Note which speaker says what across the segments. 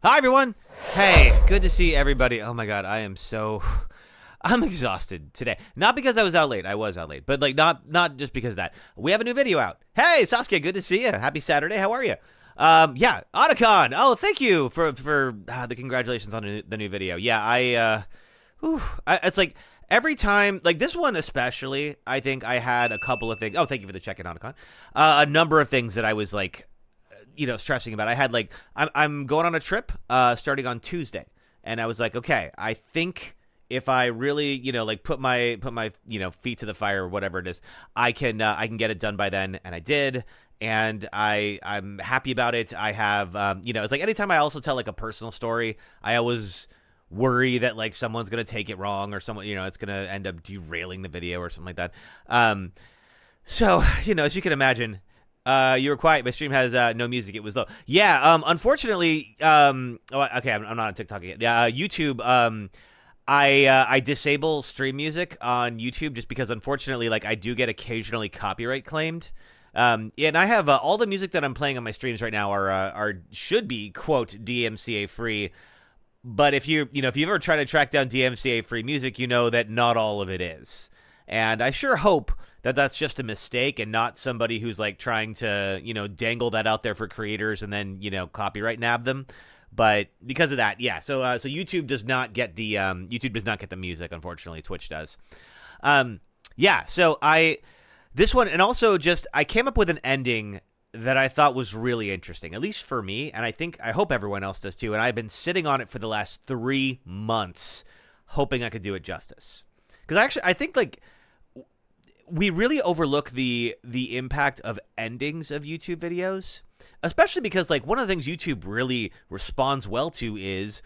Speaker 1: Hi, everyone. Hey, good to see everybody. Oh my God, I'm exhausted today. Not because I was out late. I was out late, but like not just because of that. We have a new video out. Hey, Saskia, good to see you. Happy Saturday. How are you? Yeah, Otacon. Oh, thank you for the congratulations on the new video. Yeah, it's like every time, like this one especially, I think I had a couple of things. Oh, thank you for the check-in, Otacon. A number of things that I was like, stressing about. I had like I'm going on a trip starting on Tuesday, and I was like, okay, I think if I really like put my feet to the fire or whatever it is, I can get it done by then, and I did. And I'm happy about it. I have it's like anytime I also tell like a personal story, I always worry that like someone's gonna take it wrong or someone it's gonna end up derailing the video or something like that. So as you can imagine, you were quiet. My stream has no music. It was low. Yeah. Unfortunately, okay. I'm not on TikTok yet. Yeah. YouTube. I disable stream music on YouTube just because, unfortunately, like I do get occasionally copyright claimed. And I have all the music that I'm playing on my streams right now are should be quote DMCA free. But if you've ever tried to track down DMCA free music, you know that not all of it is. And I sure hope that that's just a mistake and not somebody who's like trying to, dangle that out there for creators and then, copyright nab them. But because of that, yeah. So YouTube does not get the music, unfortunately. Twitch does. Yeah. So this one, and also just I came up with an ending that I thought was really interesting, at least for me, and I hope everyone else does too. And I've been sitting on it for the last 3 months, hoping I could do it justice. Because I think like we really overlook the impact of endings of YouTube videos, especially because like one of the things YouTube really responds well to is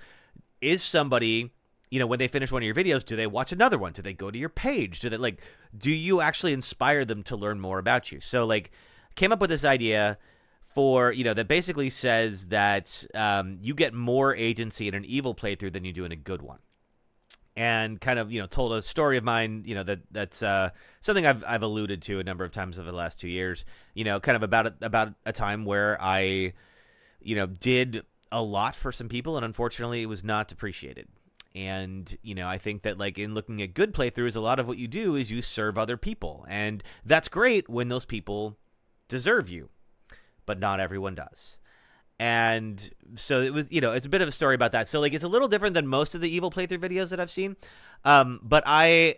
Speaker 1: somebody, when they finish one of your videos, do they watch another one? Do they go to your page? Do you actually inspire them to learn more about you? So like came up with this idea for, that basically says that you get more agency in an evil playthrough than you do in a good one. And kind of, told a story of mine, that's something I've alluded to a number of times over the last 2 years, kind of about a time where I, did a lot for some people, and unfortunately it was not appreciated. And, I think that like in looking at good playthroughs, a lot of what you do is you serve other people, and that's great when those people deserve you, but not everyone does. And so it was, it's a bit of a story about that. So like it's a little different than most of the evil playthrough videos that I've seen. But I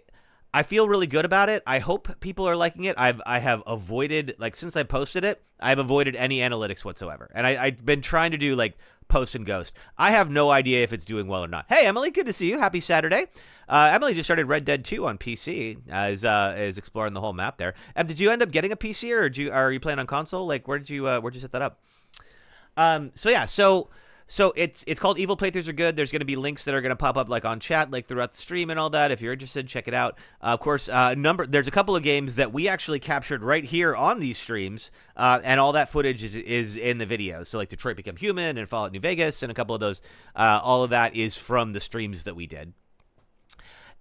Speaker 1: feel really good about it. I hope people are liking it. I have avoided, like since I posted it, I've avoided any analytics whatsoever. And I've been trying to do like post and ghost. I have no idea if it's doing well or not. Hey, Emily, good to see you. Happy Saturday. Emily just started Red Dead 2 on PC, is exploring the whole map there. Did you end up getting a PC, or are you playing on console? Like where'd you set that up? So it's called Evil Playthroughs Are Good. There's going to be links that are going to pop up like on chat, like throughout the stream and all that. If you're interested, check it out. Of course, there's a couple of games that we actually captured right here on these streams, and all that footage is in the video. So like Detroit Become Human and Fallout New Vegas and a couple of those, all of that is from the streams that we did.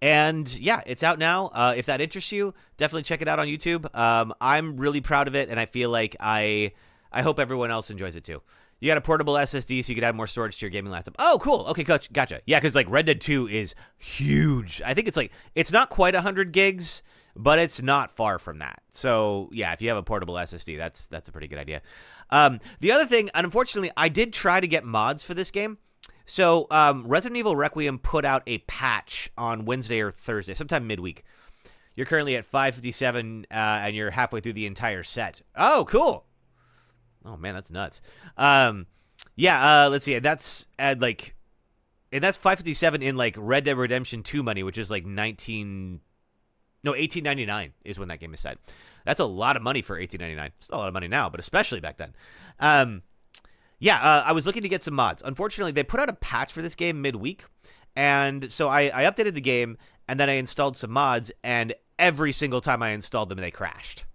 Speaker 1: And yeah, it's out now. If that interests you, definitely check it out on YouTube. I'm really proud of it, and I feel like I hope everyone else enjoys it too. You got a portable SSD so you can add more storage to your gaming laptop. Oh, cool. Okay, gotcha. Yeah, because like Red Dead 2 is huge. I think it's not quite 100 gigs, but it's not far from that. So yeah, if you have a portable SSD, that's a pretty good idea. The other thing, unfortunately, I did try to get mods for this game. So Resident Evil Requiem put out a patch on Wednesday or Thursday, sometime midweek. You're currently at 557, and you're halfway through the entire set. Oh, cool. Oh man, that's nuts. Let's see. That's and that's 557 in like Red Dead Redemption 2 money, which is like 18.99 is when that game is set. That's a lot of money for 18.99. It's not a lot of money now, but especially back then. I was looking to get some mods. Unfortunately, they put out a patch for this game midweek, and so I updated the game, and then I installed some mods, and every single time I installed them, they crashed.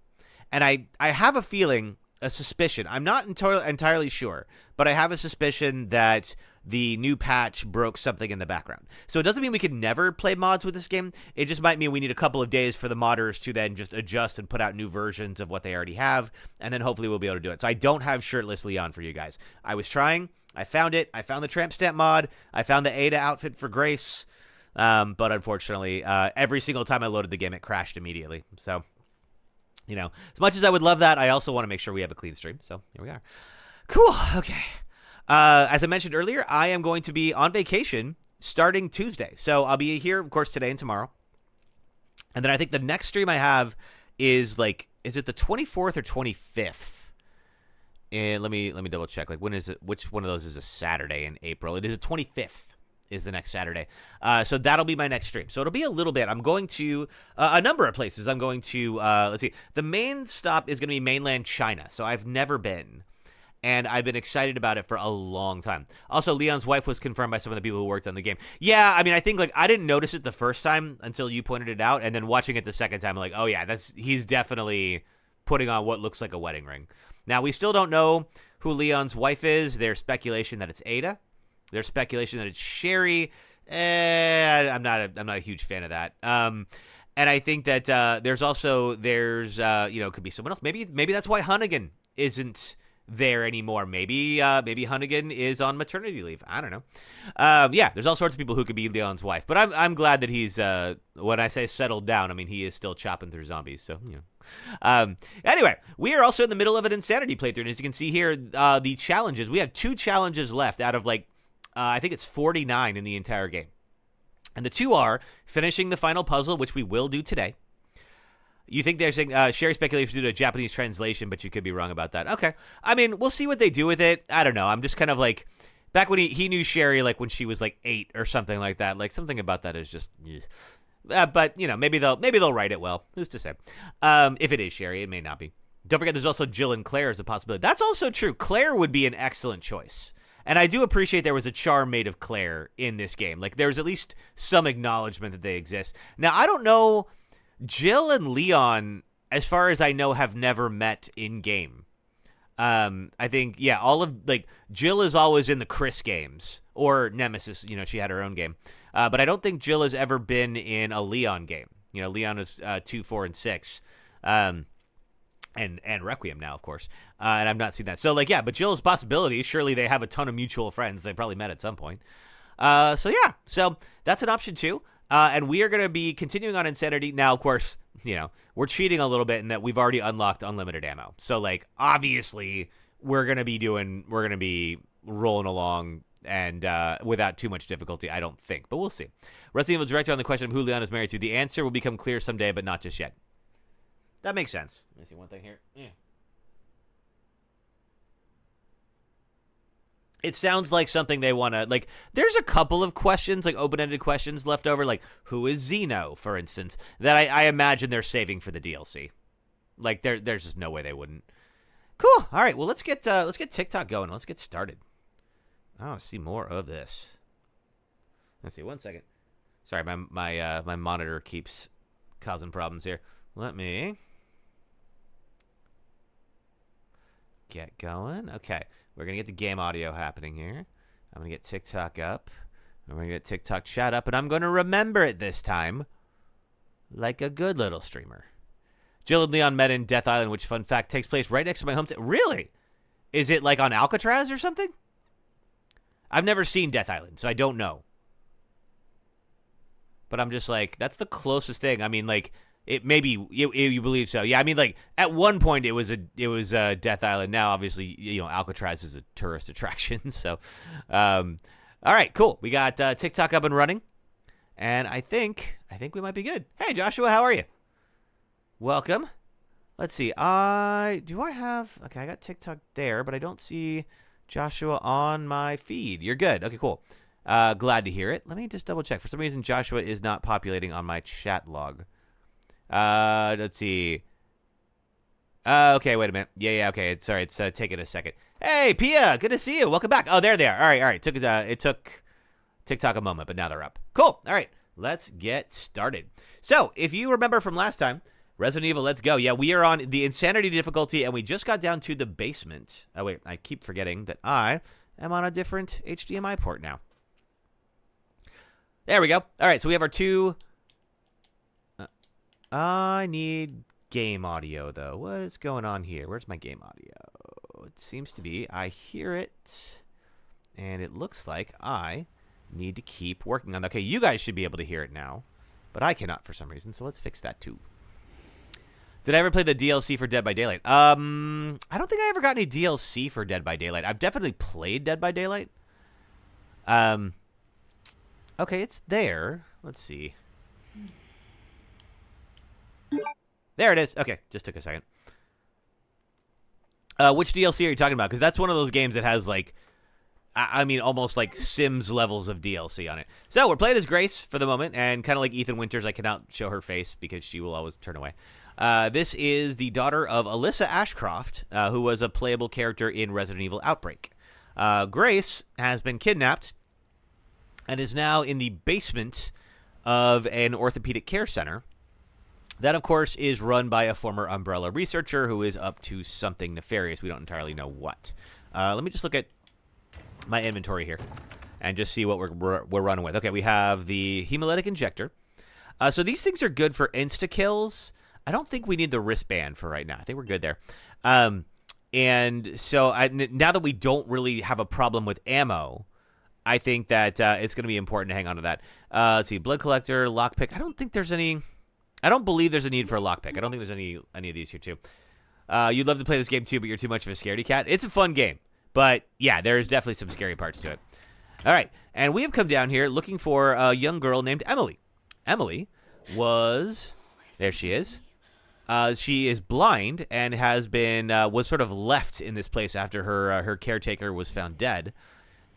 Speaker 1: And I have a feeling, a suspicion, I'm not entirely sure, but I have a suspicion that the new patch broke something in the background. So it doesn't mean we can never play mods with this game. It just might mean we need a couple of days for the modders to then just adjust and put out new versions of what they already have, and then hopefully we'll be able to do it. So I don't have Shirtless Leon for you guys. I was trying. I found it. I found the tramp stamp mod. I found the Ada outfit for Grace. But unfortunately, every single time I loaded the game, it crashed immediately. So, you know, as much as I would love that, I also want to make sure we have a clean stream. So here we are. Cool. Okay. As I mentioned earlier, I am going to be on vacation starting Tuesday. So I'll be here, of course, today and tomorrow. And then I think the next stream I have is like, is it the 24th or 25th? And let me double check. Like, when is it? Which one of those is a Saturday in April? It is the 25th. Is the next Saturday. So that'll be my next stream. So it'll be a little bit. I'm going to a number of places. I'm going to, let's see. The main stop is going to be mainland China. So I've never been. And I've been excited about it for a long time. Also, Leon's wife was confirmed by some of the people who worked on the game. Yeah, I mean, I think, like, I didn't notice it the first time until you pointed it out. And then watching it the second time, I'm like, oh, yeah, he's definitely putting on what looks like a wedding ring. Now, we still don't know who Leon's wife is. There's speculation that it's Ada. There's speculation that it's Sherry. I'm not a huge fan of that. And I think that there's could be someone else. Maybe that's why Hunnigan isn't there anymore. Maybe Hunnigan is on maternity leave. I don't know. Yeah, there's all sorts of people who could be Leon's wife. But I'm glad that he's when I say settled down, I mean he is still chopping through zombies. So you know. Anyway, we are also in the middle of an insanity playthrough, and as you can see here, the challenges. We have 2 challenges left out of like I think it's 49 in the entire game. And the 2 are finishing the final puzzle, which we will do today. You think they're saying Sherry speculates due to a Japanese translation, but you could be wrong about that. Okay. I mean, we'll see what they do with it. I don't know. I'm just kind of like, back when he knew Sherry like when she was like 8 or something like that. Like something about that is just, but you know, maybe they'll write it well. Who's to say? If it is Sherry, it may not be. Don't forget, there's also Jill and Claire as a possibility. That's also true. Claire would be an excellent choice. And I do appreciate there was a charm made of Claire in this game. Like, there's at least some acknowledgement that they exist. Now, I don't know. Jill and Leon, as far as I know, have never met in-game. I think, yeah, Jill is always in the Chris games. Or Nemesis, you know, she had her own game. But I don't think Jill has ever been in a Leon game. You know, Leon is 2, 4, and 6. And Requiem now, of course. And I've not seen that. So, like, yeah, but Jill's possibility. Surely they have a ton of mutual friends. They probably met at some point. So, yeah. So, that's an option, too. And we are going to be continuing on Insanity. Now, of course, you know, we're cheating a little bit in that we've already unlocked unlimited ammo. So, like, obviously, we're going to be rolling along and without too much difficulty, I don't think. But we'll see. Resident Evil Director on the question of who Leon is married to. The answer will become clear someday, but not just yet. That makes sense. Let me see one thing here. Yeah. It sounds like something they want to, like, there's a couple of questions, like open-ended questions left over, like, who is Xeno, for instance, that I imagine they're saving for the DLC. Like, there's just no way they wouldn't. Cool. All right, well, let's get TikTok going. Let's get started. Oh, see more of this. Let's see, 1 second. Sorry, my monitor keeps causing problems here. Let me get going. Okay, we're going to get the game audio happening here. I'm going to get TikTok up. I'm going to get TikTok chat up, and I'm going to remember it this time like a good little streamer. Jill and Leon met in Death Island, which, fun fact, takes place right next to my hometown. Really? Is it like on Alcatraz or something? I've never seen Death Island, so I don't know. But I'm just like, that's the closest thing. I mean, like, it maybe you believe so. Yeah, I mean, like, at one point it was Death Island. Now, obviously, you know, Alcatraz is a tourist attraction. So, all right, cool. We got TikTok up and running, and I think we might be good. Hey, Joshua, how are you? Welcome. Let's see. I got TikTok there, but I don't see Joshua on my feed. You're good. Okay, cool. Glad to hear it. Let me just double check. For some reason, Joshua is not populating on my chat log. Let's see. Okay, wait a minute. Yeah, okay. It's taking a second. Hey, Pia, good to see you. Welcome back. Oh, there they are. All right. It took TikTok a moment, but now they're up. Cool. All right, let's get started. So, if you remember from last time, Resident Evil, let's go. Yeah, we are on the Insanity difficulty, and we just got down to the basement. Oh, wait, I keep forgetting that I am on a different HDMI port now. There we go. All right, so we have our 2... I need game audio, though. What is going on here? Where's my game audio? It seems to be. I hear it. And it looks like I need to keep working on that. Okay, you guys should be able to hear it now, but I cannot for some reason, so let's fix that too. Did I ever play the DLC for Dead by Daylight? I don't think I ever got any DLC for Dead by Daylight. I've definitely played Dead by Daylight. Okay, it's there. Let's see. There it is. Okay, just took a second. Which DLC are you talking about? Because that's one of those games that has, like, I mean, almost like Sims levels of DLC on it. So we're playing as Grace for the moment, and kind of like Ethan Winters, I cannot show her face because she will always turn away. This is the daughter of Alyssa Ashcroft, who was a playable character in Resident Evil Outbreak. Grace has been kidnapped and is now in the basement of an orthopedic care center. That, of course, is run by a former Umbrella researcher who is up to something nefarious. We don't entirely know what. Let me just look at my inventory here and just see what we're running with. Okay, we have the hemolytic injector. So these things are good for insta-kills. I don't think we need the wristband for right now. I think we're good there. And so now that we don't really have a problem with ammo, I think that it's going to be important to hang on to that. Let's see, blood collector, lockpick. I don't believe there's a need for a lockpick. I don't think there's any of these here too. You'd love to play this game too, but you're too much of a scaredy cat. It's a fun game, but yeah, there's definitely some scary parts to it. All right, and we have come down here looking for a young girl named Emily. Emily was, there she is. She is blind and was sort of left in this place after her caretaker was found dead,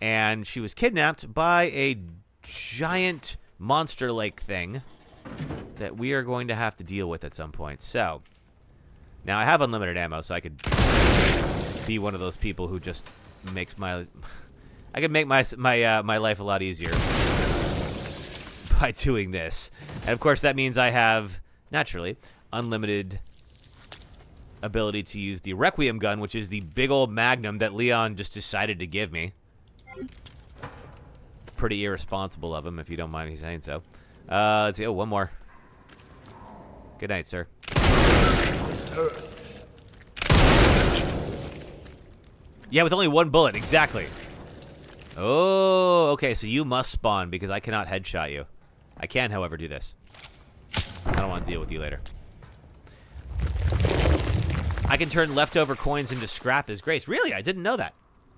Speaker 1: and she was kidnapped by a giant monster-like thing that we are going to have to deal with at some point. So now I have unlimited ammo, so I could be one of those people who just makes my life a lot easier by doing this. And of course that means I have naturally unlimited ability to use the Requiem gun, which is the big old magnum that Leon just decided to give me. Pretty irresponsible of him, if you don't mind me saying so. Let's see. Oh, one more. Good night, sir. Yeah, with only one bullet. Exactly. Oh, okay. So you must spawn because I cannot headshot you. I can, however, do this. I don't want to deal with you later. I can turn leftover coins into scrap as Grace. Really? I didn't know that.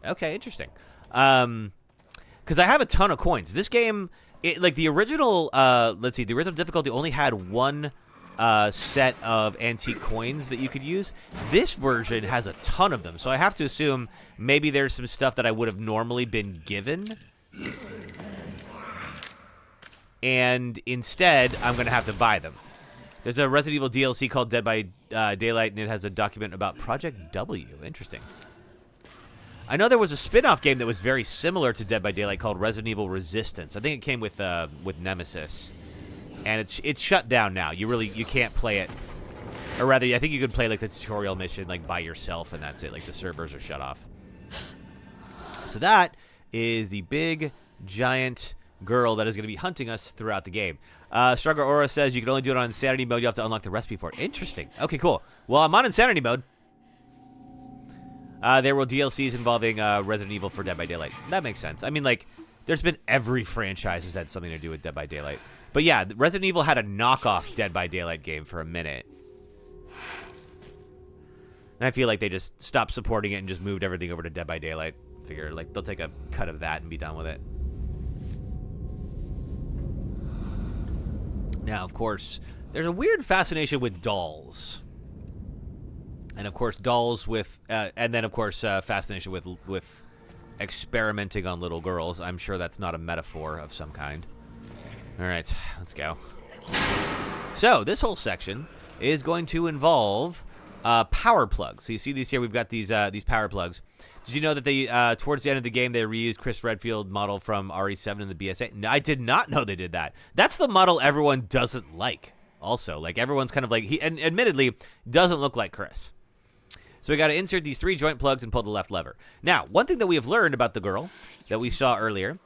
Speaker 1: Okay, interesting. Because I have a ton of coins. This game, like the original, let's see, the original difficulty only had one set of antique coins that you could use. This version has a ton of them, so I have to assume maybe there's some stuff that I would have normally been given, and instead I'm going to have to buy them. There's a Resident Evil DLC called Dead by Daylight, and it has a document about Project W. Interesting. I know there was a spin-off game that was very similar to Dead by Daylight called Resident Evil Resistance. I think it came with Nemesis, and it's shut down now. You can't play it, or rather, I think you could play like the tutorial mission like by yourself, and that's it. Like the servers are shut off. So that is the big giant girl that is going to be hunting us throughout the game. Stronger Aura says you can only do it on Insanity mode. You have to unlock the recipe for it. Interesting. Okay, cool. Well, I'm on Insanity mode. There were DLCs involving Resident Evil for Dead by Daylight. That makes sense. I mean, like, there's been every franchise has had something to do with Dead by Daylight. But yeah, Resident Evil had a knockoff Dead by Daylight game for a minute. And I feel like they just stopped supporting it and just moved everything over to Dead by Daylight. Figure, like, they'll take a cut of that and be done with it. Now, of course, there's a weird fascination with dolls. And, of course, dolls with... and then, of course, fascination with experimenting on little girls. I'm sure that's not a metaphor of some kind. All right, let's go. So, this whole section is going to involve power plugs. So, you see these here? We've got these power plugs. Did you know that they, towards the end of the game, they reused Chris Redfield model from RE7 in the BSA? No, I did not know they did that. That's the model everyone doesn't like. Also, like everyone's kind of like, and admittedly, doesn't look like Chris. So we got to insert these 3 joint plugs and pull the left lever. Now, one thing that we have learned about the girl that we saw earlier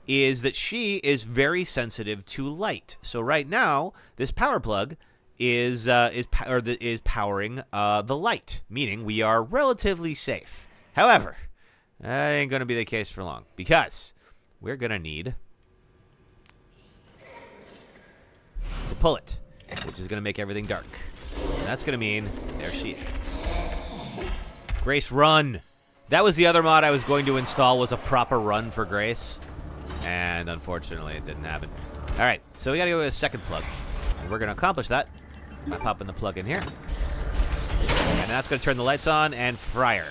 Speaker 1: is that she is very sensitive to light. So right now, this power plug is powering the light, meaning we are relatively safe. However, That ain't going to be the case for long. Because we're going to need to pull it, which is going to make everything dark. And that's going to mean there she is. Grace, run! That was the other mod I was going to install, was a proper run for Grace. And unfortunately, it didn't happen. All right, so we got to go with a second plug. And we're going to accomplish that by popping the plug in here. And that's going to turn the lights on and fry her.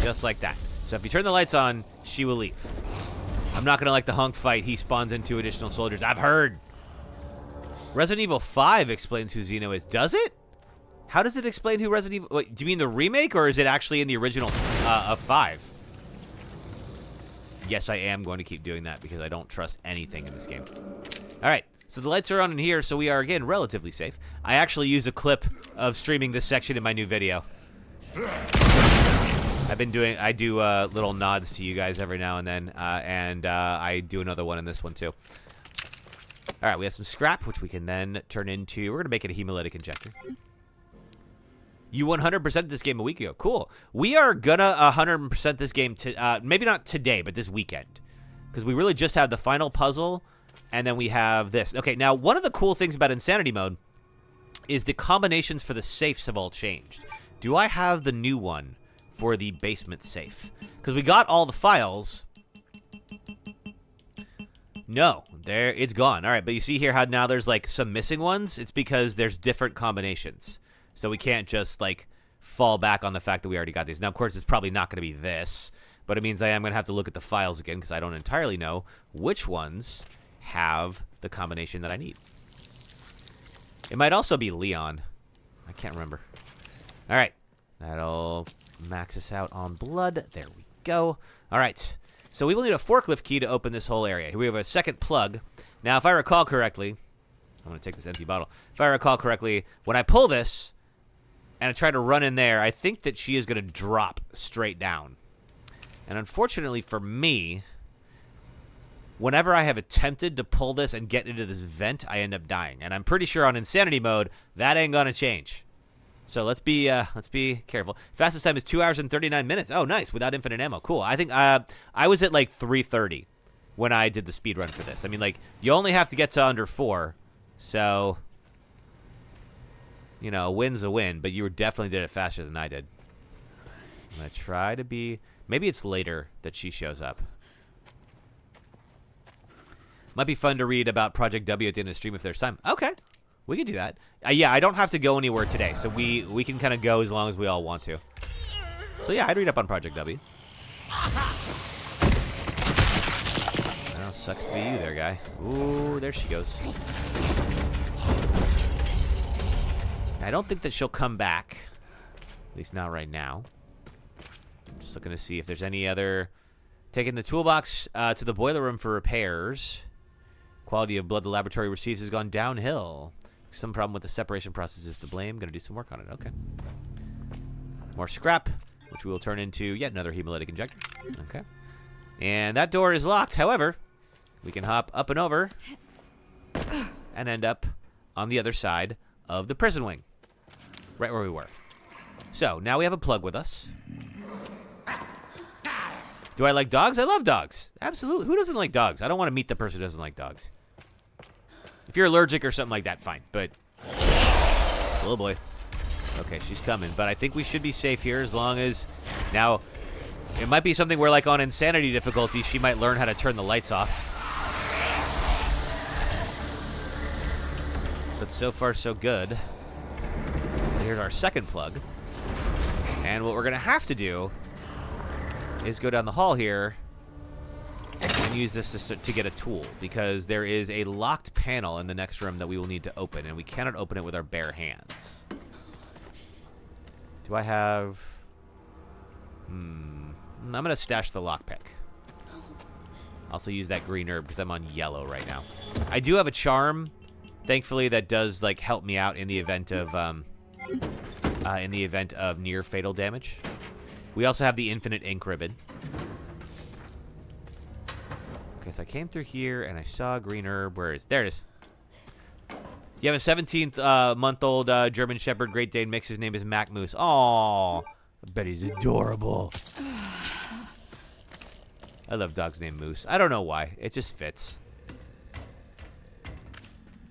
Speaker 1: Just like that. So if you turn the lights on, she will leave. I'm not going to like the hunk fight. He spawns in 2 additional soldiers. I've heard. Resident Evil 5 explains who Xeno is. Does it? How does it explain who Resident Evil... Wait, do you mean the remake, or is it actually in the original of 5? Yes, I am going to keep doing that because I don't trust anything in this game. All right, so the lights are on in here, so we are, again, relatively safe. I actually use a clip of streaming this section in my new video. I do little nods to you guys every now and then, and I do another one in this one, too. All right, we have some scrap, which we can then turn into... We're going to make it a hemolytic injector. You 100%ed this game a week ago. Cool. We are gonna 100% this game, maybe not today, but this weekend. Because we really just have the final puzzle, and then we have this. Okay, now, one of the cool things about Insanity Mode is the combinations for the safes have all changed. Do I have the new one for the basement safe? Because we got all the files. No, it's gone. All right, but you see here how now there's, like, some missing ones? It's because there's different combinations. So we can't just, like, fall back on the fact that we already got these. Now, of course, it's probably not going to be this, but it means I am going to have to look at the files again because I don't entirely know which ones have the combination that I need. It might also be Leon. I can't remember. All right. That'll max us out on blood. There we go. All right. So we will need a forklift key to open this whole area. Here we have a second plug. Now, if I recall correctly, I'm going to take this empty bottle. If I recall correctly, when I pull this, and I try to run in there, I think that she is going to drop straight down. And unfortunately for me, whenever I have attempted to pull this and get into this vent, I end up dying. And I'm pretty sure on Insanity Mode, that ain't going to change. So let's be careful. Fastest time is 2 hours and 39 minutes. Oh, nice. Without infinite ammo. Cool. I think I was at like 3:30 when I did the speed run for this. I mean, like, you only have to get to under 4. So... You know, a win's a win, but you definitely did it faster than I did. I'm going to try to be... Maybe it's later that she shows up. Might be fun to read about Project W at the end of the stream if there's time. Okay, we can do that. Yeah, I don't have to go anywhere today, so we can kind of go as long as we all want to. So yeah, I'd read up on Project W. Well, sucks to be you there, guy. Ooh, there she goes. I don't think that she'll come back. At least not right now. I'm just looking to see if there's any other... Taking the toolbox to the boiler room for repairs. Quality of blood the laboratory receives has gone downhill. Some problem with the separation process is to blame. Gonna do some work on it. Okay. More scrap, which we will turn into yet another hemolytic injector. Okay. And that door is locked. However, we can hop up and over and end up on the other side of the prison wing. Right where we were. So, now we have a plug with us. Do I like dogs? I love dogs. Absolutely. Who doesn't like dogs? I don't want to meet the person who doesn't like dogs. If you're allergic or something like that, fine. But, oh boy. Okay, she's coming. But I think we should be safe here as long as... Now, it might be something where, like, on insanity difficulty, she might learn how to turn the lights off. But so far, so good. Here's our second plug. And what we're going to have to do is go down the hall here and use this to get a tool, because there is a locked panel in the next room that we will need to open, and we cannot open it with our bare hands. Do I have... I'm going to stash the lockpick. Also use that green herb because I'm on yellow right now. I do have a charm, thankfully, that does like help me out in the event of near fatal damage. We also have the infinite ink ribbon. Okay, so I came through here and I saw a green herb. Where is... There it is. You have a 17-month-old German Shepherd Great Dane mix. His name is Mac Moose. Aww. I bet he's adorable. I love dogs named Moose. I don't know why. It just fits.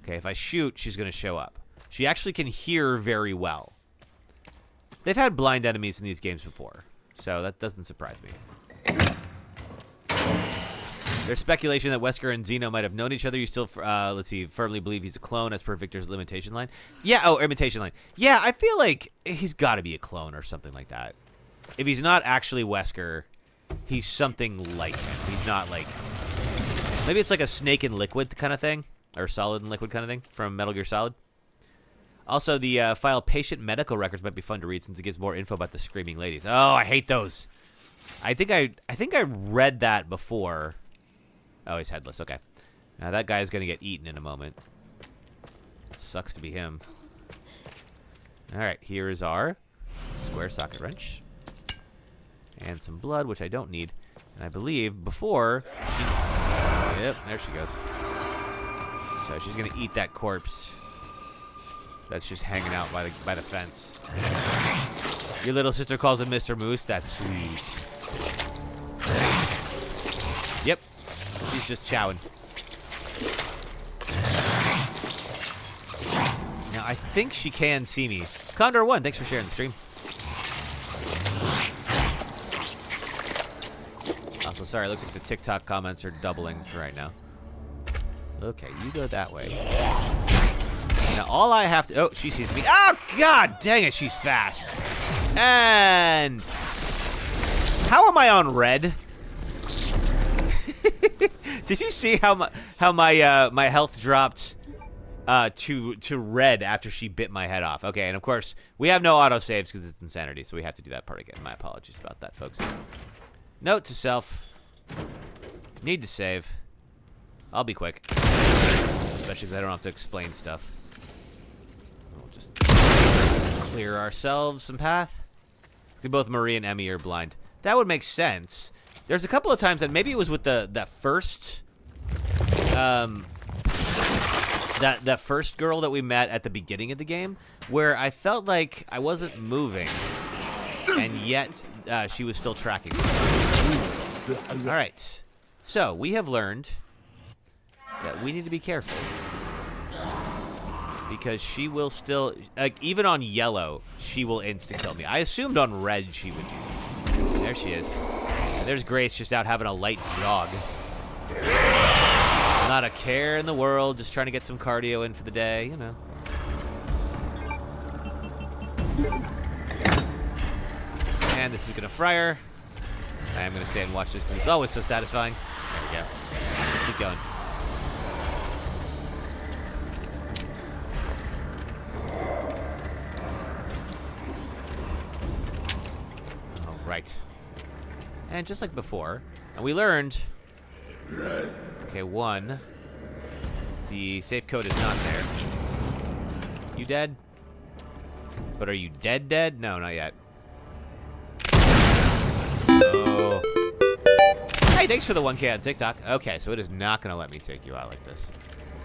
Speaker 1: Okay, if I shoot, she's going to show up. She actually can hear very well. They've had blind enemies in these games before, so that doesn't surprise me. There's speculation that Wesker and Zeno might have known each other. You still, let's see, firmly believe he's a clone as per Victor's limitation line. Yeah, oh, imitation line. Yeah, I feel like he's got to be a clone or something like that. If he's not actually Wesker, he's something like him. He's not like... Maybe it's like a snake in liquid kind of thing, or solid and liquid kind of thing from Metal Gear Solid. Also, the file patient medical records might be fun to read since it gives more info about the screaming ladies. Oh, I hate those. I think I read that before. Oh, he's headless. Okay. Now that guy's going to get eaten in a moment. It sucks to be him. All right, here is our square socket wrench. And some blood, which I don't need. And I believe before she... Yep, there she goes. So she's going to eat that corpse that's just hanging out by the fence. Your little sister calls him Mr. Moose. That's sweet. Yep. She's just chowing. Now, I think she can see me. Condor1, thanks for sharing the stream. Also, sorry, it looks like the TikTok comments are doubling right now. Okay, you go that way. Now, all I have to... Oh, she sees me. Oh, god dang it, she's fast. And... How am I on red? Did you see how my health dropped to red after she bit my head off? Okay, and of course, we have no autosaves because it's insanity, so we have to do that part again. My apologies about that, folks. Note to self. Need to save. I'll be quick. Especially because I don't have to explain stuff. We'll just clear ourselves some path. Both Marie and Emmy are blind. That would make sense. There's a couple of times that maybe it was with that first that first girl that we met at the beginning of the game, where I felt like I wasn't moving, and yet she was still tracking me. All right, so we have learned that we need to be careful because she will still, like, even on yellow, she will insta-kill me. I assumed on red she would use. There she is. And there's Grace just out having a light jog. Not a care in the world, just trying to get some cardio in for the day, you know. And this is going to fry her. I am going to stay and watch this because it's always so satisfying. There we go. Keep going. All right. And just like before, and we learned... Okay, one. The safe code is not there. You dead? But are you dead? No, not yet. Oh. Hey, thanks for the 1K on TikTok. Okay, so it is not going to let me take you out like this.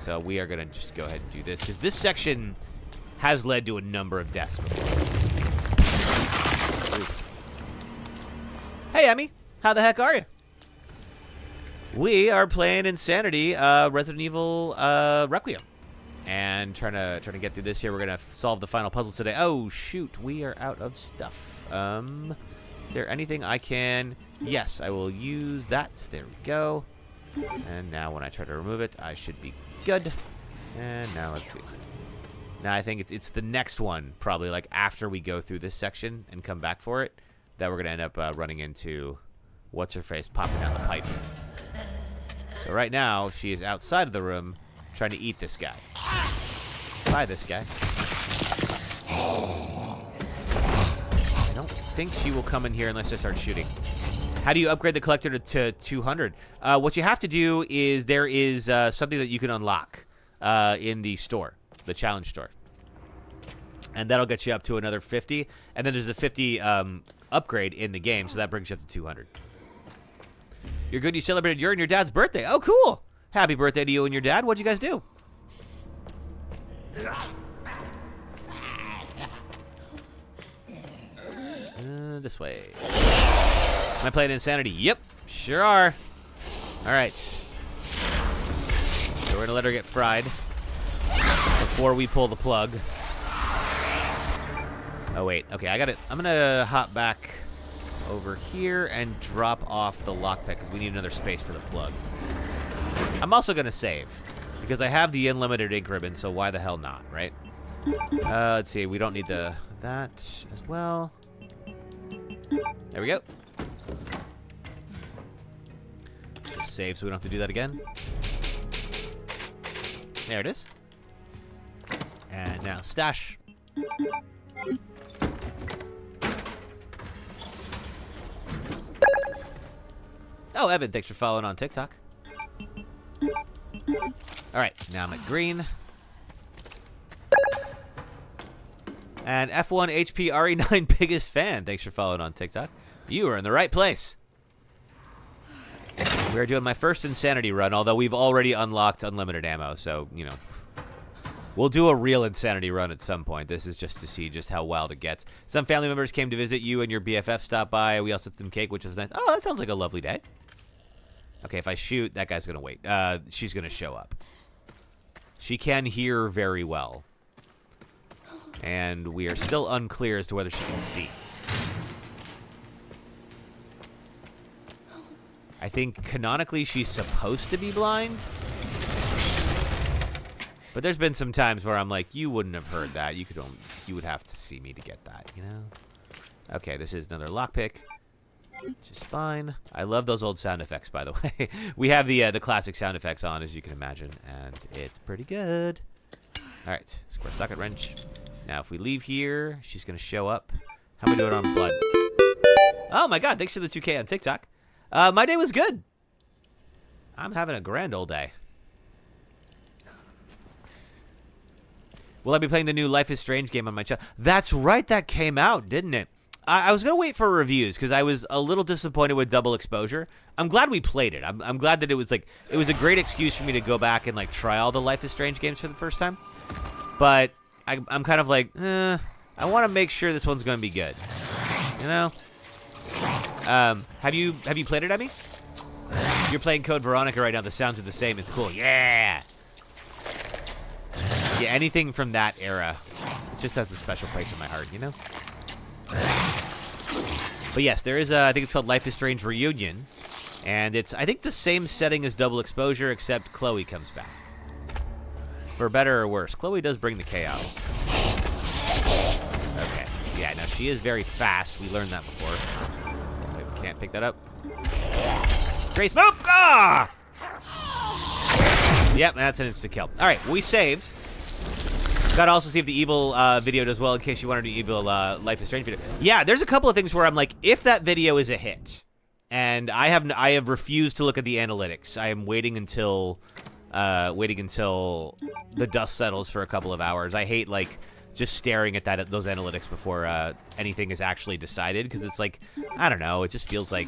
Speaker 1: So we are going to just go ahead and do this, because this section has led to a number of deaths before. Oof. Hey, Emmy. How the heck are you? We are playing Insanity, Resident Evil Requiem, and trying to get through this here. We're gonna solve the final puzzle today. Oh shoot, we are out of stuff. Is there anything I can? Yes, I will use that. There we go. And now when I try to remove it, I should be good. And now let's see. Now I think it's the next one, probably like after we go through this section and come back for it, that we're gonna end up running into what's her face popping down the pipe. So right now, she is outside of the room trying to eat this guy. Bye, this guy. I don't think she will come in here unless I start shooting. How do you upgrade the collector to 200? What you have to do is there is something that you can unlock in the store, the challenge store. And that'll get you up to another 50. And then there's a 50 upgrade in the game, so that brings you up to 200. You're good. You celebrated your and your dad's birthday. Oh, cool. Happy birthday to you and your dad. What'd you guys do? The this way. Am I playing Insanity? Yep, sure are. All right. So we're going to let her get fried before we pull the plug. Oh, wait. Okay, I got it. I'm going to hop back over here and drop off the lockpick because we need another space for the plug. I'm also going to save because I have the unlimited ink ribbon, so why the hell not, right? Let's see. We don't need that as well. There we go. Just save so we don't have to do that again. There it is. And now stash. Oh, Evan, thanks for following on TikTok. All right, now I'm at green. And F1 HP RE9 biggest fan. Thanks for following on TikTok. You are in the right place. We are doing my first Insanity run, although we've already unlocked unlimited ammo, so, you know. We'll do a real Insanity run at some point. This is just to see just how wild it gets. Some family members came to visit you and your BFF stopped by. We also did some cake, which was nice. Oh, that sounds like a lovely day. Okay, if I shoot, that guy's going to wait. She's going to show up. She can hear very well. And we are still unclear as to whether she can see. I think canonically she's supposed to be blind. But there's been some times where I'm like, you wouldn't have heard that. You would have to see me to get that, you know? Okay, this is another lockpick, which is fine. I love those old sound effects, by the way. We have the classic sound effects on, as you can imagine, and it's pretty good. All right, square socket wrench. Now, if we leave here, she's going to show up. How am I doing on blood? Oh, my God. Thanks for the 2K on TikTok. My day was good. I'm having a grand old day. Will I be playing the new Life is Strange game on my channel? That's right. That came out, didn't it? I was going to wait for reviews because I was a little disappointed with double exposure. I'm glad we played it. I'm glad that it was a great excuse for me to go back and like try all the Life is Strange games for the first time. But I'm kind of like, I want to make sure this one's going to be good. You know? Have you played it, Emmy? You're playing Code Veronica right now. The sounds are the same. It's cool. Yeah. Yeah, anything from that era just has a special place in my heart, you know? But yes, there is I think it's called Life is Strange Reunion. And it's, I think, the same setting as double exposure, except Chloe comes back. For better or worse. Chloe does bring the chaos. Okay. Yeah, now she is very fast. We learned that before. Okay, we can't pick that up. Grace, move! Ah! Yep, that's an insta-kill. All right, we saved. Got to also see if the evil video does well in case you want to do evil Life is Strange video. Yeah, there's a couple of things where I'm like, if that video is a hit, and I have refused to look at the analytics. I am waiting until the dust settles for a couple of hours. I hate like just staring at those analytics before anything is actually decided because it's like, I don't know, it just feels like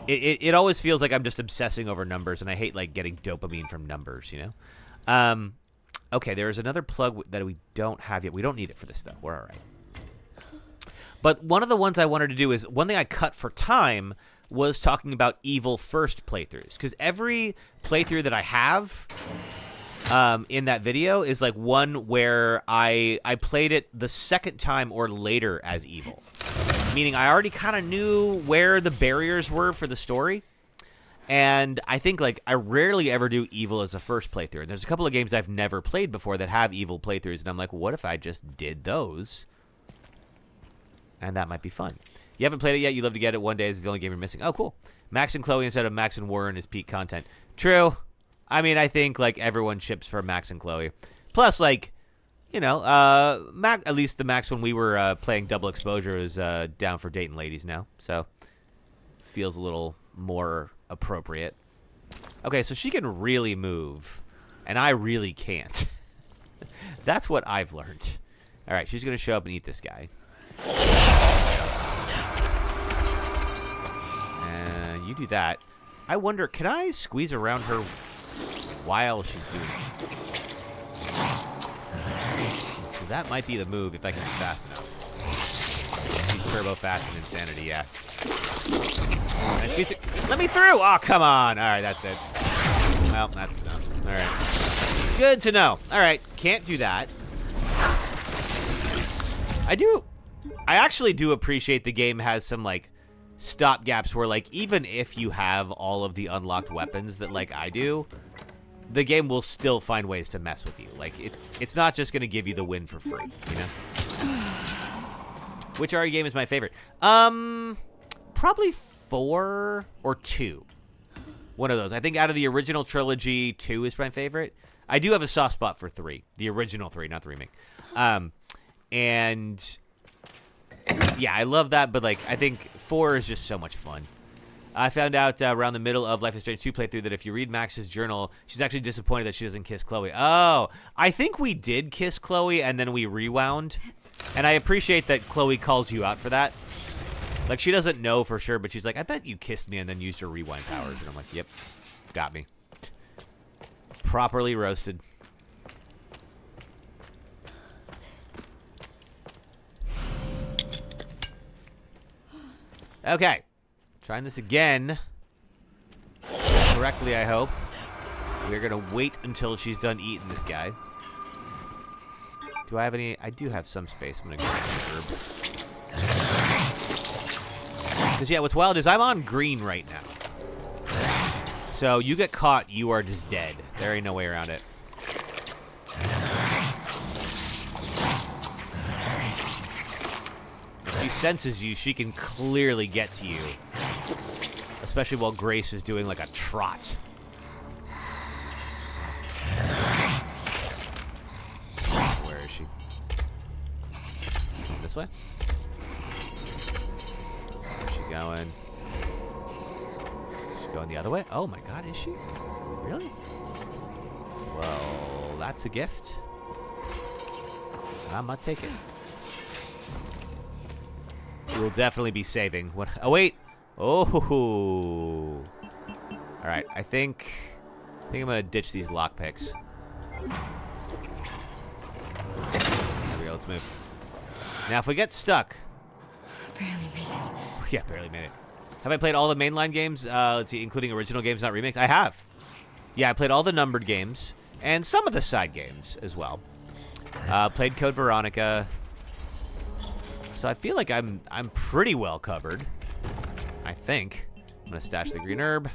Speaker 1: it always feels like I'm just obsessing over numbers, and I hate like getting dopamine from numbers, you know. Okay, there's another plug that we don't have yet. We don't need it for this, though. We're all right. But one of the ones I wanted to do is, one thing I cut for time was talking about evil first playthroughs. Because every playthrough that I have in that video is like one where I played it the second time or later as evil. Meaning I already kind of knew where the barriers were for the story. And I think, like, I rarely ever do evil as a first playthrough. And there's a couple of games I've never played before that have evil playthroughs. And I'm like, what if I just did those? And that might be fun. You haven't played it yet. You'd love to get it one day. This is the only game you're missing. Oh, cool. Max and Chloe instead of Max and Warren is peak content. True. I mean, I think, like, everyone ships for Max and Chloe. Plus, like, you know, at least the Max when we were playing double exposure is down for dating ladies now. So, feels a little more appropriate. Okay, so she can really move, and I really can't. That's what I've learned. All right, she's going to show up and eat this guy. And you do that. I wonder, can I squeeze around her while she's doing it? So that might be the move if I can be fast enough. She's turbo fast and insanity, yeah. Let me through! Oh, come on! Alright, that's it. Well, that's enough. Alright. Good to know. Alright, can't do that. I actually do appreciate the game has some, like, stopgaps where, like, even if you have all of the unlocked weapons that, like, I do, the game will still find ways to mess with you. Like, it's not just going to give you the win for free, you know? Which RE game is my favorite? Probably 4 or 2. One of those. I think out of the original trilogy, 2 is my favorite. I do have a soft spot for 3. The original 3, not the remake. And yeah, I love that, but like I think 4 is just so much fun. I found out around the middle of Life is Strange 2 playthrough that if you read Max's journal, she's actually disappointed that she doesn't kiss Chloe. Oh, I think we did kiss Chloe and then we rewound. And I appreciate that Chloe calls you out for that. Like, she doesn't know for sure, but she's like, I bet you kissed me and then used your rewind powers. And I'm like, yep, got me. Properly roasted. Okay. Trying this again. Correctly, I hope. We're going to wait until she's done eating this guy. Do I have any? I do have some space. I'm going to go get the herb. Because, yeah, what's wild is I'm on green right now. So, you get caught, you are just dead. There ain't no way around it. If she senses you, she can clearly get to you. Especially while Grace is doing, like, a trot. Where is she? This way? Where's she going? She's going the other way? Oh my god, is she? Really? Well, that's a gift. I'm gonna take it. We will definitely be saving. What? Oh, wait! Oh! Alright, I think I'm gonna ditch these lockpicks. There we go, let's move. Now, if we get stuck...
Speaker 2: Barely made it.
Speaker 1: Yeah, barely made it. Have I played all the mainline games? Let's see, including original games, not remakes? I have. Yeah, I played all the numbered games, and some of the side games as well. Played Code Veronica. So I feel like I'm pretty well covered. I think. I'm going to stash the green herb.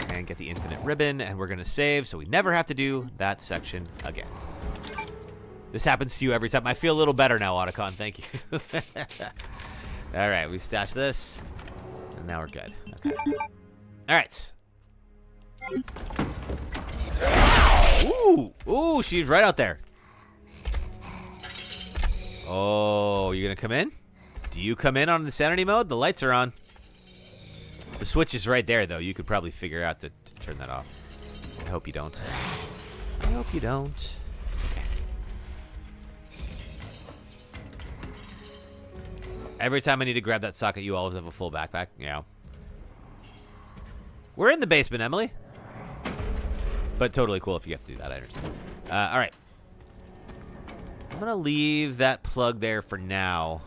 Speaker 1: And get the infinite ribbon, and we're going to save so we never have to do that section again. This happens to you every time. I feel a little better now, Otacon. Thank you. All right, we stashed this, and now we're good. Okay. All right. Ooh, ooh, she's right out there. Oh, you gonna come in? Do you come in on the sanity mode? The lights are on. The switch is right there, though. You could probably figure out to turn that off. I hope you don't. I hope you don't. Okay. Every time I need to grab that socket, you always have a full backpack. Yeah. We're in the basement, Emily. But totally cool if you have to do that, I understand. All right. I'm going to leave that plug there for now.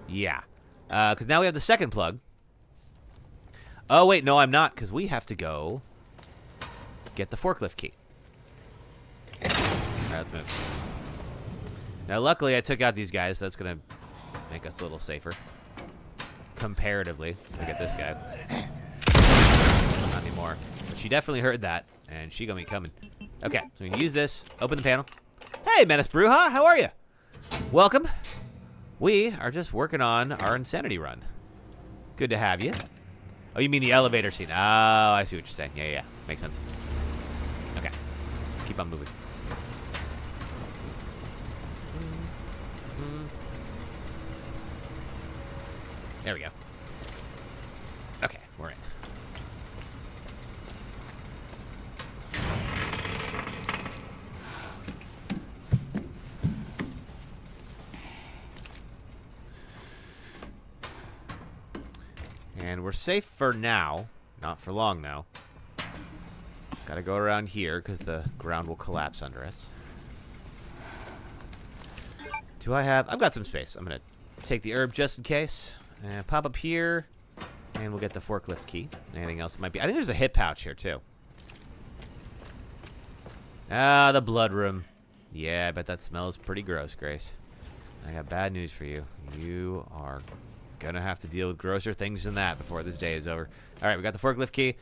Speaker 1: Yeah. Because now we have the second plug. Oh, wait. No, I'm not. Because we have to go get the forklift key. All right, let's move. Now, luckily, I took out these guys. So that's going to make us a little safer. Comparatively. Look at this guy. Not anymore. But she definitely heard that. And she going to be coming. Okay, so we can use this. Open the panel. Hey, Menace Bruja, how are you? Welcome. We are just working on our insanity run. Good to have you. Oh, you mean the elevator scene? Oh, I see what you're saying. Yeah. Makes sense. Okay. Keep on moving. There we go. Okay, we're in. And we're safe for now. Not for long, though. Gotta go around here, because the ground will collapse under us. Do I have... I've got some space. I'm going to take the herb just in case. And pop up here. And we'll get the forklift key. Anything else might be... I think there's a hip pouch here, too. Ah, the blood room. Yeah, I bet that smells pretty gross, Grace. I got bad news for you. You are going to have to deal with grosser things than that before this day is over. All right, we got the forklift key.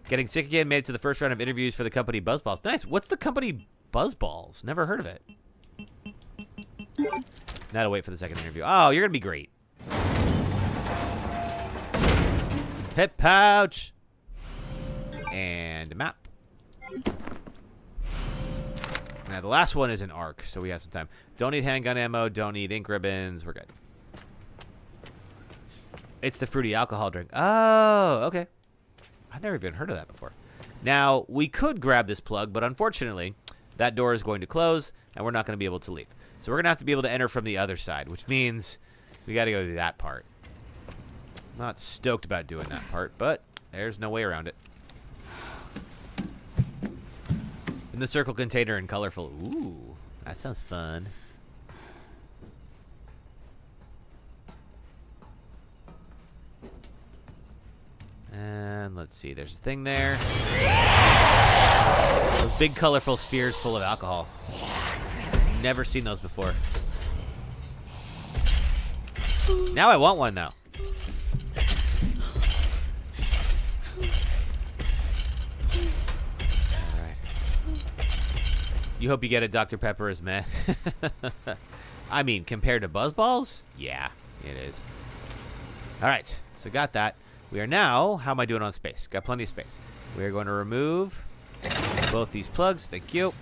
Speaker 1: Getting sick again. Made it to the first round of interviews for the company Buzzballs. Nice. What's the company Buzzballs? Never heard of it. Now to wait for the second interview. Oh, you're going to be great. Hip pouch. And a map. Now, the last one is an arc, so we have some time. Don't need handgun ammo. Don't need ink ribbons. We're good. It's the fruity alcohol drink. Oh, okay. I've never even heard of that before. Now, we could grab this plug, but unfortunately, that door is going to close, and we're not going to be able to leave. So we're going to have to be able to enter from the other side, which means we got to go to that part. Not stoked about doing that part, but there's no way around it. In the circle container and colorful. Ooh, that sounds fun. And let's see, there's a thing there. Those big colorful spheres full of alcohol. Never seen those before. Now I want one now. Alright. You hope you get a Dr. Pepper is meh. I mean, compared to Buzzballs? Yeah, it is. Alright, so got that. We are now, how am I doing on space? Got plenty of space. We are going to remove both these plugs. Thank you.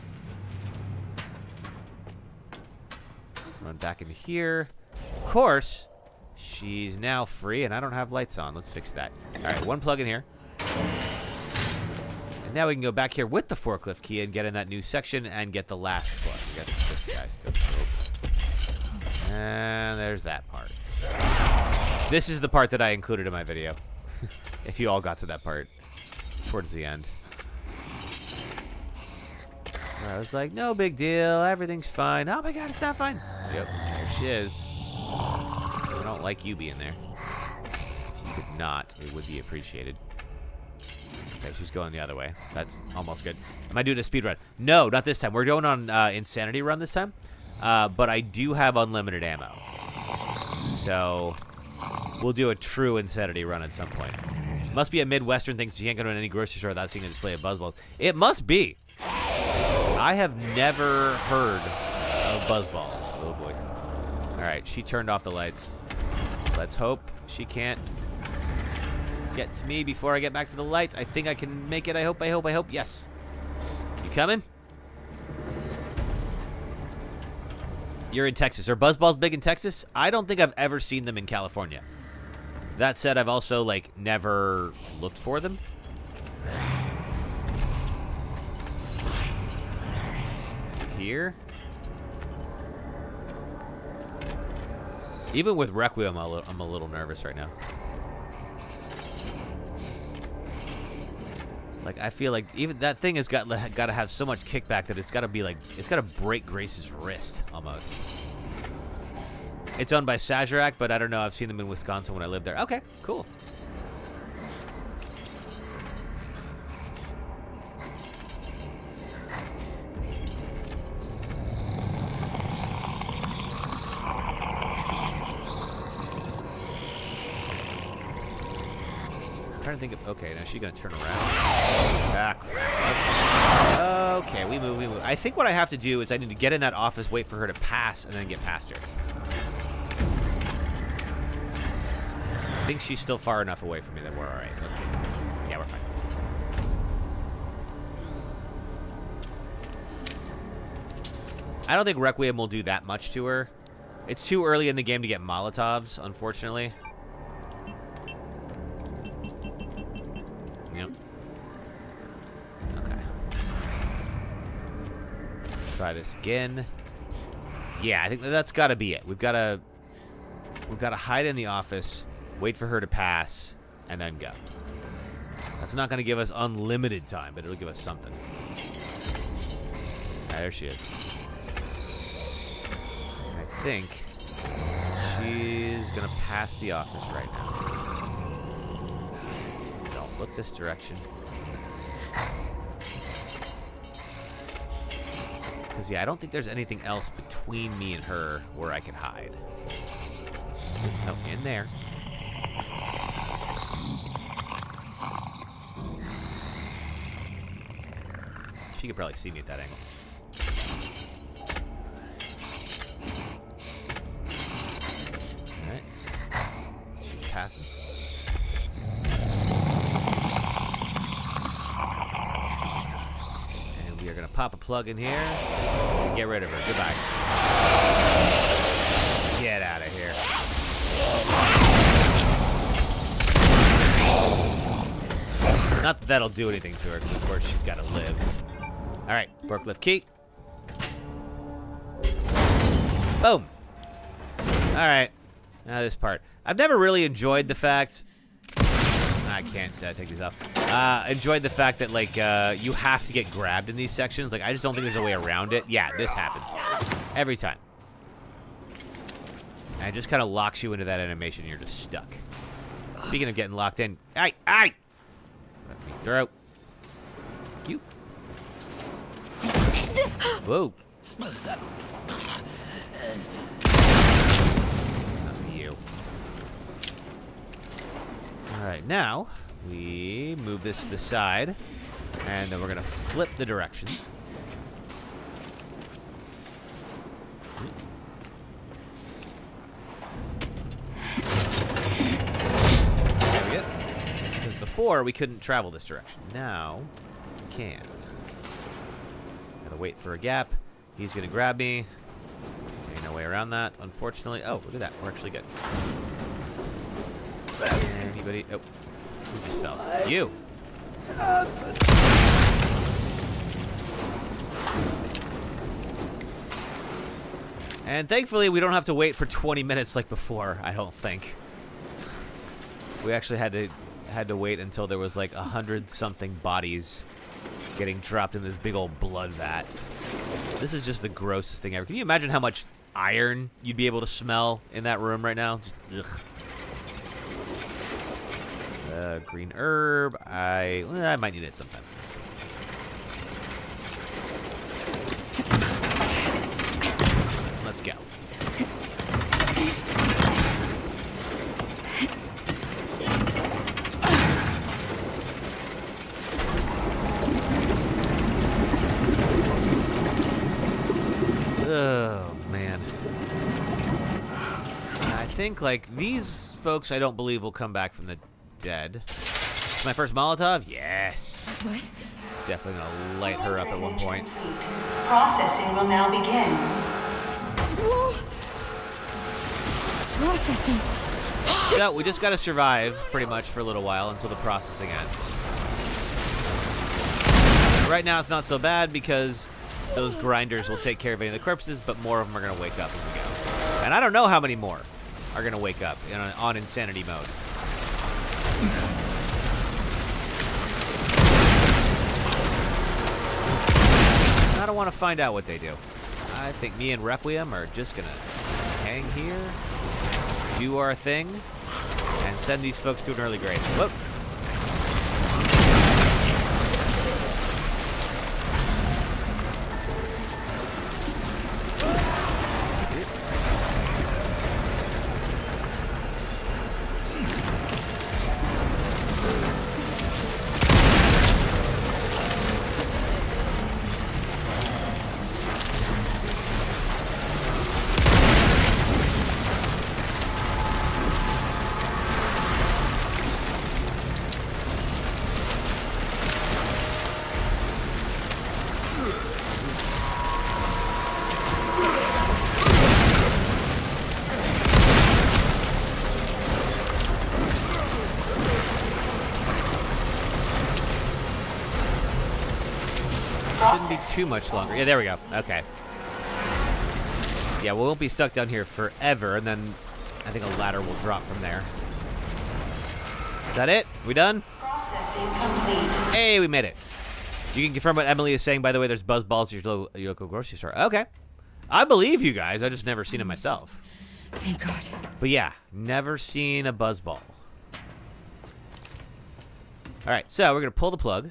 Speaker 1: Run back into here. Of course, she's now free, and I don't have lights on. Let's fix that. All right, one plug in here. And now we can go back here with the forklift key and get in that new section and get the last plug. We got this guy still. Oh. And there's that part. This is the part that I included in my video. If you all got to that part. It's towards the end. I was like, no big deal. Everything's fine. Oh my god, it's not fine. Yep, there she is. I don't like you being there. If you could not, it would be appreciated. Okay, she's going the other way. That's almost good. Am I doing a speed run? No, not this time. We're going on Insanity run this time. But I do have unlimited ammo. So we'll do a true Insanity run at some point. Must be a Midwestern thing, so you can't go to any grocery store without seeing a display of Buzzballs. It must be. I have never heard of Buzzballs. Oh boy. Alright, she turned off the lights. Let's hope she can't get to me before I get back to the lights. I think I can make it. I hope. Yes. You coming? You're in Texas. Are Buzzballs big in Texas? I don't think I've ever seen them in California. That said, I've also, like, never looked for them. Here. Even with Requiem, I'm a little nervous right now. Like, I feel like even that thing has got to have so much kickback that it's got to be like, it's got to break Grace's wrist almost. It's owned by Sazerac, but I don't know. I've seen them in Wisconsin when I lived there. Okay, cool. I'm trying to think of... Okay, now she's going to turn around. Ah, crap. Okay, we move. I think what I have to do is I need to get in that office, wait for her to pass, and then get past her. I think she's still far enough away from me that we're all right. Let's see. Yeah, we're fine. I don't think Requiem will do that much to her. It's too early in the game to get Molotovs, unfortunately. Yep. Okay. Try this again. Yeah, I think that's got to be it. We've got to hide in the office. Wait for her to pass, and then go. That's not going to give us unlimited time, but it'll give us something. There she is. I think she's gonna pass the office right now. Don't look this direction. Because, yeah, I don't think there's anything else between me and her where I can hide. Oh, in there. She could probably see me at that angle. Alright. She's passing. And we are going to pop a plug in here and get rid of her. Goodbye. Get out of here. Not that that'll do anything to her, because of course she's got to live. Alright, forklift key. Boom. Alright. Now this part. I've never really enjoyed the fact... I can't take these off. Enjoyed the fact that, like, you have to get grabbed in these sections. Like, I just don't think there's a way around it. Yeah, this happens. Every time. And it just kind of locks you into that animation and you're just stuck. Speaking of getting locked in... Aye! Aye! Let me throw. Thank you. Whoa. Not you. Alright, now we move this to the side, and then we're going to flip the direction. There we go. Because before we couldn't travel this direction. Now we can. Gotta wait for a gap. He's gonna grab me. Ain't no way around that, unfortunately. Oh, look at that. We're actually good. Anybody? Oh, who just fell? You. And thankfully, we don't have to wait for 20 minutes like before. I don't think. We actually had to wait until there was like 100-something bodies getting dropped in this big old blood vat. This is just the grossest thing ever. Can you imagine how much iron you'd be able to smell in that room right now? Just ugh. Green herb. I might need it sometime. Let's go. Oh, man. I think, like, these folks I don't believe will come back from the dead. It's my first Molotov? Yes.
Speaker 2: What?
Speaker 1: Definitely gonna light her up at one point.
Speaker 3: Processing will now begin.
Speaker 2: Whoa. Processing.
Speaker 1: So, we just gotta survive, pretty much, for a little while until the processing ends. Right now, it's not so bad because those grinders will take care of any of the corpses, but more of them are gonna wake up as we go. And I don't know how many more are gonna wake up on insanity mode. I don't want to find out what they do. I think me and Requiem are just gonna hang here, do our thing, and send these folks to an early grave. Whoop. Shouldn't be too much longer. Yeah, there we go. Okay. Yeah, we won't be stuck down here forever, and then I think a ladder will drop from there. Is that it? We done?
Speaker 3: Processing complete.
Speaker 1: Hey, we made it. You can confirm what Emily is saying, by the way. There's buzz balls at your local grocery store. Okay. I believe you guys. I just never seen it myself.
Speaker 2: Thank God.
Speaker 1: But yeah, never seen a buzzball. All right, so we're going to pull the plug.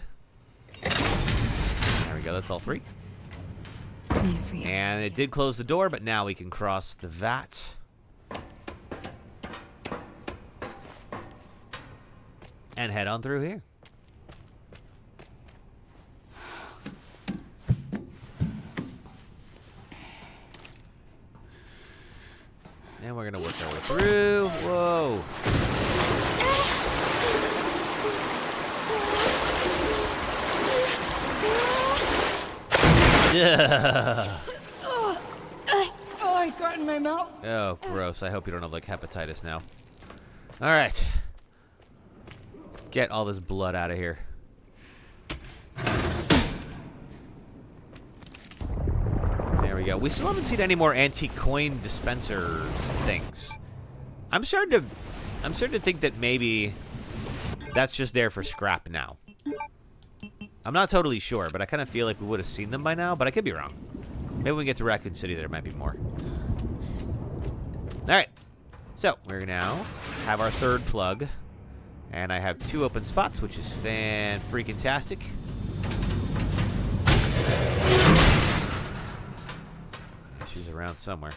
Speaker 1: There we go. That's all three.
Speaker 2: I need it for you.
Speaker 1: And it did close the door, but now we can cross the vat. And head on through here. And we're going to work our way through. Whoa. Yeah.
Speaker 2: Oh, I got it in my mouth.
Speaker 1: Oh, gross. I hope you don't have, like, hepatitis now. All right. Let's get all this blood out of here. There we go. We still haven't seen any more antique coin dispensers things. I'm starting to think that maybe that's just there for scrap now. I'm not totally sure, but I kind of feel like we would have seen them by now, but I could be wrong. Maybe when we get to Raccoon City, there might be more. All right. So, we're now have our third plug. And I have 2 open spots, which is fan-freaking-tastic. She's around somewhere.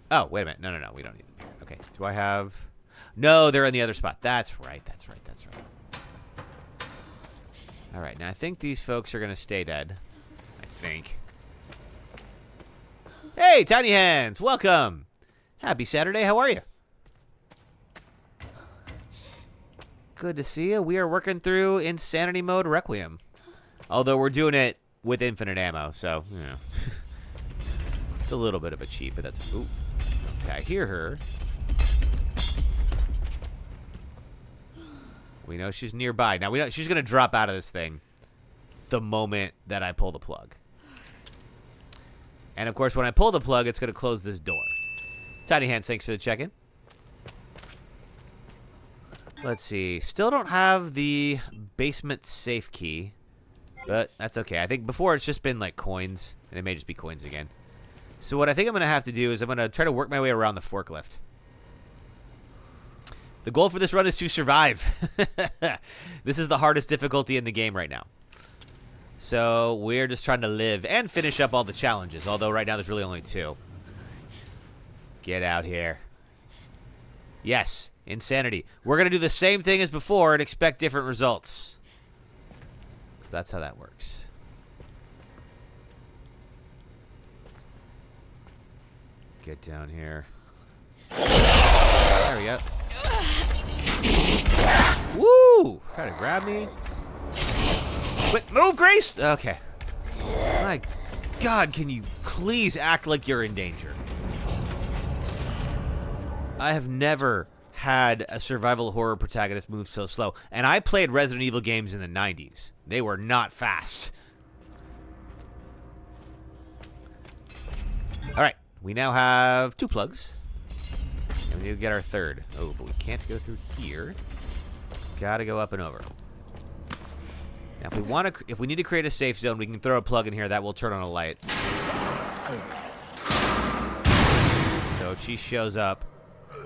Speaker 1: Oh, wait a minute. No. We don't need them here. Okay. Do I have... No, they're in the other spot. That's right. All right. Now, I think these folks are going to stay dead. I think. Hey, Tiny Hands. Welcome. Happy Saturday. How are you? Good to see you. We are working through Insanity Mode Requiem. Although we're doing it with infinite ammo, so, you know. It's a little bit of a cheat, but that's... Ooh. Okay, I hear her. We know she's nearby. Now, we know she's going to drop out of this thing the moment that I pull the plug. And, of course, when I pull the plug, it's going to close this door. Tiny Hands, thanks for the check-in. Let's see. Still don't have the basement safe key. But that's okay. I think before it's just been like coins. And it may just be coins again. So what I think I'm going to have to do is I'm going to try to work my way around the forklift. The goal for this run is to survive. This is the hardest difficulty in the game right now. So we're just trying to live and finish up all the challenges. Although right now there's really only 2. Get out here. Yes. Insanity. We're going to do the same thing as before and expect different results. That's how that works. Get down here. There we go. Woo! Try to grab me. Quick, move, Grace! Okay. My God, can you please act like you're in danger? I have never had a survival horror protagonist move so slow. And I played Resident Evil games in the 90s. They were not fast. Alright, we now have 2 plugs. And we need to get our third. Oh, but we can't go through here. Gotta go up and over. Now, if we need to create a safe zone, we can throw a plug in here. That will turn on a light. So if she shows up,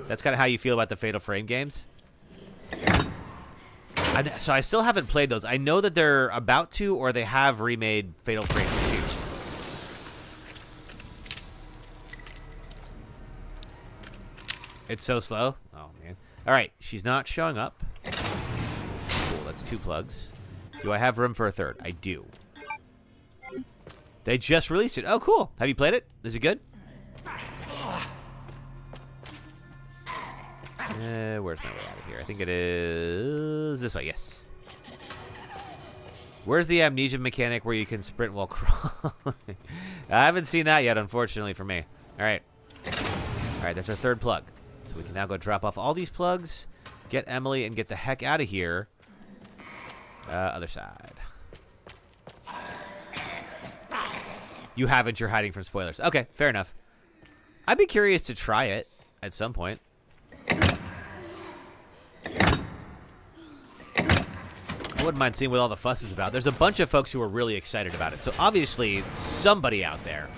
Speaker 1: that's kind of how you feel about the Fatal Frame games. So I still haven't played those. I know that they're about to, or they have remade Fatal Frame 2. It's so slow. Oh, man. All right. She's not showing up. Cool. That's 2 plugs. Do I have room for a third? I do. They just released it. Oh, cool. Have you played it? Is it good? Where's my way out of here? I think it is this way. Yes. Where's the amnesia mechanic where you can sprint while crawling? I haven't seen that yet, unfortunately for me. All right. All right, that's our third plug. So we can now go drop off all these plugs, get Emily, and get the heck out of here. Other side. You haven't. You're hiding from spoilers. Okay, fair enough. I'd be curious to try it at some point. wouldn't mind seeing what all the fuss is about. There's a bunch of folks who are really excited about it. So obviously, somebody out there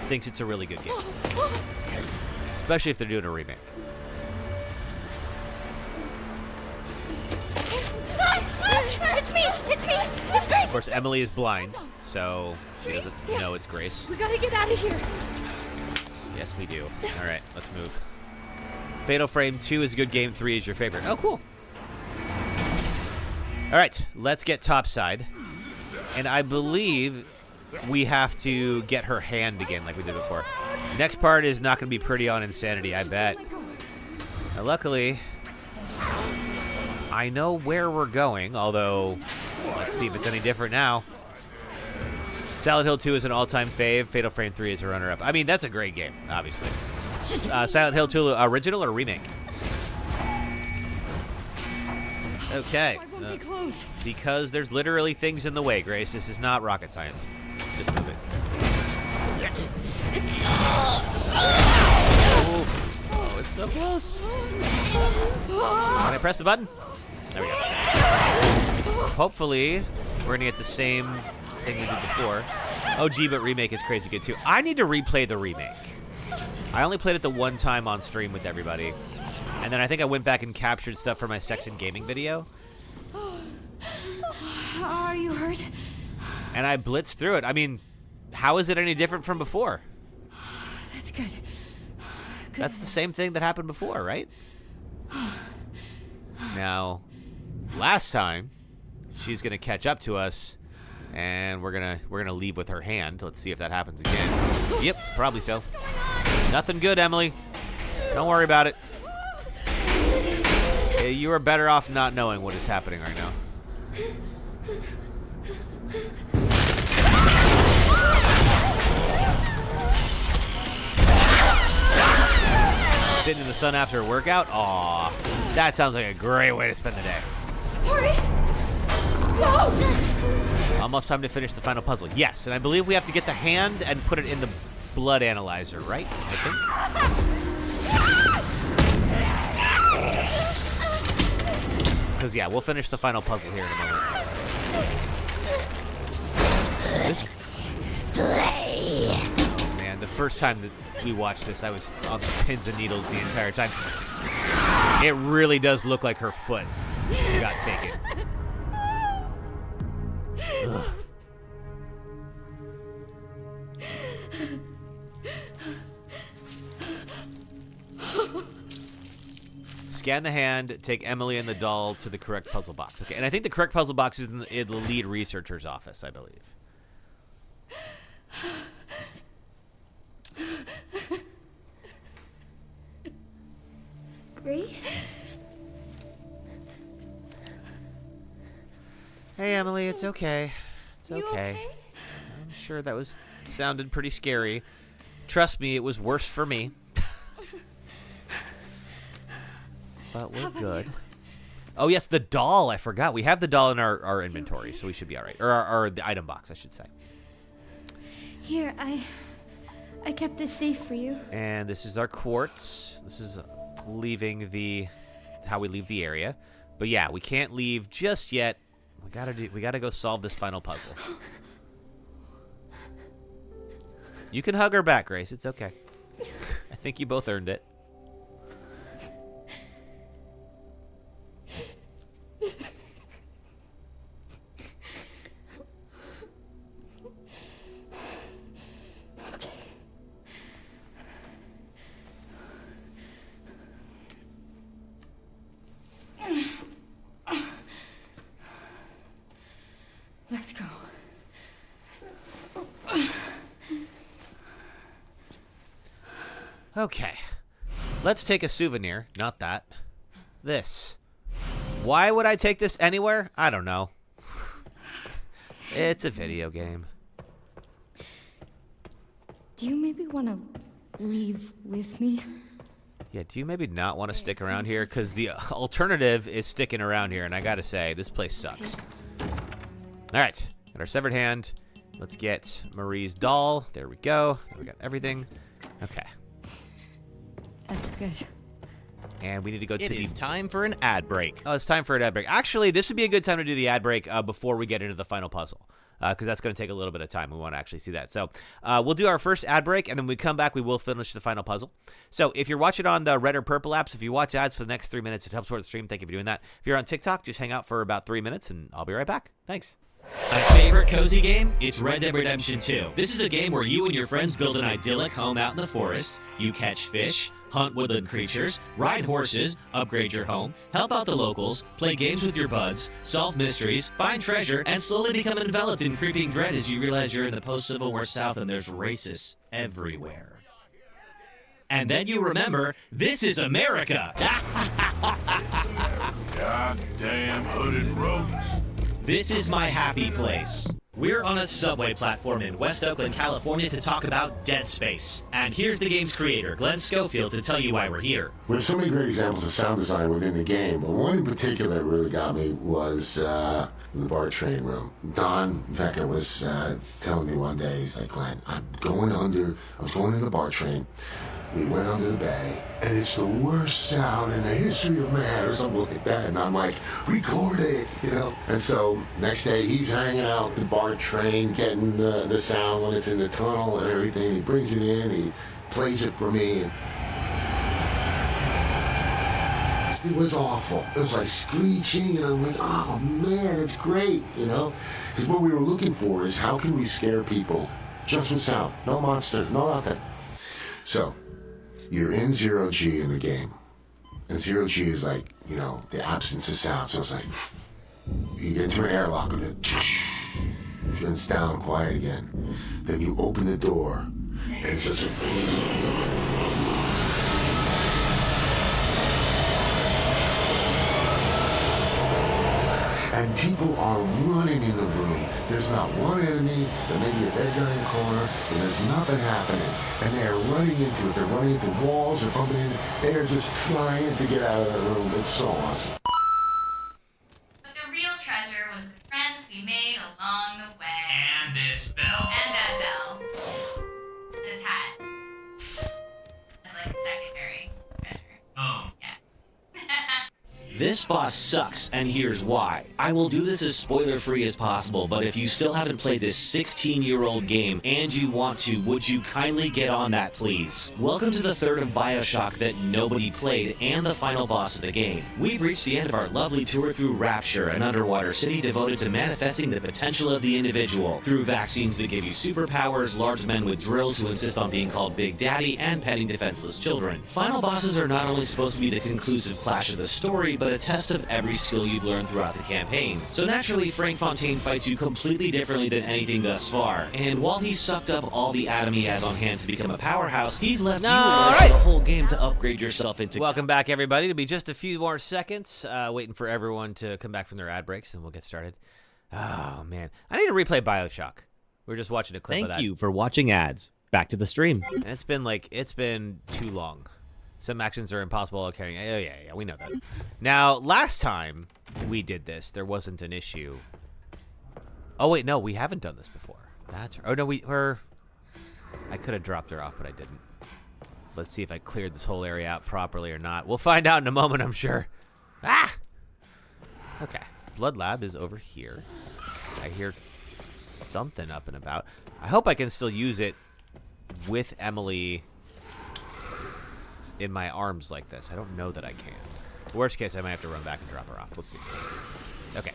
Speaker 1: thinks it's a really good game. Especially if they're doing a remake.
Speaker 2: It's me! It's me! It's Grace!
Speaker 1: Of course, Emily is blind, so she doesn't know it's Grace.
Speaker 2: We gotta get out of here.
Speaker 1: Yes, we do. All right, let's move. Fatal Frame 2 is a good game. 3 is your favorite. Oh, cool. All right, let's get topside. And I believe we have to get her hand again like we did before. Next part is not going to be pretty on Insanity, I bet. Now, luckily, I know where we're going, although let's see if it's any different now. Silent Hill 2 is an all-time fave. Fatal Frame 3 is a runner-up. I mean, that's a great game, obviously. Silent Hill 2 original or remake? Okay.
Speaker 2: I won't be close.
Speaker 1: Because there's literally things in the way, Grace. This is not rocket science. Just move it. Oh, it's so close. Can I press the button? There we go. Hopefully, we're going to get the same thing we did before. Oh, gee, but remake is crazy good, too. I need to replay the remake. I only played it the one time on stream with everybody. And then I think I went back and captured stuff for my Sex and Gaming video.
Speaker 2: Are you hurt?
Speaker 1: And I blitzed through it. I mean, how is it any different from before?
Speaker 2: That's good.
Speaker 1: That's the same thing that happened before, right? Now, last time, she's gonna catch up to us, and we're gonna leave with her hand. Let's see if that happens again. Yep, probably so. Nothing good, Emily. Don't worry about it. You are better off not knowing what is happening right now. Sitting in the sun after a workout? Aw, that sounds like a great way to spend the day.
Speaker 2: Hurry! Go!
Speaker 1: Almost time to finish the final puzzle. Yes, and I believe we have to get the hand and put it in the blood analyzer, right? I think. Because, yeah, we'll finish the final puzzle here in a moment. Oh, man, the first time that we watched this, I was on the pins and needles the entire time. It really does look like her foot got taken. Ugh. Scan the hand, take Emily and the doll to the correct puzzle box. Okay, and I think the correct puzzle box is in the lead researcher's office, I believe.
Speaker 2: Grace?
Speaker 1: Hey, Emily, it's okay. It's
Speaker 2: You okay?
Speaker 1: I'm sure that sounded pretty scary. Trust me, it was worse for me. But we're good. Oh, yes, the doll. I forgot. We have the doll in our inventory, so we should be all right. Or the item box, I should say.
Speaker 2: Here, I kept this safe for you.
Speaker 1: And this is our quartz. This is leaving how we leave the area. But yeah, we can't leave just yet. We gotta go solve this final puzzle. You can hug her back, Grace. It's okay. I think you both earned it.
Speaker 2: Let's go.
Speaker 1: Okay. Let's take a souvenir. Not that. This. Why would I take this anywhere? I don't know. It's a video game.
Speaker 2: Do you maybe want to leave with me?
Speaker 1: Yeah, do you maybe not want to stick around here? Because the alternative is sticking around here, and I gotta say, this place sucks. Alright, got our severed hand. Let's get Marie's doll. There we go. We got everything. Okay.
Speaker 2: That's good.
Speaker 1: And we need to go to
Speaker 4: It is time for an ad break.
Speaker 1: Oh, it's time for an ad break. Actually, this would be a good time to do the ad break before we get into the final puzzle, because that's going to take a little bit of time. We want to actually see that. So we'll do our first ad break, and then when we come back, we will finish the final puzzle. So if you're watching on the red or purple apps, if you watch ads for the next 3 minutes, it helps support the stream. Thank you for doing that. If you're on TikTok, just hang out for about 3 minutes, and I'll be right back. Thanks.
Speaker 4: My favorite cozy game? It's Red Dead Redemption 2. This is a game where you and your friends build an idyllic home out in the forest. You catch fish, hunt woodland creatures, ride horses, upgrade your home, help out the locals, play games with your buds, solve mysteries, find treasure, and slowly become enveloped in creeping dread as you realize you're in the post-Civil War South and there's racists everywhere. And then you remember, this is America!
Speaker 5: Goddamn hooded rodents.
Speaker 4: This is my happy place. We're on a subway platform in West Oakland, California to talk about Dead Space. And here's the game's creator, Glenn Schofield, to tell you why we're here.
Speaker 6: There's so many great examples of sound design within the game, but one in particular that really got me was the bar train room. Don Vecca was telling me one day, he's like, Glenn, I was going in the bar train. We went under the bay, and it's the worst sound in the history of man, or something like that. And I'm like, record it, you know? And so next day, he's hanging out the bar train, getting the sound when it's in the tunnel and everything. He brings it in, he plays it for me. It was awful. It was like screeching, and I'm like, oh man, it's great, you know? Because what we were looking for is how can we scare people just with sound? No monsters, no nothing. So, you're in 0G in the game. And 0G is like, you know, the absence of sound. So it's like, you get into an airlock and it it's down, quiet again. Then you open the door and it's just and people are running in the room. There's not one enemy. There may be a dead guy in the corner, and there's nothing happening. And they're running into it. They're running into walls. They're bumping in. They're just trying to get out of the room. It's so awesome.
Speaker 7: But the real treasure was the friends we made along the way.
Speaker 4: And this bell.
Speaker 7: And that bell. This hat. That's like secondary treasure.
Speaker 4: Oh.
Speaker 7: Yeah.
Speaker 4: This boss sucks, and here's why. I will do this as spoiler-free as possible, but if you still haven't played this 16-year-old game and you want to, would you kindly get on that, please? Welcome to the third of BioShock that nobody played and the final boss of the game. We've reached the end of our lovely tour through Rapture, an underwater city devoted to manifesting the potential of the individual through vaccines that give you superpowers, large men with drills who insist on being called Big Daddy, and petting defenseless children. Final bosses are not only supposed to be the conclusive clash of the story, but a test of every skill you've learned throughout the campaign. So naturally, Frank Fontaine fights you completely differently than anything thus far. And while he's sucked up all the atom he has on hand to become a powerhouse, he's left you alone for the whole game to upgrade yourself into.
Speaker 1: Welcome back, everybody. It'll be just a few more seconds, waiting for everyone to come back from their ad breaks, and we'll get started. Oh, man. I need to replay BioShock. We were just watching a clip of that.
Speaker 4: Thank you for watching ads. Back to the stream.
Speaker 1: And it's been too long. Some actions are impossible carrying. Oh, yeah, we know that. Now, last time we did this, there wasn't an issue. Oh, wait, no, we haven't done this before. That's... Oh, no, I could have dropped her off, but I didn't. Let's see if I cleared this whole area out properly or not. We'll find out in a moment, I'm sure. Ah! Okay. Blood Lab is over here. I hear something up and about. I hope I can still use it with Emily in my arms like this. I don't know that I can. Worst case, I might have to run back and drop her off. Let's see. Okay.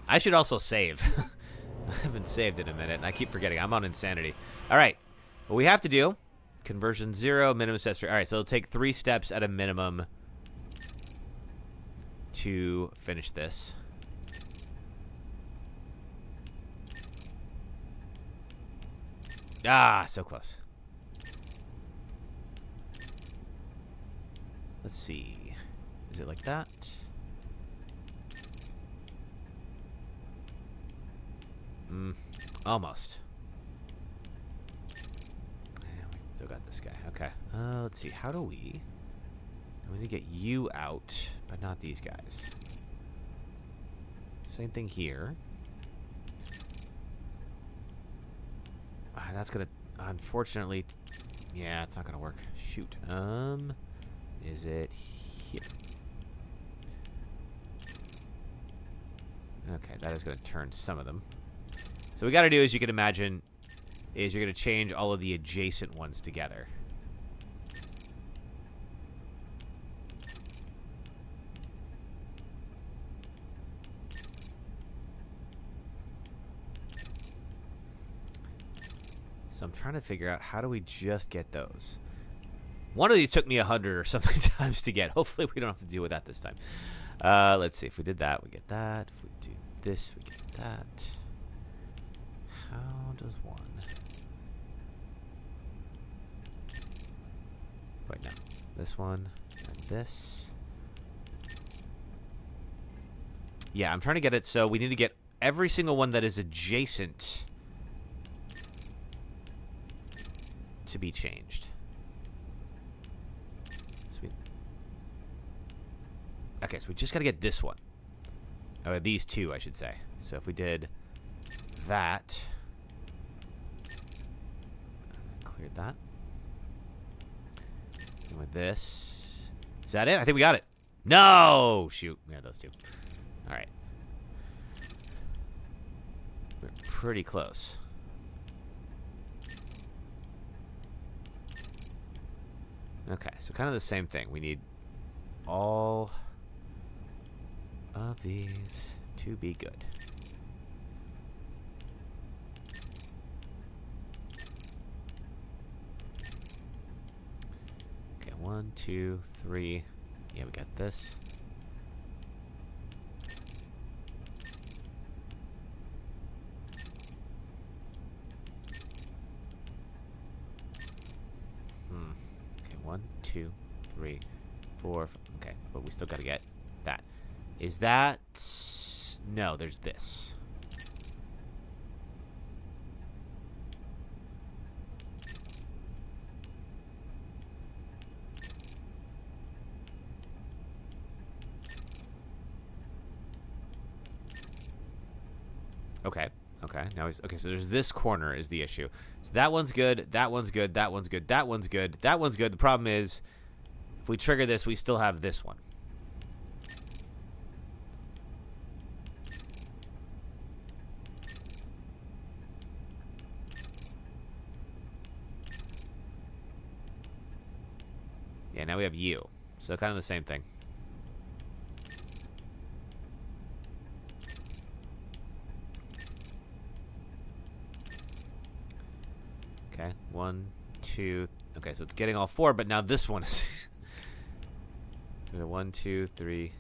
Speaker 1: I should also save. I haven't saved in a minute, and I keep forgetting. I'm on insanity. All right. What we have to do, conversion 0, minimum steps. All right, so it'll take 3 steps at a minimum to finish this. Ah, so close. Let's see. Is it like that? Almost. Yeah, we still got this guy. Okay. Let's see. How do we... I'm going to get you out, but not these guys. Same thing here. That's going to... Unfortunately... Yeah, it's not going to work. Shoot. Is it here. Okay, that is going to turn some of them. So what we got to do, as you can imagine, is you're going to change all of the adjacent ones together. So I'm trying to figure out, how do we just get those? One of these took me 100 or something times to get. Hopefully we don't have to deal with that this time. Let's see. If we did that, we get that. If we do this, we get that. How does one? Wait, no. This one and this. Yeah, I'm trying to get it, so we need to get every single one that is adjacent to be changed. Sweet. Okay, so we just got to get this one. Oh, these two, I should say. So if we did that, cleared that. And with this, is that it? I think we got it. No! Shoot. We had those two. All right. We're pretty close. Okay, so kind of the same thing. We need all of these to be good. Okay, 1, 2, 3. Yeah, we got this. Okay, 1, 2, 3, 4. Okay, but we still got to get that. Is that... No, there's this. Okay. Okay. Now he's okay. So there's this corner is the issue. So that one's good. That one's good. That one's good. That one's good. That one's good. The problem is, if we trigger this, we still have this one. Yeah. Now we have you. So kind of the same thing. Okay, 1, 2. Okay, so it's getting all 4, but now this one is. 1, 2, 3.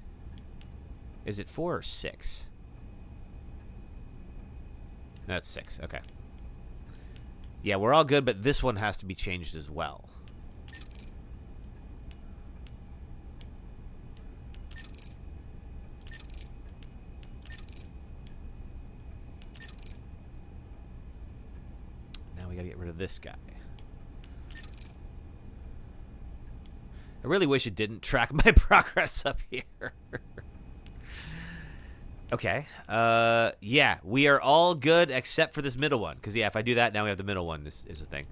Speaker 1: Is it 4 or 6? That's 6. Okay. Yeah, we're all good, but this one has to be changed as well. We gotta get rid of this guy. I really wish it didn't track my progress up here. Okay. Yeah, we are all good except for this middle one. Because, yeah, if I do that, now we have the middle one. This is a thing.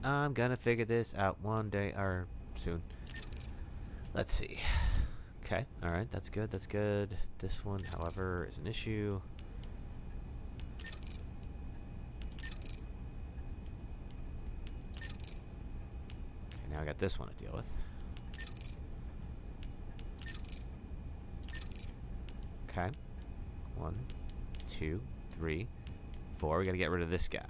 Speaker 1: I'm gonna figure this out one day or soon. Let's see. Okay, alright, that's good, that's good. This one, however, is an issue. Okay, now I got this one to deal with. Okay. 1, 2, 3, 4. We gotta get rid of this guy.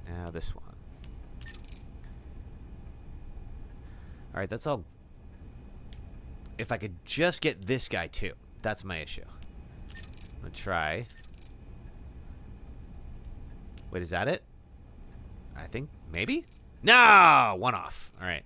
Speaker 1: Now this one. All right, that's all. If I could just get this guy too. That's my issue. I'm gonna try. Wait, is that it? I think maybe? No! One off. All right.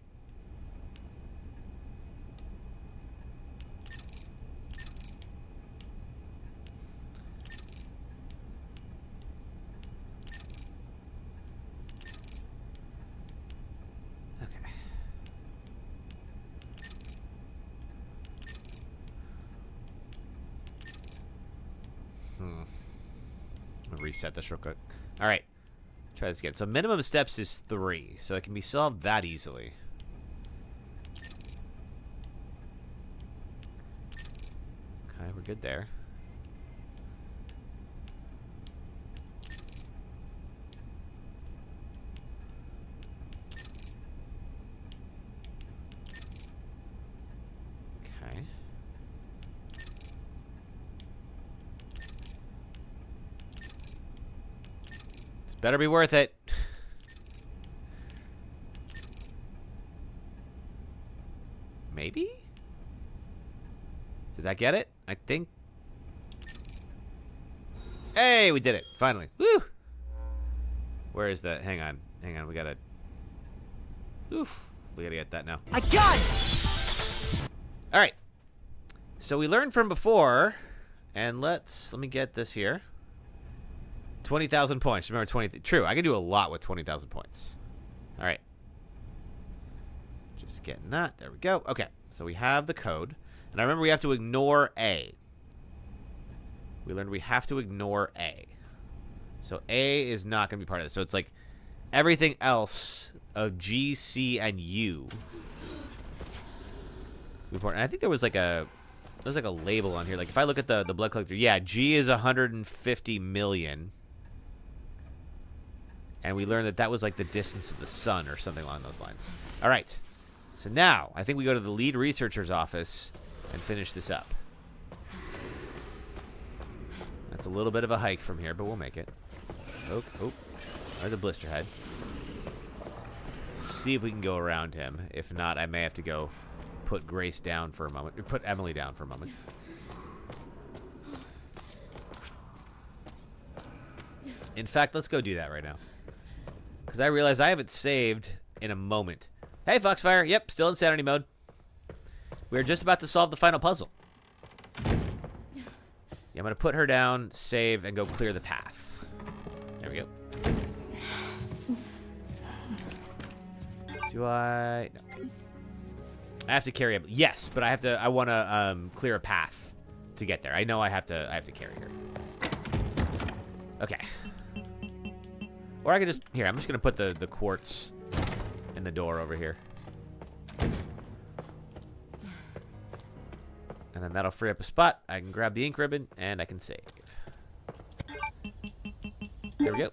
Speaker 1: Reset this real quick. All right, try this again. So minimum steps is 3, so it can be solved that easily. Okay, we're good there. Okay. Better be worth it. Maybe? Did that get it? I think. Hey, we did it. Finally. Woo! Where is the... Hang on. Hang on. We gotta... Oof. We gotta get that now. I got it! Alright. So we learned from before. And let me get this here. 20,000 points. Remember 20. True, I can do a lot with 20,000 points. All right. Just getting that. There we go. Okay, so we have the code. And I remember we have to ignore A. We learned we have to ignore A. So A is not going to be part of this. So it's like everything else of G, C, and U. And I think there was like a... There's like a label on here. Like if I look at the blood collector, yeah, G is 150 million. And we learned that was like the distance of the sun or something along those lines. All right. So now, I think we go to the lead researcher's office and finish this up. That's a little bit of a hike from here, but we'll make it. Oh, there's a blister head. Let's see if we can go around him. If not, I may have to go put Grace down for a moment. Or put Emily down for a moment. In fact, let's go do that right now. Because I realize I haven't saved in a moment. Hey, Foxfire. Yep, still in sanity mode. We're just about to solve the final puzzle. Yeah, I'm going to put her down, save, and go clear the path. There we go. Do I... No. I have to carry a... Yes, but I want to clear a path to get there. I know I have to carry her. Okay. Or I could just... Here, I'm just going to put the quartz in the door over here. And then that'll free up a spot. I can grab the ink ribbon, and I can save. There we go.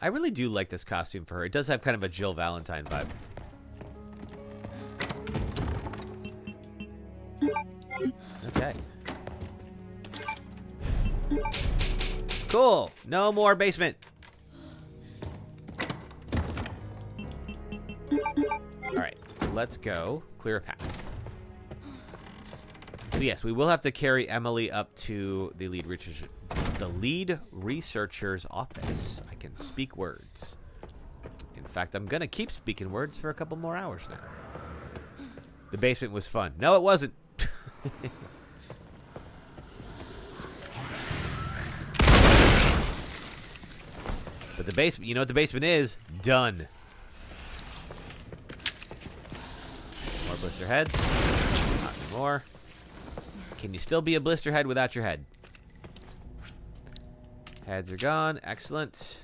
Speaker 1: I really do like this costume for her. It does have kind of a Jill Valentine vibe. Okay. Cool. No more basement. All right. Let's go clear a path. So yes, we will have to carry Emily up to the lead researcher's office. I can speak words. In fact, I'm gonna keep speaking words for a couple more hours now. The basement was fun. No, it wasn't. But the basement, you know what the basement is? Done. More blister heads. Not anymore. Can you still be a blister head without your head? Heads are gone. Excellent.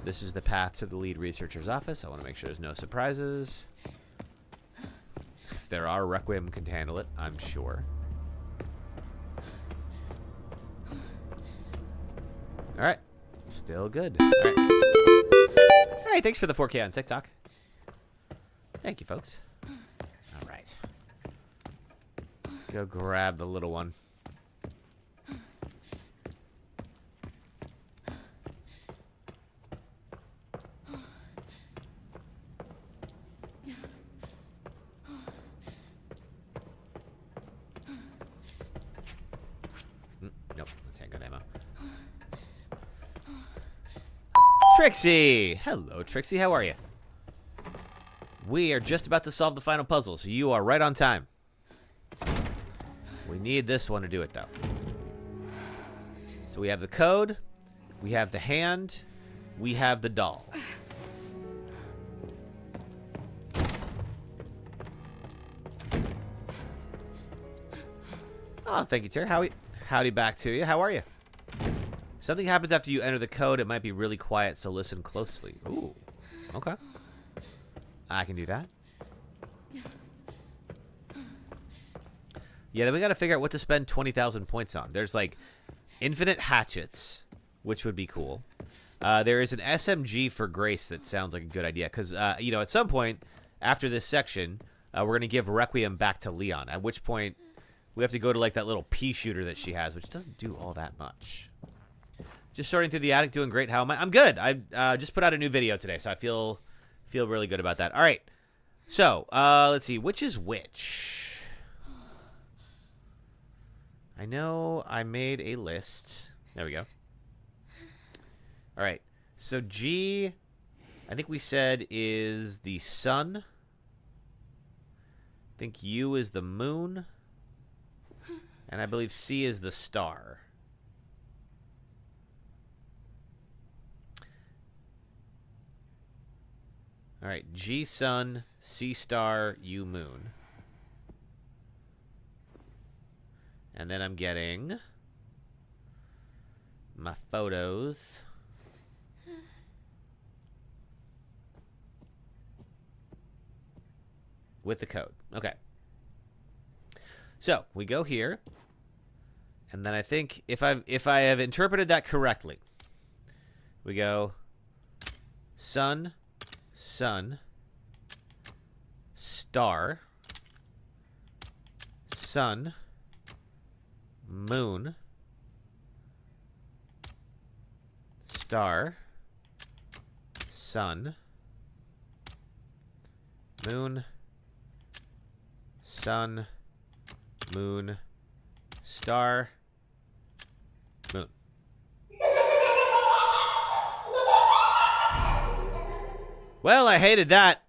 Speaker 1: This is the path to the lead researcher's office. I want to make sure there's no surprises. If there are, Requiem can handle it, I'm sure. All right. Still good. All right. Hey, thanks for the 4K on TikTok. Thank you, folks. All right. Let's Go grab the little one. Nope, that's handgun ammo. Trixie! Hello, Trixie. How are you? We are just about to solve the final puzzle, so you are right on time. We need this one to do it, though. So we have the code, we have the hand, we have the doll. Oh, thank you, Terry. Howdy back to you. How are you? Something happens after you enter the code. It might be really quiet, so listen closely. Ooh, okay. I can do that. Yeah, then we got to figure out what to spend 20,000 points on. There's, like, infinite hatchets, which would be cool. There is an SMG for Grace that sounds like a good idea. Because, you know, at some point, after this section, we're going to give Requiem back to Leon. At which point, we have to go to, like, that little pea shooter that she has, which doesn't do all that much. Just sorting through the attic, doing great. How am I? I'm good. I just put out a new video today, so I feel really good about that. All right. So, let's see. Which is which? I know I made a list. There we go. All right. So G, I think we said is the sun. I think U is the moon. And I believe C is the star. All right. G sun, C star, U moon. And then I'm getting my photos. With the code. Okay. So, we go here. And then I think if I have interpreted that correctly, we go sun, sun, star, sun, moon, star, sun, moon, sun, moon, star, moon. Well, I hated that.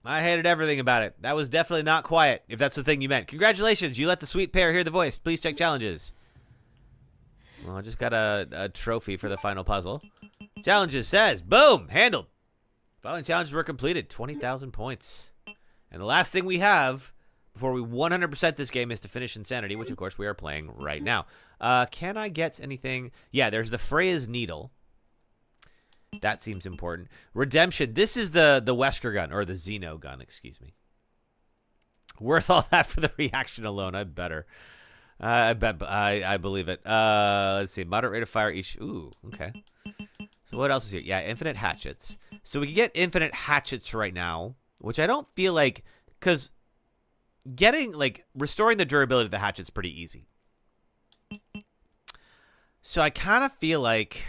Speaker 1: I hated everything about it. That was definitely not quiet, if that's the thing you meant. Congratulations, you let the sweet pair hear the voice. Please check challenges. Well, I just got a trophy for the final puzzle. Challenges says, boom, handled. Following challenges were completed. 20,000 points. And the last thing we have before we 100% this game is to finish Insanity, which, of course, we are playing right now. Can I get anything? Yeah, there's the Freya's Needle. That seems important. Redemption. This is the Wesker gun, or the Xeno gun, excuse me. Worth all that for the reaction alone. I better. I bet. I believe it. Let's see. Moderate rate of fire each. Ooh, okay. So what else is here? Yeah, infinite hatchets. So we can get infinite hatchets right now, which I don't feel like, because getting, like, restoring the durability of the hatchet's pretty easy. So I kind of feel like,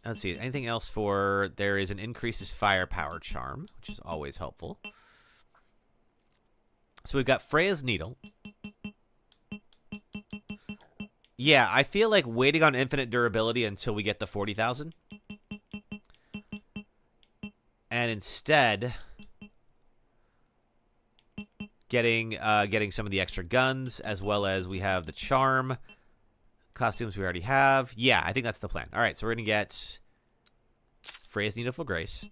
Speaker 1: let's see, anything else for, there is an increases firepower charm, which is always helpful. So we've got Freya's Needle. Yeah, I feel like waiting on infinite durability until we get the 40,000. And instead getting some of the extra guns, as well as we have the charm. Costumes we already have. Yeah, I think that's the plan. All right, so we're going to get Freya's Needle for Grace.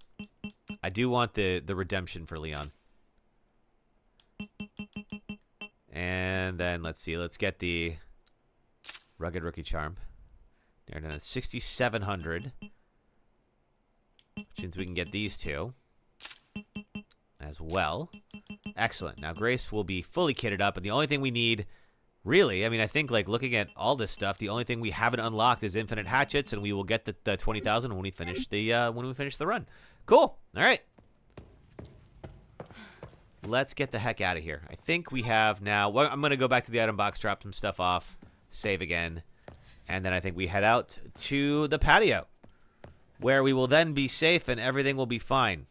Speaker 1: I do want the redemption for Leon. And then, let's see. Let's get the Rugged Rookie Charm. They're down at 6,700. Which means we can get these two as well. Excellent. Now, Grace will be fully kitted up, and the only thing we need, really, I mean, I think, like, looking at all this stuff, the only thing we haven't unlocked is infinite hatchets, and we will get the 20,000 when we finish the run. Cool. All right. let's get the heck out of here. I think we have now... Well, I'm going to go back to the item box, drop some stuff off, save again. And then I think we head out to the patio, where we will then be safe and everything will be fine.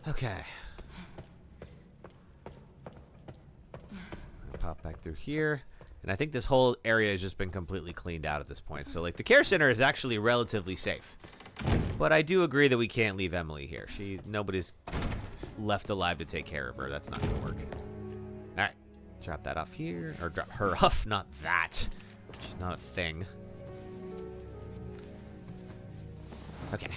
Speaker 1: Okay. Pop back through here. And I think this whole area has just been completely cleaned out at this point. So, like, the care center is actually relatively safe. But I do agree that we can't leave Emily here. Nobody's left alive to take care of her. That's not going to work. All right. Drop that off here. Or drop her off, not that. She's not a thing. Okay.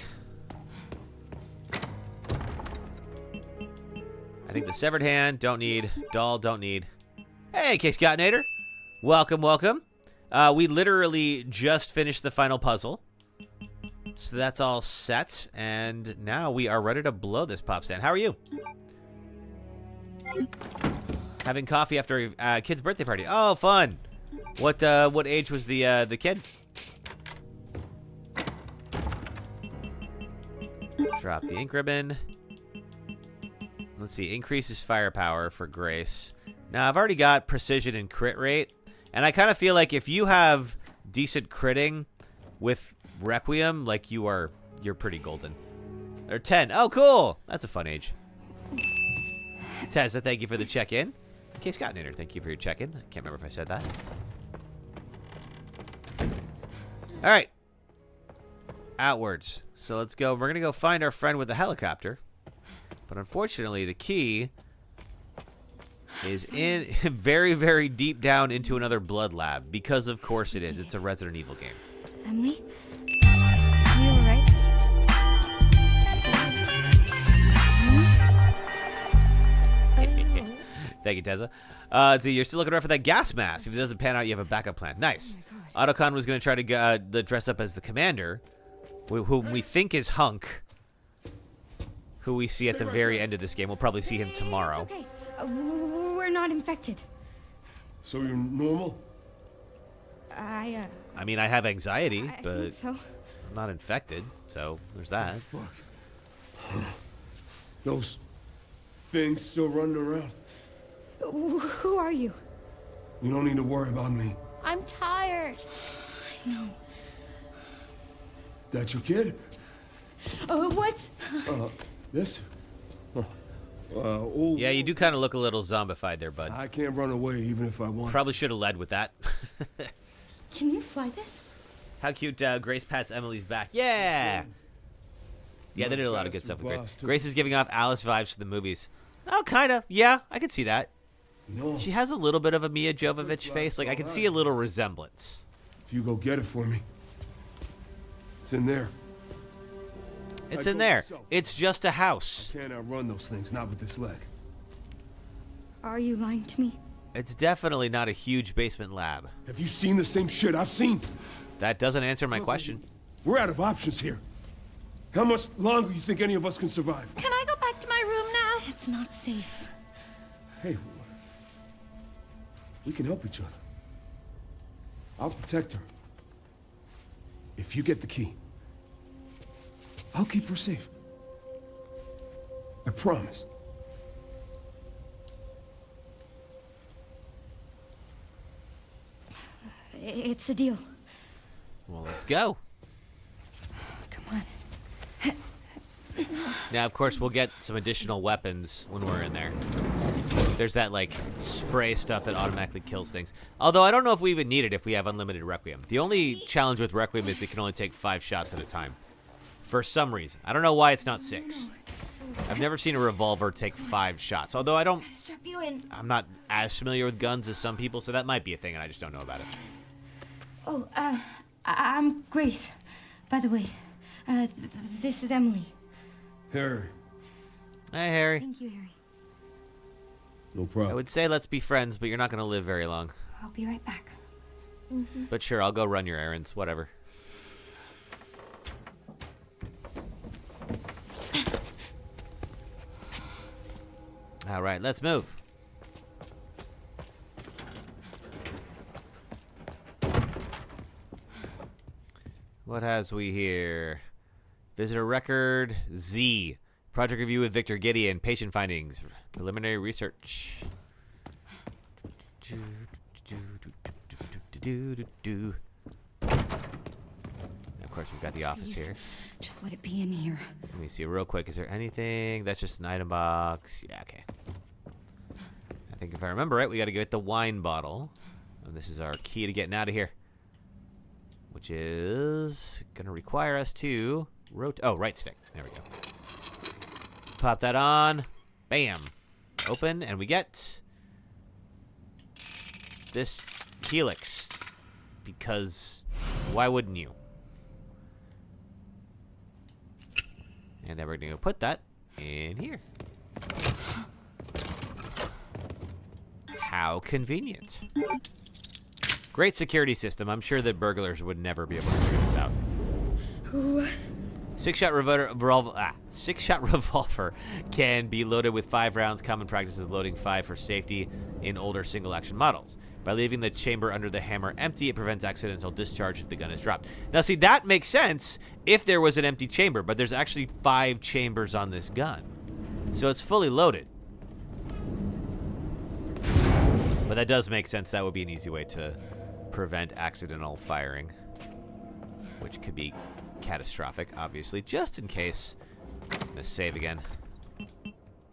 Speaker 1: I think the severed hand, don't need. Doll, don't need. Hey, K-Scottinator. Welcome, welcome. We literally just finished the final puzzle. So that's all set. And now we are ready to blow this pop stand. How are you? Having coffee after a kid's birthday party. Oh, fun. What age was the kid? Drop the ink ribbon. Let's see. Increases firepower for Grace. Now, I've already got precision and crit rate. And I kind of feel like if you have decent critting with Requiem, like you're pretty golden. Or 10. Oh, cool. That's a fun age. Tessa, thank you for the check-in. K-Scottinator, thank you for your check-in. I can't remember if I said that. All right. Outwards. So let's go. We're going to go find our friend with the helicopter. But unfortunately, the key is in very, very deep down into another blood lab. Because, of course, it is. It's a Resident Evil game.
Speaker 2: Emily? Are you alright?
Speaker 1: Thank you, Tessa. So you're still looking around for that gas mask. If it doesn't pan out, you have a backup plan. Nice. Otacon was going to try to dress up as the commander, whom we think is Hunk, who we see at the very end of this game. We'll probably see him tomorrow.
Speaker 2: It's okay. We're not infected.
Speaker 5: So you're normal?
Speaker 1: I mean, I have anxiety,
Speaker 2: I
Speaker 1: but
Speaker 2: think so.
Speaker 1: I'm not infected, so there's that.
Speaker 5: Fuck. Those things still running around.
Speaker 2: Who are you?
Speaker 5: You don't need to worry about me.
Speaker 2: I'm tired. I know.
Speaker 5: That your kid?
Speaker 2: What's...
Speaker 5: This?
Speaker 1: Yeah, you do kind of look a little zombified there, bud.
Speaker 5: I can't run away even if I want.
Speaker 1: Probably should have led with that.
Speaker 2: Can you fly this?
Speaker 1: How cute Grace pats Emily's back. Yeah! Yeah, they did a lot of good stuff with Grace. Grace is giving off Alice vibes to the movies. Oh, kind of. Yeah, I could see that.
Speaker 5: No.
Speaker 1: She has a little bit of a Mia Jovovich face. Like, I can see a little resemblance.
Speaker 5: If you go get it for me. It's in there.
Speaker 1: It's in there. It's just a house.
Speaker 5: Can't outrun those things, not with this leg.
Speaker 2: Are you lying to me?
Speaker 1: It's definitely not a huge basement lab.
Speaker 5: Have you seen the same shit I've seen?
Speaker 1: That doesn't answer my question.
Speaker 5: We're out of options here. How much longer you think any of us can survive?
Speaker 2: Can I go back to my room now? It's not safe.
Speaker 5: Hey, we can help each other. I'll protect her. If you get the key, I'll keep her safe. I promise.
Speaker 2: It's a deal.
Speaker 1: Well, let's go.
Speaker 2: Come on.
Speaker 1: Now, of course, we'll get some additional weapons when we're in there. There's that, like, spray stuff that automatically kills things. Although, I don't know if we even need it if we have unlimited Requiem. The only challenge with Requiem is it can only take 5 shots at a time. For some reason. I don't know why it's not 6. I've never seen a revolver take 5 shots. Although
Speaker 2: Strap you in.
Speaker 1: I'm not as familiar with guns as some people, so that might be a thing and I just don't know about it.
Speaker 2: Oh, I'm Grace. By the way, this is Emily.
Speaker 5: Harry.
Speaker 1: Hey, Harry.
Speaker 2: Thank you, Harry.
Speaker 5: No
Speaker 1: I
Speaker 5: problem.
Speaker 1: would say let's be friends, but you're not going to live very long.
Speaker 2: I'll be right back.
Speaker 1: But sure, I'll go run your errands, whatever. All right, let's move. What has we here? Visitor record Z. Project review with Victor Gideon. Patient findings. Preliminary research. Of course, we've got the office here.
Speaker 2: Just let it be in here.
Speaker 1: Let me see real quick. Is there anything? That's just an item box. Yeah, okay. I think if I remember right, we got to get the wine bottle. And this is our key to getting out of here. Which is going to require us to right stick. There we go. Pop that on. Bam. Open, and we get this helix. Because why wouldn't you? And then we're going to put that in here. How convenient. Great security system. I'm sure that burglars would never be able to figure this out. Six-shot revolver can be loaded with 5 rounds. Common practice is loading 5 for safety in older single-action models. By leaving the chamber under the hammer empty, it prevents accidental discharge if the gun is dropped. Now, see, that makes sense if there was an empty chamber, but there's actually 5 chambers on this gun. So it's fully loaded. But that does make sense. That would be an easy way to prevent accidental firing, which could be catastrophic, obviously. Just in case. I'm going to save again.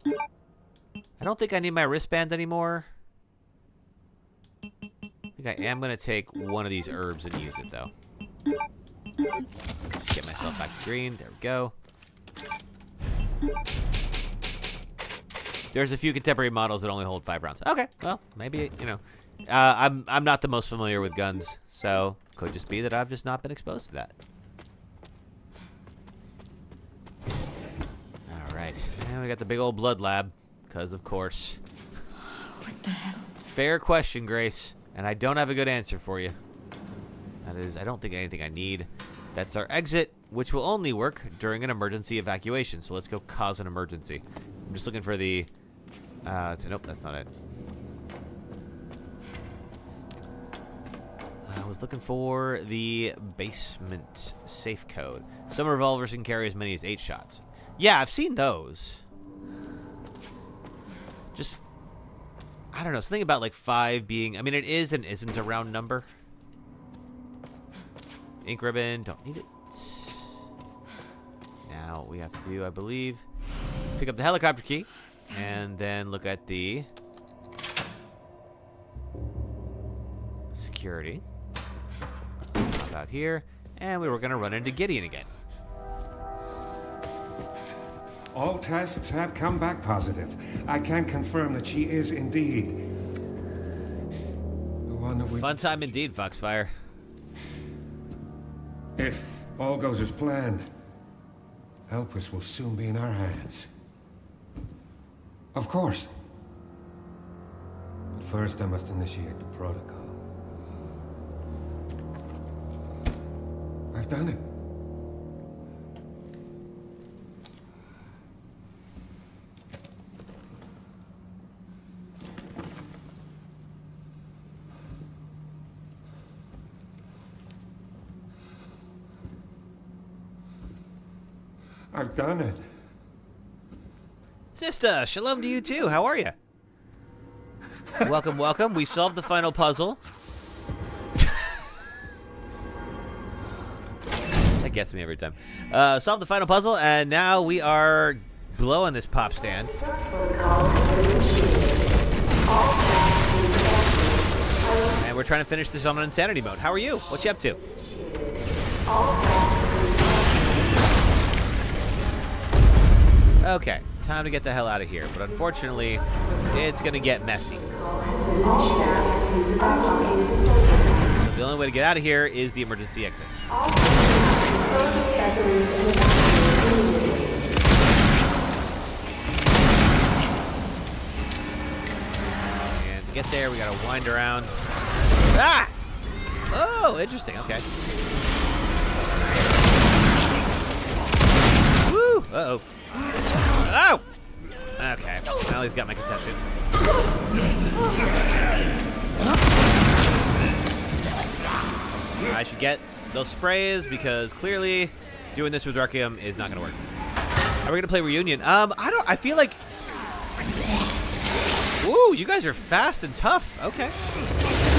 Speaker 1: I don't think I need my wristband anymore. I think I am going to take one of these herbs and use it, though. Just get myself back to green. There we go. There's a few contemporary models that only hold 5 rounds. Okay, well, maybe, you know. I'm not the most familiar with guns, so could just be that I've just not been exposed to that. All right, and we got the big old blood lab, because of course.
Speaker 2: What the hell?
Speaker 1: Fair question, Grace, and I don't have a good answer for you. That is, I don't think anything I need. That's our exit, which will only work during an emergency evacuation. So let's go cause an emergency. I'm just looking for the. Nope, that's not it. I was looking for the basement safe code. Some revolvers can carry as many as 8 shots. Yeah, I've seen those. Just, I don't know, something about like 5 being, I mean, it is and isn't a round number. Ink ribbon, don't need it. Now what we have to do, I believe, pick up the helicopter key and then look at the security. Pop out here, and we were going to run into Gideon again.
Speaker 8: All tests have come back positive. I can confirm that she is indeed the one that we...
Speaker 1: Fun time indeed, Foxfire.
Speaker 8: If all goes as planned, Helpus will soon be in our hands. Of course. But first I must initiate the protocol. I've done it. I've done it.
Speaker 1: Sister, shalom to you too. How are you? Welcome, welcome. We solved the final puzzle. That gets me every time. Solved the final puzzle, and now we are blowing this pop stand. And we're trying to finish this on insanity mode. How are you? What you up to? Okay, time to get the hell out of here, but unfortunately, it's gonna get messy. So the only way to get out of here is the emergency exit. And to get there, we gotta wind around. Ah! Oh, interesting, okay. Woo! Uh-oh. Oh! Okay. Well, he's got my contestant. I should get those sprays because clearly doing this with Requiem is not going to work. Are we going to play Reunion? I feel like... Ooh, you guys are fast and tough. Okay.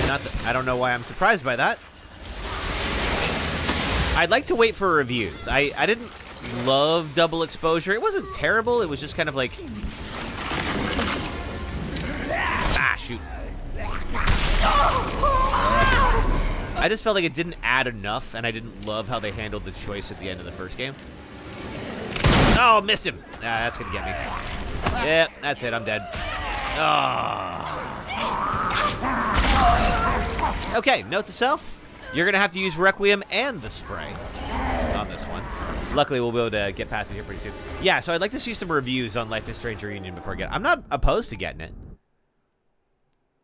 Speaker 1: Not that, I don't know why I'm surprised by that. I'd like to wait for reviews. I didn't love double exposure. It wasn't terrible. It was just kind of like... Ah, shoot. I just felt like it didn't add enough, and I didn't love how they handled the choice at the end of the first game. Oh, missed him. Ah, that's going to get me. Yeah, that's it. I'm dead. Oh. Okay, note to self. You're going to have to use Requiem and the spray on this one. Luckily, we'll be able to get past it here pretty soon. Yeah, so I'd like to see some reviews on Life is Strange Reunion before I get it. I'm not opposed to getting it.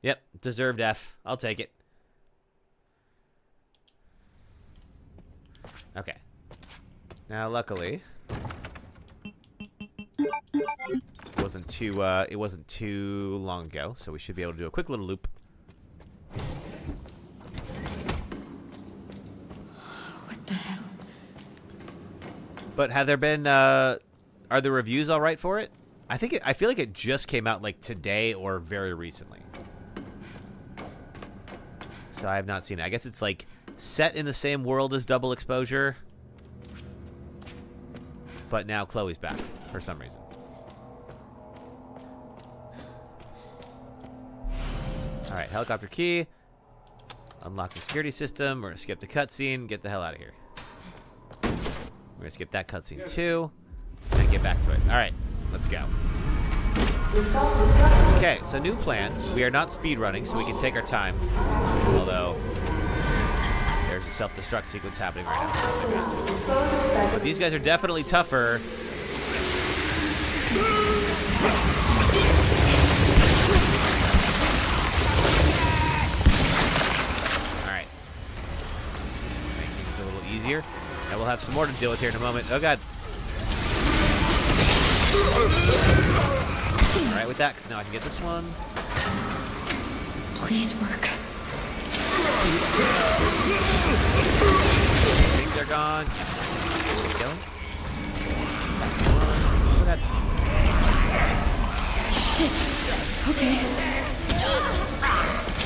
Speaker 1: Yep, deserved F. I'll take it. Okay. Now, luckily, it wasn't too long ago, so we should be able to do a quick little loop.
Speaker 2: What the hell?
Speaker 1: But have there been are the reviews all right for it? I feel like it just came out like today or very recently. So I have not seen it. I guess it's like set in the same world as Double Exposure, but now Chloe's back for some reason. All right, helicopter key. Unlock the security system. We're gonna skip the cutscene. Get the hell out of here. We're gonna skip that cutscene too, and get back to it. All right, let's go. Okay, so new plan. We are not speed running, so we can take our time. Although there's a self-destruct sequence happening right now. But these guys are definitely tougher. Alright. Make things a little easier. And we'll have some more to deal with here in a moment. Oh god. Alright with that, because now I can get this one.
Speaker 2: Please work.
Speaker 1: Things are gone. Keep going. Oh god.
Speaker 2: Shit. Okay.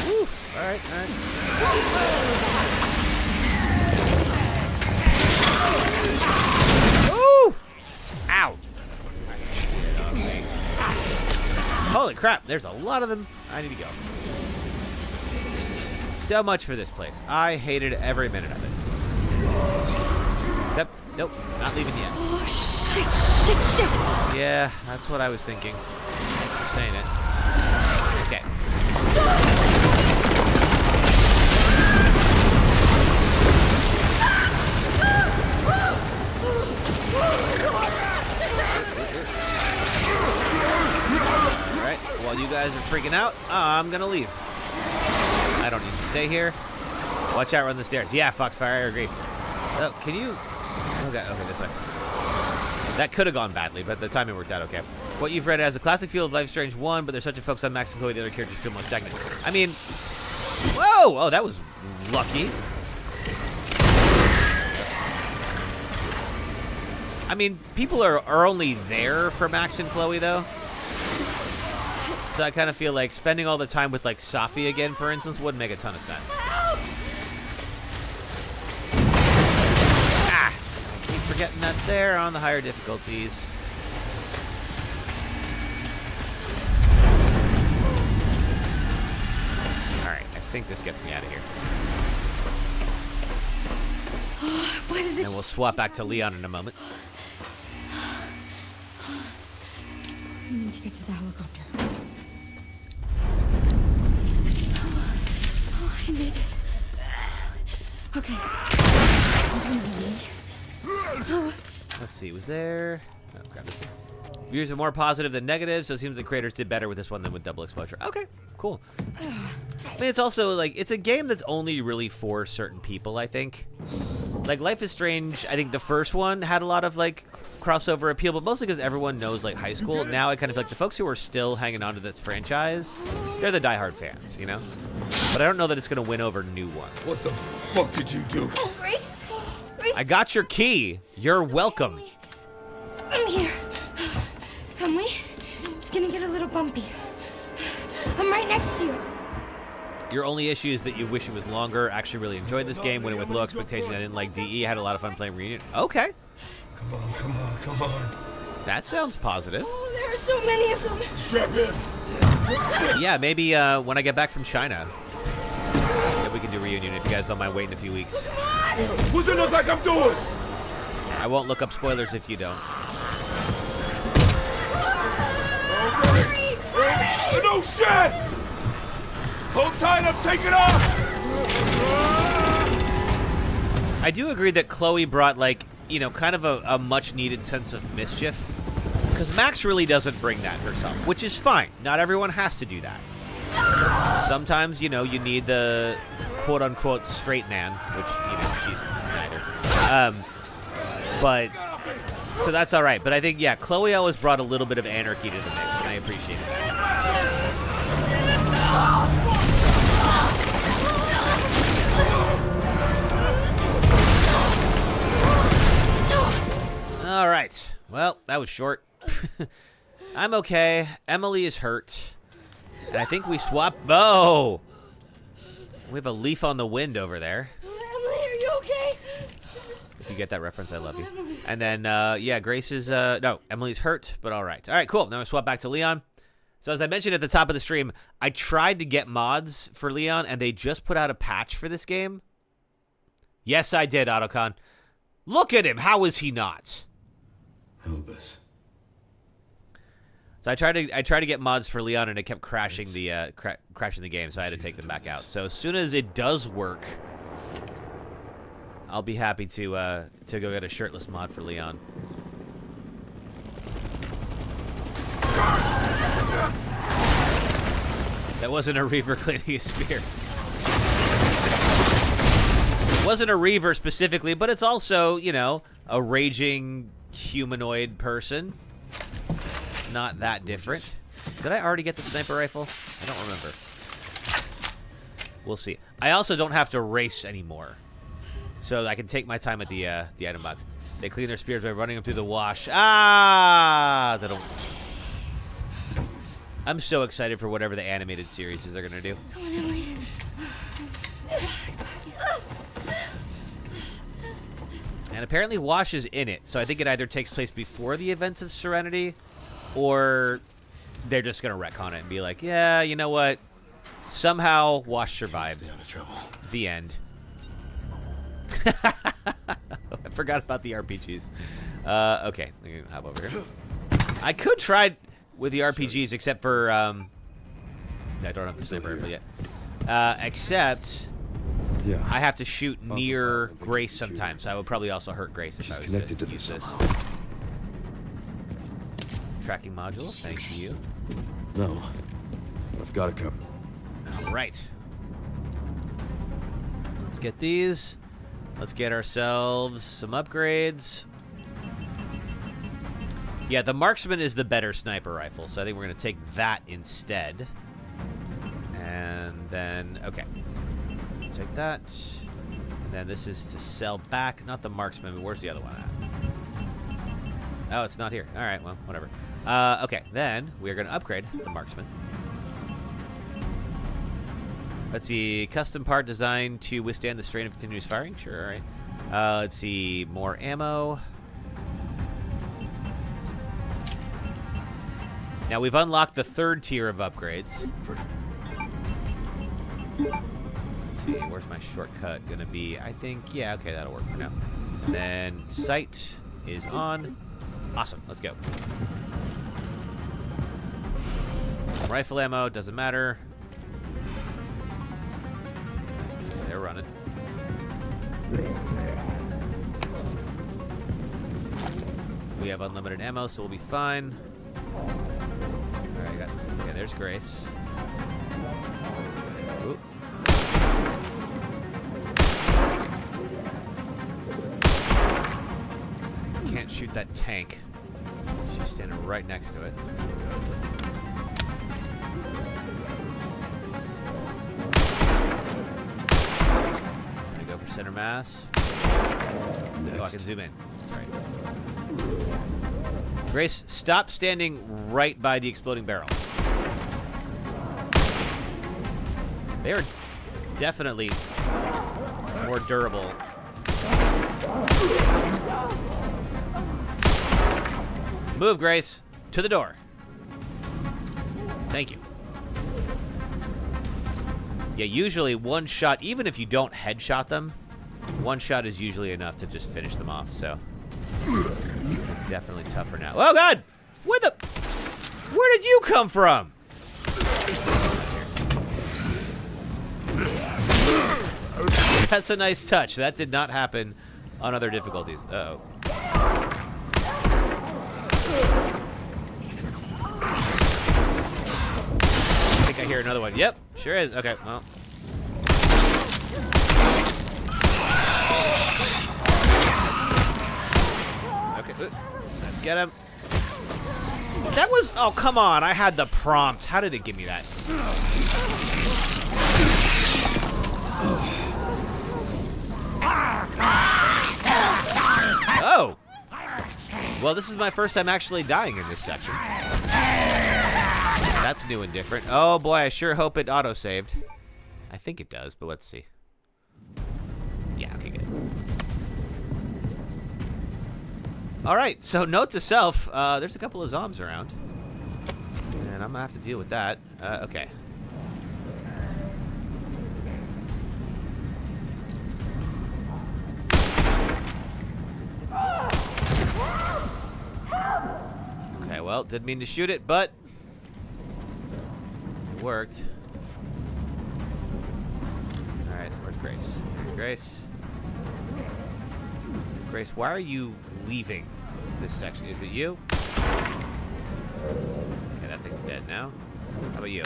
Speaker 1: Woo. Alright, alright. Ooh! Ow! Holy crap, there's a lot of them. I need to go. So much for this place. I hated every minute of it. Except, nope, not leaving yet.
Speaker 2: Oh, shit.
Speaker 1: Yeah, that's what I was thinking. Just saying it. Okay. Alright, while you guys are freaking out, I'm gonna leave. I don't need to stay here. Watch out, run the stairs. Yeah, Foxfire, I agree. Oh, can you... Okay, this way. That could have gone badly, but the timing worked out okay. What you've read has a classic feel of Life is Strange 1, but there's such a focus on Max and Chloe, the other characters feel more stagnant. I mean... Whoa! Oh, that was lucky. I mean, people are only there for Max and Chloe, though. So I kind of feel like spending all the time with, like, Safi again, for instance, wouldn't make a ton of sense. Ah! I keep forgetting that's there on the higher difficulties. Alright, I think this gets me out of here.
Speaker 2: Why does it...
Speaker 1: And we'll swap back to Leon in a moment.
Speaker 2: I need to get to the helicopter. Oh, I made it. Okay.
Speaker 1: Let's see, was there... Oh, grab this one. Views are more positive than negative, so it seems the creators did better with this one than with Double Exposure. Okay, cool. I mean, it's also, like, it's a game that's only really for certain people, I think. Like, Life is Strange, I think the first one had a lot of, like, crossover appeal, but mostly because everyone knows, like, high school. Now I kind of feel like the folks who are still hanging on to this franchise, they're the diehard fans, you know? But I don't know that it's going to win over new ones.
Speaker 5: What the fuck did you do?
Speaker 2: Grace?
Speaker 1: I got your key. You're welcome.
Speaker 2: I'm here. Emily, it's gonna get a little bumpy. I'm right next to you.
Speaker 1: Your only issue is that you wish it was longer. Actually really enjoyed this game. Went in with low expectations. I didn't like DE. Had a lot of fun playing Reunion. Okay.
Speaker 8: Come on, come on, come on.
Speaker 1: That sounds positive.
Speaker 2: Oh, there are so many of them.
Speaker 5: Strap in.
Speaker 1: Yeah, maybe when I get back from China, if we can do Reunion, if you guys don't mind waiting a few weeks.
Speaker 5: What's it look like I'm doing?
Speaker 1: I won't look up spoilers if you don't.
Speaker 5: No shit! Hold tight, I'm taking off!
Speaker 1: I do agree that Chloe brought, like, you know, kind of a much-needed sense of mischief. Because Max really doesn't bring that herself, which is fine. Not everyone has to do that. Sometimes, you know, you need the quote-unquote straight man, which, you know, she's neither. But, so that's all right. But I think, yeah, Chloe always brought a little bit of anarchy to the mix, and I appreciate that. All right. Well, that was short. I'm okay. Emily is hurt. And I think we swap. Oh! We have a leaf on the wind over there.
Speaker 2: Emily, are you okay?
Speaker 1: If you get that reference, I love you. And then, yeah, Grace is, no, Emily's hurt, but all right. All right, cool. Now we swap back to Leon. So as I mentioned at the top of the stream, I tried to get mods for Leon, and they just put out a patch for this game. Yes, I did, Autocon. Look at him. How is he not?
Speaker 8: Help us.
Speaker 1: So I tried to get mods for Leon, and it kept crashing the crashing the game, so I had to take them back out. So as soon as it does work, I'll be happy to go get a shirtless mod for Leon. That wasn't a Reaver cleaning a spear. It wasn't a Reaver specifically, but it's also, you know, a raging humanoid person. Not that different. Did I already get the sniper rifle? I don't remember. We'll see. I also don't have to race anymore, so I can take my time at the item box. They clean their spears by running them through the wash. Ah! They don't. I'm so excited for whatever the animated series is they're gonna do.
Speaker 2: Come on, Emily.
Speaker 1: And apparently Wash is in it, so I think it either takes place before the events of Serenity, or they're just gonna retcon it and be like, yeah, you know what? Somehow Wash survived.
Speaker 8: Stay out of trouble.
Speaker 1: The end. I forgot about the RPGs. Okay, I'm gonna hop over here. I could try with the RPGs, except for I don't have the sniper rifle yet. Except I have to shoot near Grace sometimes, so I would probably also hurt Grace if I was
Speaker 5: connected to
Speaker 1: use
Speaker 5: this
Speaker 1: this.
Speaker 5: somehow.
Speaker 1: Tracking module, thank you.
Speaker 5: No, I've got it covered.
Speaker 1: All right. Let's get these. Let's get ourselves some upgrades. Yeah, the Marksman is the better sniper rifle, so I think we're going to take that instead. And then, okay. Take that. And then this is to sell back. Not the Marksman, but where's the other one at? Oh, it's not here. All right, well, whatever. Okay, then we're going to upgrade the Marksman. Let's see, custom part designed to withstand the strain of continuous firing. Sure, all right. Let's see, more ammo. Now we've unlocked the third tier of upgrades. Let's see, where's my shortcut gonna be? I think, yeah, okay, that'll work for now. And then sight is on. Awesome, let's go. Rifle ammo, doesn't matter. They're running. We have unlimited ammo, so we'll be fine. Alright, okay, there's Grace. Ooh. Can't shoot that tank. She's standing right next to it. Go for center mass. Oh, I can zoom in. That's right. Grace, stop standing right by the exploding barrel. They are definitely more durable. Move, Grace. To the door. Thank you. Yeah, usually one shot, even if you don't headshot them, one shot is usually enough to just finish them off, so. Definitely tougher now. Oh, God! Where did you come from? That's a nice touch. That did not happen on other difficulties. Uh-oh. I think I hear another one. Yep, sure is. Okay, well. Okay, let's get him. That was... Oh, come on. I had the prompt. How did it give me that? Oh! Well, this is my first time actually dying in this section. That's new and different. Oh, boy. I sure hope it auto-saved. I think it does, but let's see. Yeah, okay, good. Alright, so note to self, there's a couple of zombies around. And I'm gonna have to deal with that. Okay. Okay, well, didn't mean to shoot it, but it worked. Alright, where's Grace? Grace? Grace, why are you leaving this section? Is it you? Okay, that thing's dead now. How about you?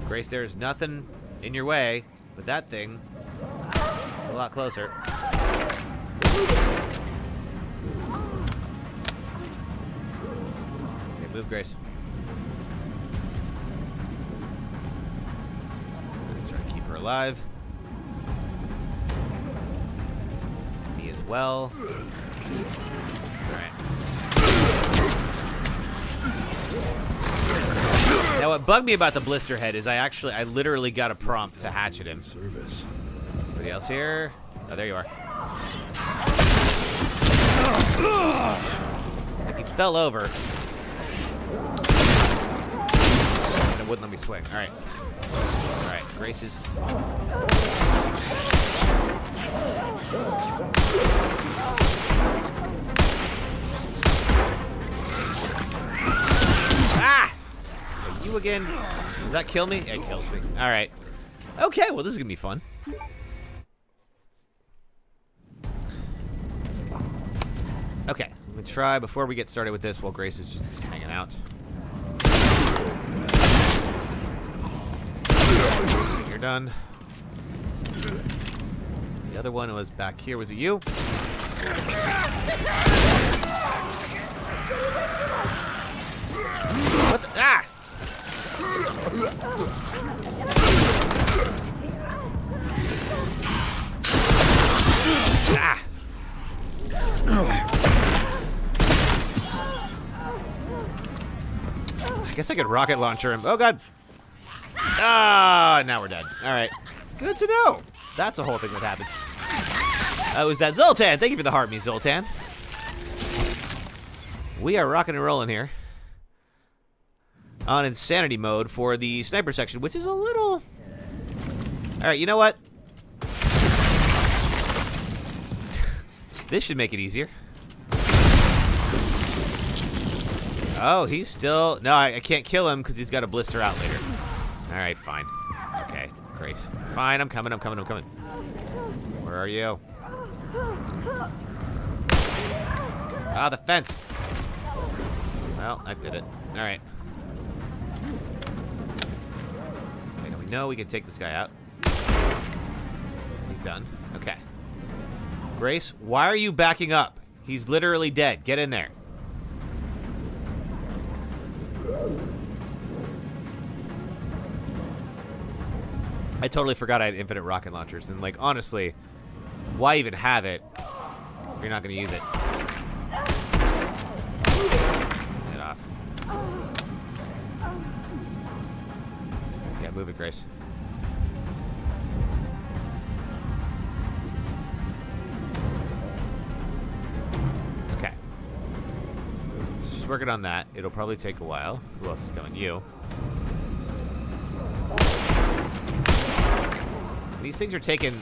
Speaker 1: Grace, there's nothing in your way, but that thing a lot closer. Okay, move, Grace. Let's try to keep her alive. Me as well. Alright. Now, what bugged me about the blister head is I literally got a prompt to hatchet him. Service. Anybody else here? Oh, there you are. Like he fell over. And it wouldn't let me swing. Alright. Alright, Grace is... Ah! You again? Does that kill me? It kills me. Alright. Okay, well, this is gonna be fun. Okay, let me try before we get started with this while Grace is just hanging out. You're done. The other one was back here. Was it you? What the? Ah! Ah! I guess I could rocket launcher him. Oh, God. Ah, now we're dead. All right. Good to know. That's a whole thing that happened. Was that Zoltan? Thank you for the heart, me, Zoltan. We are rocking and rolling here on insanity mode for the sniper section, which is a little... All right, you know what? This should make it easier. Oh, he's still... No, I can't kill him because he's got a blister out later. All right, fine. Okay, Grace. Fine, I'm coming. Where are you? Ah, the fence. Well, I did it. All right. Okay, now we know we can take this guy out. He's done. Okay. Grace, why are you backing up? He's literally dead. Get in there. I totally forgot I had infinite rocket launchers. And, like, honestly, why even have it if you're not going to use it? Get off. Yeah, move it, Grace. Okay. So she's working on that. It'll probably take a while. Who else is going? You. These things are taking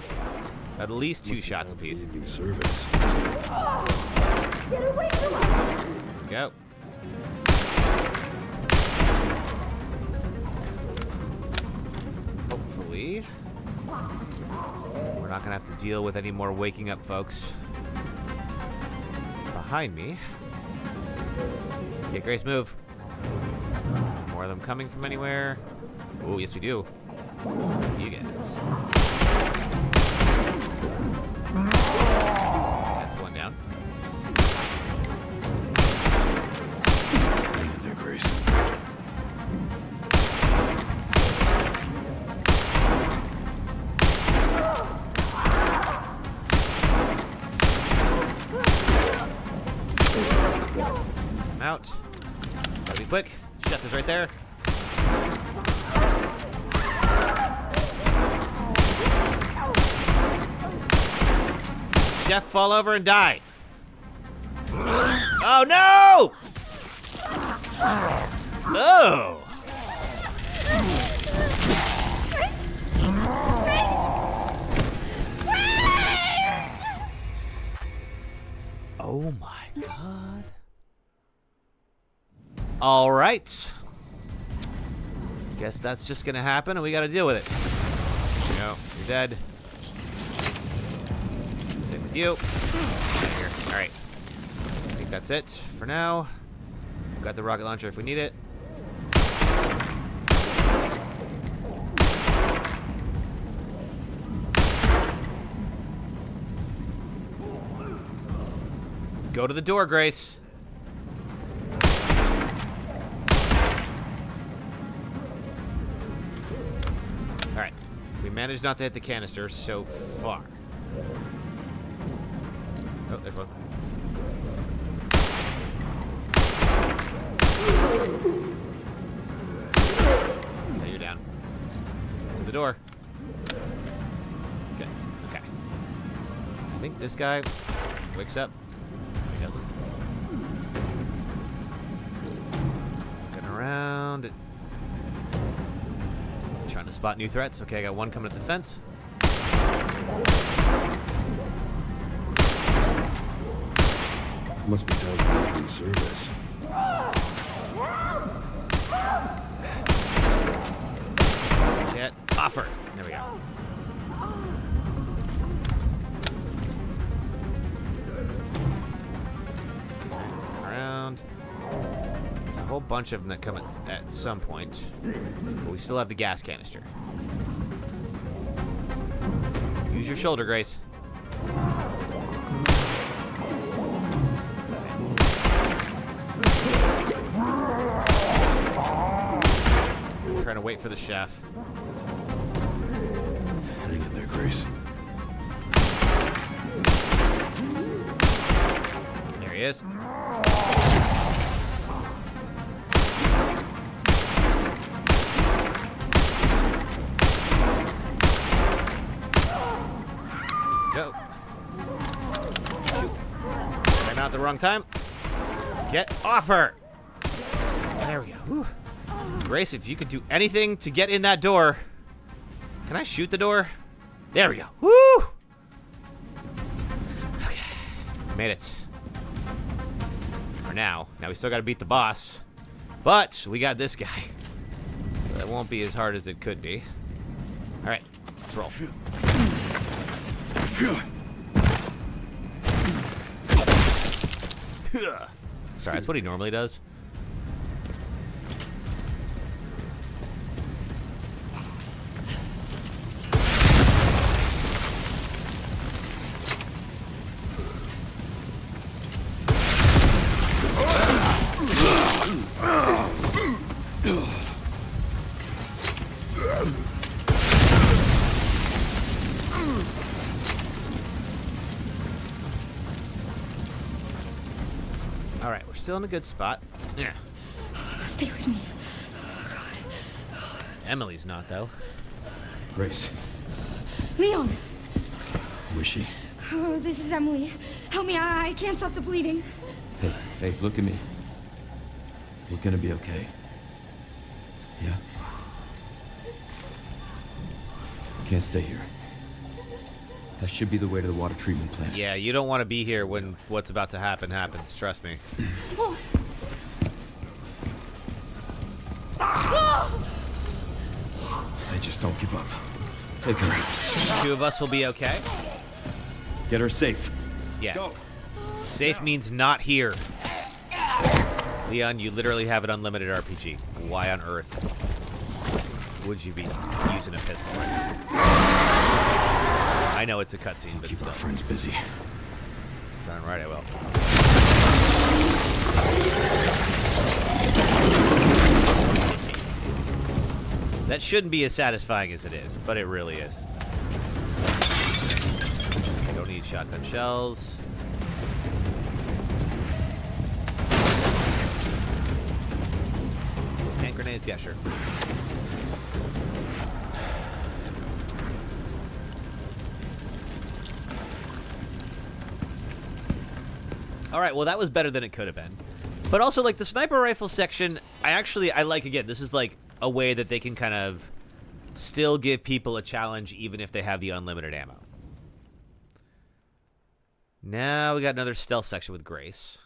Speaker 1: at least 2 shots apiece.
Speaker 5: Service.
Speaker 2: Get away from us!
Speaker 1: Go. Hopefully, we're not gonna have to deal with any more waking up folks behind me. Yeah, Grace, move. More of them coming from anywhere. Oh, yes, we do. You guys. That's one down.
Speaker 5: Hang in there, Grace.
Speaker 1: I'm out. Gotta be quick. Chef is right there. Chef, fall over and die. Oh no! Oh! Oh my god. All right. Guess that's just gonna happen and we gotta deal with it. No, you're dead. Same with you. Get out of here. All right. I think that's it for now. We've got the rocket launcher if we need it. Go to the door, Grace. All right. We managed not to hit the canister so far. Oh, there's one. Okay, you're down. To the door. Good. Okay. I think this guy wakes up. He doesn't. Looking around. Trying to spot new threats. Okay, I got one coming at the fence.
Speaker 5: Must be down in service.
Speaker 1: Get offer. There we go. Around. There's a whole bunch of them that come at some point. But we still have the gas canister. Use your shoulder, Grace. Trying to wait for the chef.
Speaker 5: Hang in there, Grace.
Speaker 1: There he is. Go. Shoot. Came out at the wrong time. Get off her. There we go. Whew. Grace, if you could do anything to get in that door. Can I shoot the door? There we go. Woo! Okay. Made it. For now. Now we still got to beat the boss. But we got this guy. So that won't be as hard as it could be. Alright. Let's roll. Sorry, that's what he normally does. All right, we're still in a good spot. Yeah.
Speaker 2: Stay with me.
Speaker 1: Emily's not, though.
Speaker 8: Grace,
Speaker 2: Leon!
Speaker 8: who is she?
Speaker 2: Oh, this is Emily. Help me, I can't stop the bleeding.
Speaker 9: Hey, look at me. We're gonna be okay. Yeah? Can't stay here. That should be the way to the water treatment plant.
Speaker 1: Yeah, you don't want to be here when what's about to happen happens. Trust me.
Speaker 2: Oh.
Speaker 9: Hey, just don't give up. Take her.
Speaker 1: Two of us will be okay.
Speaker 9: Get her safe.
Speaker 1: Yeah.
Speaker 9: Go.
Speaker 1: Safe means not here. Leon, you literally have an unlimited RPG. Why on earth would you be using a pistol right now? I know it's a cutscene, but
Speaker 9: Keep
Speaker 1: still.
Speaker 9: our friends busy.
Speaker 1: Darn right I will. That shouldn't be as satisfying as it is, but it really is. Don't need shotgun shells. Hand grenades? Yeah, sure. Alright, well that was better than it could have been. But also, like, the sniper rifle section, I like, again, this is like a way that they can kind of still give people a challenge even if they have the unlimited ammo. Now we got another stealth section with Grace.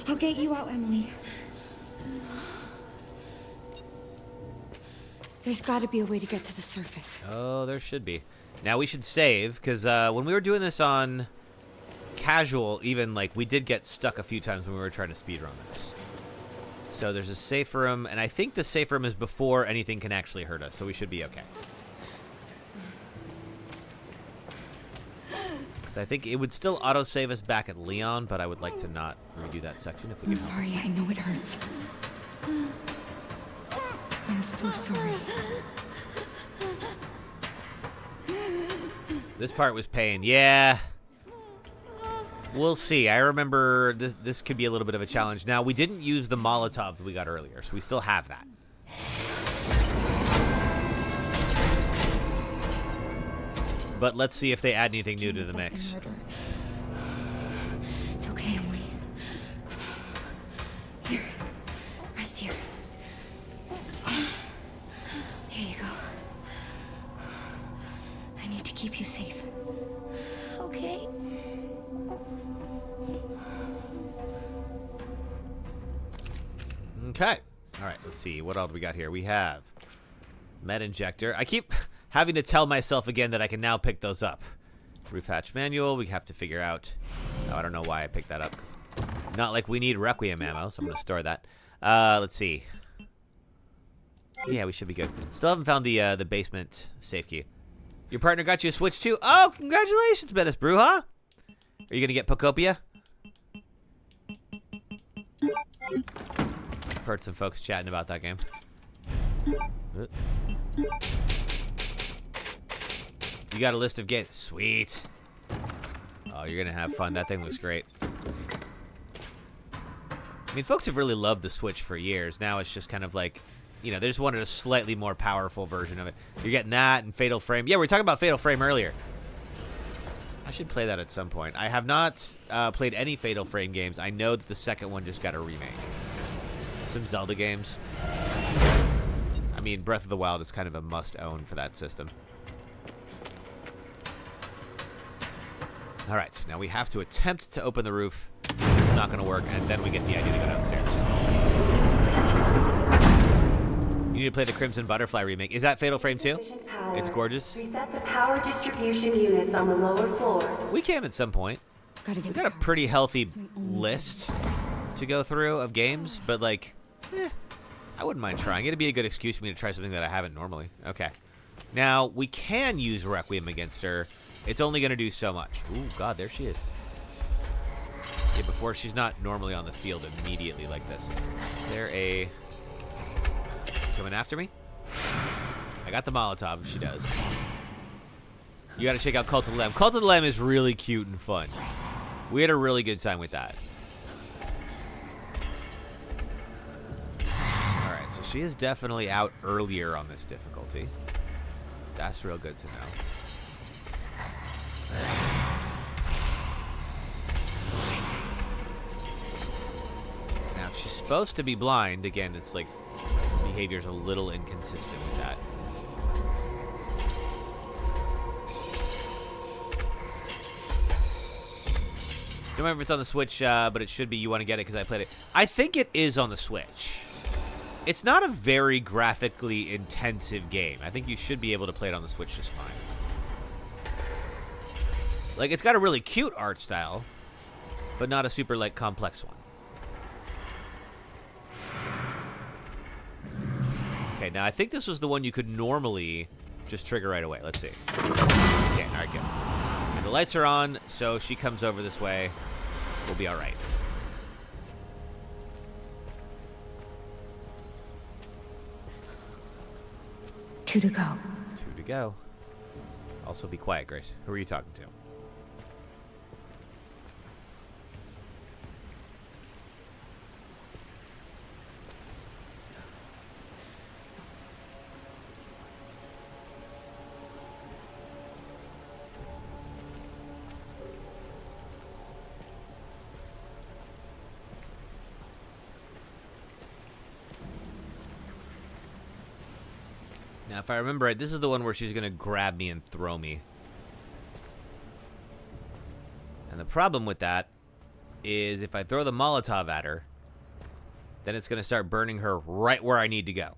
Speaker 2: I'll get you out, Emily. There's got to be a way to get to the surface.
Speaker 1: Oh, there should be. Now we should save, because when we were doing this on casual, even, like, we did get stuck a few times when we were trying to speedrun this. So there's a safe room, and I think the safe room is before anything can actually hurt us, so we should be okay. Because I think it would still auto-save us back at Leon, but I would like to not redo that section if we
Speaker 2: I'm
Speaker 1: can.
Speaker 2: sorry, I know it hurts. I'm so sorry.
Speaker 1: This part was pain. Yeah. We'll see. I remember this could be a little bit of a challenge. Now, we didn't use the Molotov that we got earlier, so we still have that. But let's see if they add anything new to the mix.
Speaker 2: It's okay, Emily. Here. Rest here. Here you go. I need to keep you safe. Okay.
Speaker 1: Okay. All right, let's see. What else do we got here? We have med injector. I keep having to tell myself again that I can now pick those up. Roof hatch manual. We have to figure out. Oh, I don't know why I picked that up. 'Cause not like we need Requiem ammo, so I'm going to store that. Let's see. Yeah, we should be good. Still haven't found the basement safe key. Your partner got you a Switch too? Oh, congratulations, Menace Brew, huh? Are you going to get Pocopia? I've heard some folks chatting about that game. You got a list of games. Sweet. Oh, you're going to have fun. That thing looks great. I mean, folks have really loved the Switch for years. Now it's just kind of like, you know, they just wanted a slightly more powerful version of it. You're getting that and Fatal Frame. Yeah, we were talking about Fatal Frame earlier. I should play that at some point. I have not played any Fatal Frame games. I know that the second one just got a remake. Some Zelda games. I mean, Breath of the Wild is kind of a must-own for that system. All right, now we have to attempt to open the roof. It's not going to work, and then we get the idea to go downstairs. You need to play the Crimson Butterfly remake. Is that Fatal Frame 2? It's gorgeous.
Speaker 3: Reset the power distribution units on the lower floor.
Speaker 1: We can at some point.
Speaker 2: Gotta get
Speaker 1: We got a pretty healthy list to go through of games, but like, I wouldn't mind trying. It'd be a good excuse for me to try something that I haven't normally. Okay. Now, we can use Requiem against her. It's only going to do so much. Ooh, God, there she is. Yeah, before she's not normally on the field immediately like this. Is there a... coming after me? I got the Molotov if she does. You gotta check out Cult of the Lamb. Cult of the Lamb is really cute and fun. We had a really good time with that. Alright, so she is definitely out earlier on this difficulty. That's real good to know. Now, if she's supposed to be blind, again, it's like behavior's a little inconsistent with that. Don't remember if it's on the Switch, but it should be. You want to get it because I played it. I think it is on the Switch. It's not a very graphically intensive game. I think you should be able to play it on the Switch just fine. Like, it's got a really cute art style, but not a super, like, complex one. Okay, now I think this was the one you could normally just trigger right away. Let's see. Okay, all right, good. And the lights are on, so she comes over this way. We'll be all right.
Speaker 2: 2 to go.
Speaker 1: 2 to go. Also, be quiet, Grace. Who are you talking to? Now, if I remember right, this is the one where she's going to grab me and throw me. And the problem with that is if I throw the Molotov at her, then it's going to start burning her right where I need to go.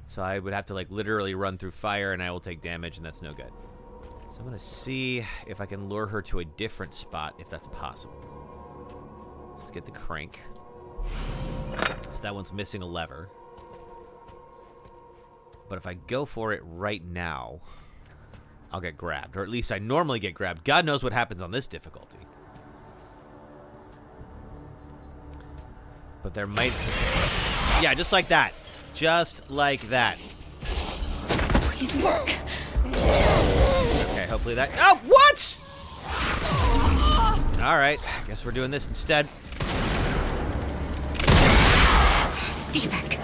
Speaker 1: So I would have to, like, literally run through fire, and I will take damage, and that's no good. So I'm going to see if I can lure her to a different spot, if that's possible. Let's get the crank. So that one's missing a lever. But if I go for it right now, I'll get grabbed. Or at least I normally get grabbed. God knows what happens on this difficulty. But there might... Yeah, just like that. Just like that.
Speaker 2: Please work.
Speaker 1: Okay, hopefully that... Oh, what?! Alright, guess we're doing this instead.
Speaker 2: Stay back.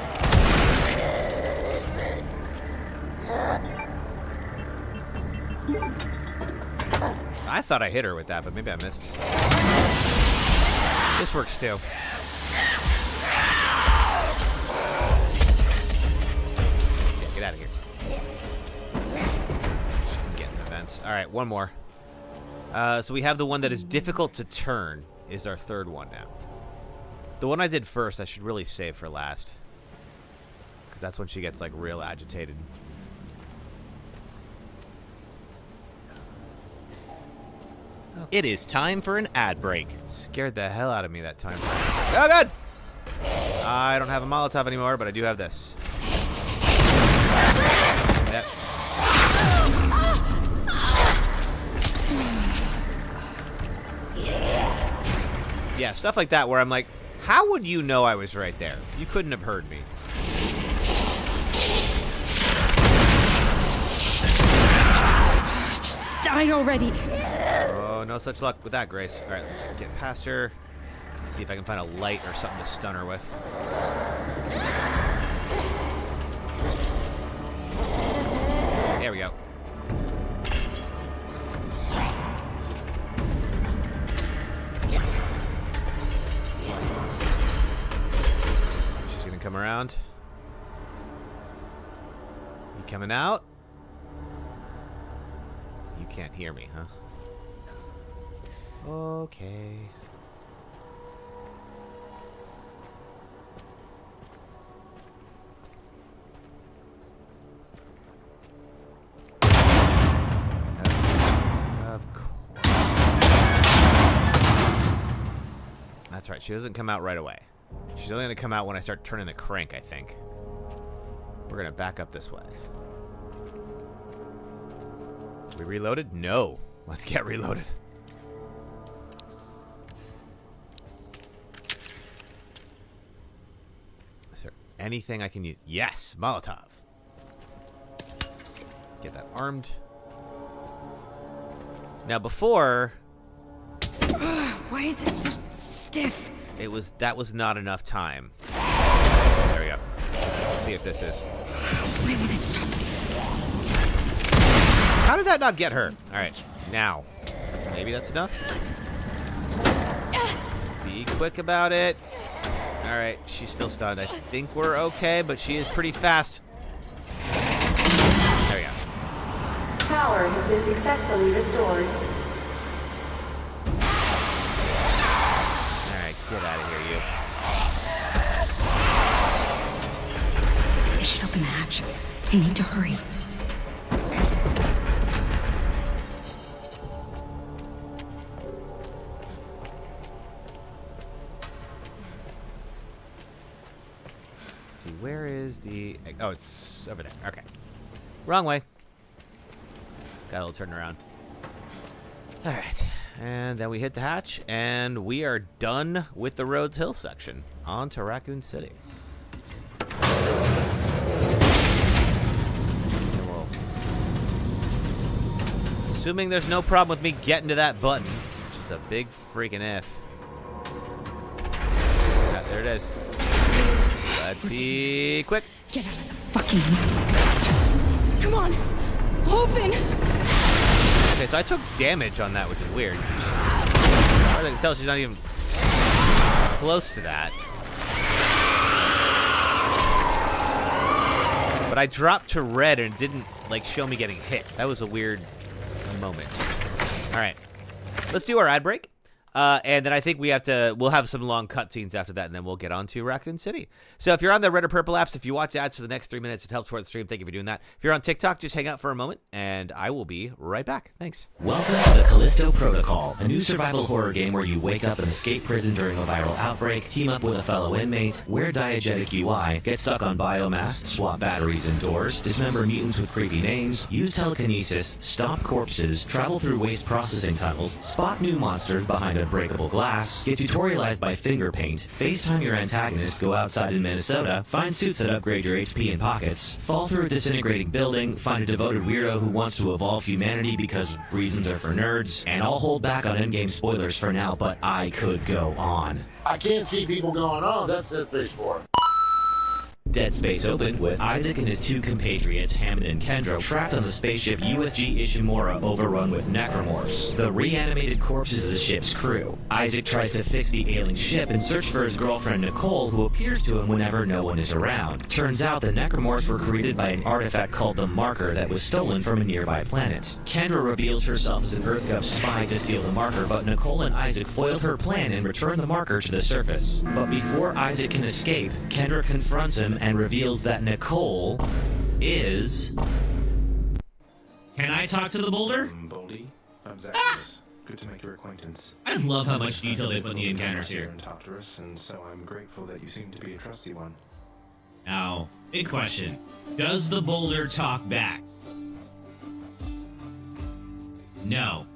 Speaker 1: I thought I hit her with that, but maybe I missed. This works too. Yeah, get out of here. Get in events. Alright, one more. So we have the one that is difficult to turn, is our third one now. The one I did first, I should really save for last. Because that's when she gets, like, real agitated.
Speaker 4: It is time for an ad break.
Speaker 1: Scared the hell out of me that time. Oh, God! I don't have a Molotov anymore, but I do have this. Yep. Yeah, stuff like that where I'm like, how would you know I was right there? You couldn't have heard me.
Speaker 2: Just die already.
Speaker 1: Oh, no such luck with that, Grace. All right, let's get past her. See if I can find a light or something to stun her with. There we go. She's gonna come around. You coming out? You can't hear me, huh? Okay. Of course. That's right. She doesn't come out right away. She's only going to come out when I start turning the crank, I think. We're going to back up this way. We reloaded? No. Let's get reloaded. anything I can use? Yes, Molotov. Get that armed. Now before...
Speaker 2: Why is it so stiff?
Speaker 1: That was not enough time. There we go. Let's see if this is...
Speaker 2: Why won't it stop?
Speaker 1: How did that not get her? Alright, now. Maybe that's enough? Be quick about it. Alright, she's still stunned. I think we're okay, but she is pretty fast. There we go.
Speaker 3: Power has been successfully restored.
Speaker 1: Alright, get out of here, you.
Speaker 2: I should open the hatch. I need to hurry.
Speaker 1: Let's see, where is the... Oh, it's over there. Okay. Wrong way. Got a little turn around. Alright. And then we hit the hatch, and we are done with the Rhodes Hill section. On to Raccoon City. Assuming there's no problem with me getting to that button, which is a big freaking if. Yeah, there it is. Let's be quick.
Speaker 2: Get out of the fucking way. Come on. Open.
Speaker 1: Okay, so I took damage on that, which is weird. As far as I can tell, she's not even close to that. But I dropped to red and it didn't, like, show me getting hit. That was a weird moment. All right, let's do our ad break. And then I think we'll have some long cutscenes after that, and then we'll get on to Raccoon City. So if you're on the Red or Purple apps, if you watch ads for the next 3 minutes, it helps for the stream. Thank you for doing that. If you're on TikTok, just hang out for a moment, and I will be right back. Thanks.
Speaker 4: Welcome to the Callisto Protocol, a new survival horror game where you wake up and escape prison during a viral outbreak, team up with a fellow inmate, wear diegetic UI, get stuck on biomass, swap batteries and doors, dismember mutants with creepy names, use telekinesis, stomp corpses, travel through waste processing tunnels, spot new monsters behind unbreakable glass, get tutorialized by finger paint, FaceTime your antagonist, go outside in Minnesota, find suits that upgrade your HP and pockets, fall through a disintegrating building, find a devoted weirdo who wants to evolve humanity because reasons are for nerds, and I'll hold back on endgame spoilers for now, but I could go on.
Speaker 6: I can't see people going, oh, that's Dead Space 4.
Speaker 4: Dead Space opened with Isaac and his two compatriots, Hammond and Kendra, trapped on the spaceship USG Ishimura, overrun with necromorphs, the reanimated corpses of the ship's crew. Isaac tries to fix the ailing ship and search for his girlfriend Nicole, who appears to him whenever no one is around. Turns out the necromorphs were created by an artifact called the Marker that was stolen from a nearby planet. Kendra reveals herself as an EarthGov spy to steal the Marker, but Nicole and Isaac foiled her plan and return the Marker to the surface. But before Isaac can escape, Kendra confronts him and reveals that Nicole is... Can I talk to the boulder?
Speaker 10: Boldy, I'm Zacchaeus. Good to make your acquaintance.
Speaker 4: I love how much detail they put in the encounters here.
Speaker 10: And talk to us, and so I'm grateful that you seem to be a trusty one.
Speaker 4: Now, big question. Does the boulder talk back? No.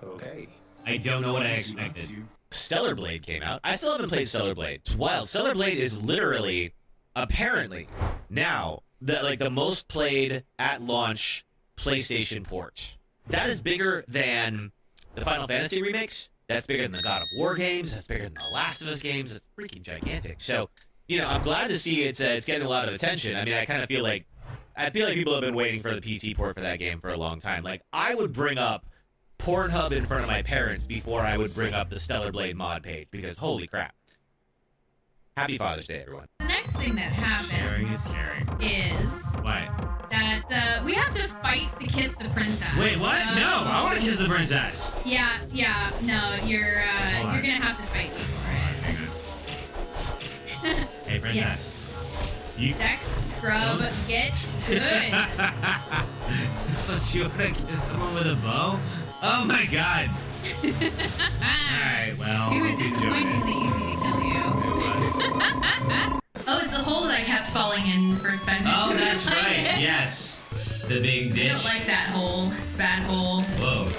Speaker 10: Okay.
Speaker 4: I don't know what I expected. Stellar Blade came out. I still haven't played Stellar Blade. It's wild. Stellar Blade is literally, apparently, now, the most played at launch PlayStation port. That is bigger than the Final Fantasy remakes. That's bigger than the God of War games. That's bigger than the Last of Us games. It's freaking gigantic. So, you know, I'm glad to see it's getting a lot of attention. I mean, I kind of feel like people have been waiting for the PC port for that game for a long time. Like, I would bring up Pornhub in front of my parents before I would bring up the Stellar Blade mod page, because holy crap. Happy Father's Day, everyone.
Speaker 11: The next thing that happens is
Speaker 4: What?
Speaker 11: that we have to fight to kiss the princess.
Speaker 4: Wait, what? No, I want to kiss the princess.
Speaker 11: Yeah, no, you're gonna have to fight me for it.
Speaker 4: Hey, princess.
Speaker 11: Yes.
Speaker 4: You...
Speaker 11: Dex, scrub, get good.
Speaker 4: Don't you want to kiss someone with a bow? Oh my god. Alright, well.
Speaker 11: It was disappointingly easy to kill you.
Speaker 4: It was.
Speaker 11: Oh, it's the hole that I kept falling in for Spend.
Speaker 4: Oh, that's right. Yes. The big ditch.
Speaker 11: I don't like that hole. It's a bad hole.
Speaker 4: Whoa.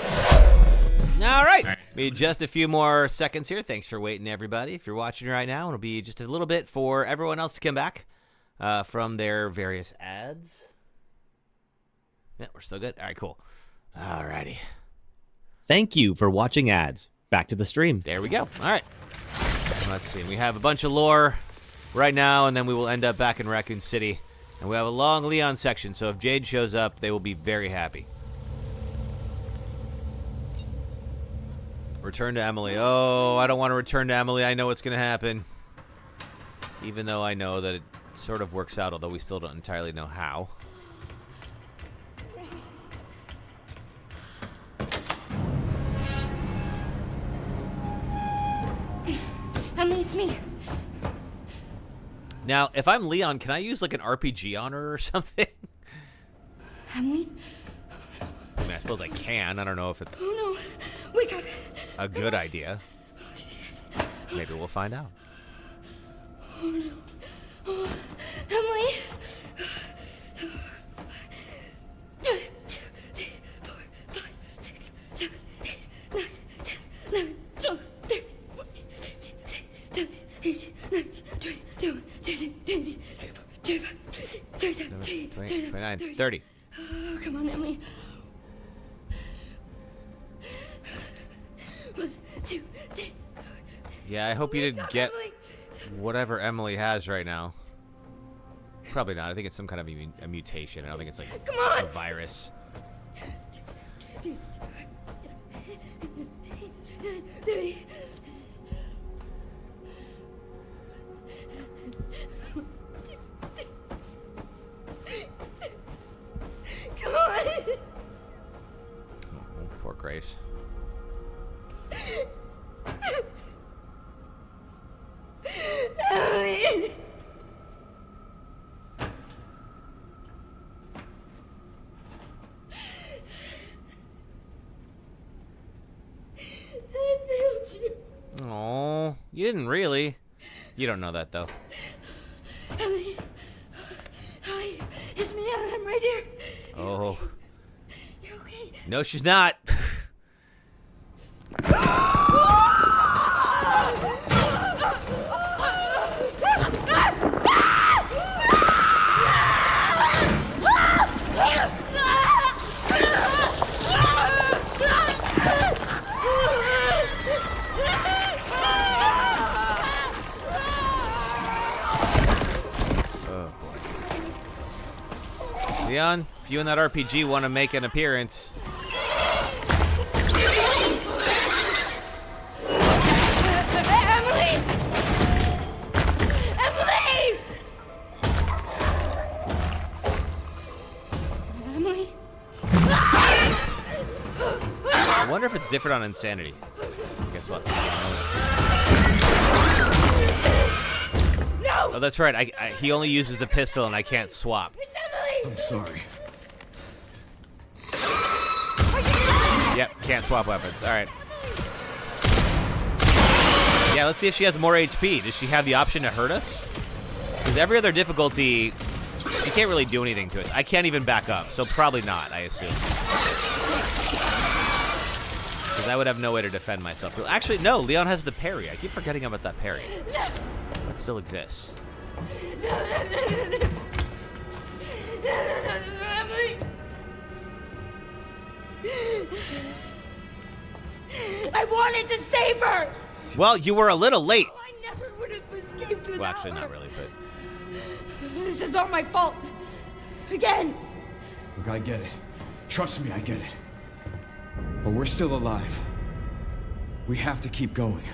Speaker 1: All right. Be just a few more seconds here. Thanks for waiting, everybody. If you're watching right now, it'll be just a little bit for everyone else to come back from their various ads. Yeah, we're still good. All right, cool. All righty.
Speaker 4: Thank you for watching ads. Back to the stream.
Speaker 1: There we go. All right. Let's see. We have a bunch of lore right now, and then we will end up back in Raccoon City. And we have a long Leon section, so if Jade shows up, they will be very happy. Return to Emily. Oh, I don't want to return to Emily. I know what's going to happen. Even though I know that it sort of works out, although we still don't entirely know how.
Speaker 2: Emily, it's me.
Speaker 1: Now, if I'm Leon, can I use like an RPG on her or something?
Speaker 2: Emily?
Speaker 1: I mean, I suppose I can. I don't know if it's
Speaker 2: Oh no. Wake up.
Speaker 1: a good idea. Maybe we'll find out.
Speaker 2: Oh no. Oh, Emily. 1, 2, 3, 4, 5, 6, 7, 8, 9, 10, 11, 12, 13, 14, 15, 16, 17, 18, 19, 20, 21, 22, 23, 24, 25, 26, 27, 28,
Speaker 1: 29, 30.
Speaker 2: Oh, come on, Emily. 1, 2, 3.
Speaker 1: Yeah, I hope you didn't get whatever Emily has right now. Probably not. I think it's some kind of a mutation. I don't think it's like a virus.
Speaker 2: 30. Come on.
Speaker 1: Oh, poor Grace.
Speaker 2: Emily. I failed you.
Speaker 1: Oh, you didn't really. You don't know that though.
Speaker 2: Emily. Hi. It's me. I'm right here.
Speaker 1: Oh.
Speaker 2: You're okay.
Speaker 1: No, she's not. Leon, if you and that RPG want to make an appearance.
Speaker 2: Emily! Emily! Emily?
Speaker 1: I wonder if it's different on Insanity. Guess what?
Speaker 2: No!
Speaker 1: Oh, that's right. He only uses the pistol, and I can't swap.
Speaker 2: It's Emily!
Speaker 5: I'm sorry.
Speaker 1: Yep, can't swap weapons. All right. Yeah, let's see if she has more HP. Does she have the option to hurt us? Because every other difficulty, you can't really do anything to it. I can't even back up, so probably not, I assume. Because I would have no way to defend myself. Actually, no, Leon has the parry. I keep forgetting about that parry. That still exists.
Speaker 2: Emily! I wanted to save her!
Speaker 1: Well, you were a little late.
Speaker 2: I never would have escaped without
Speaker 1: Well, actually,
Speaker 2: her.
Speaker 1: not really, but...
Speaker 2: This is all my fault. Again.
Speaker 5: Look, I get it. Trust me, I get it. But we're still alive. We have to keep going.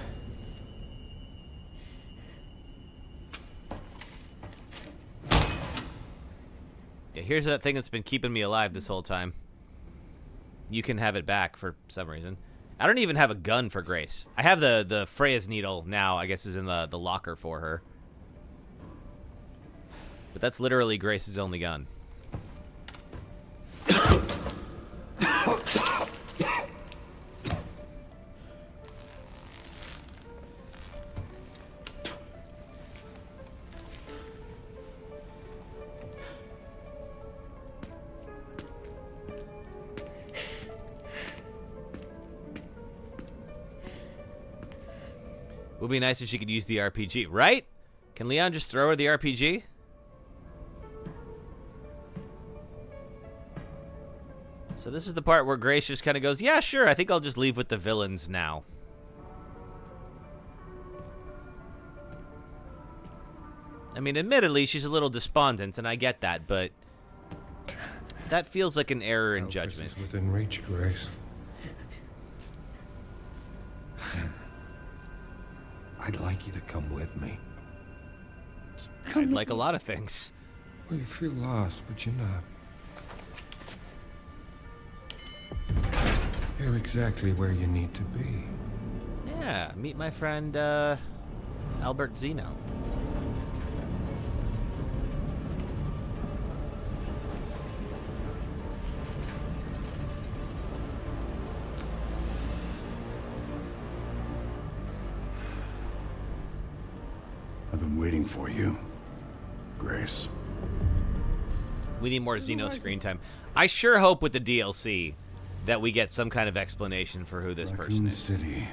Speaker 1: Yeah, here's that thing that's been keeping me alive this whole time. You can have it back for some reason. I don't even have a gun for Grace. I have the Freya's needle now, I guess is in the locker for her. But that's literally Grace's only gun. Would be nice if she could use the RPG, right? Can Leon just throw her the RPG? So this is the part where Grace just kind of goes, yeah, sure, I think I'll just leave with the villains now. I mean, admittedly, she's a little despondent, and I get that, but that feels like an error in judgment.
Speaker 8: This is within reach, Grace. I'd like you to come with me.
Speaker 1: I'd like a lot of things.
Speaker 8: Well, you feel lost, but you're not. You're exactly where you need to be.
Speaker 1: Yeah, meet my friend, Albert Zeno.
Speaker 5: I've been waiting for you, Grace.
Speaker 1: We need more Zeno screen time. I sure hope with the DLC that we get some kind of explanation for who this person is.
Speaker 5: City.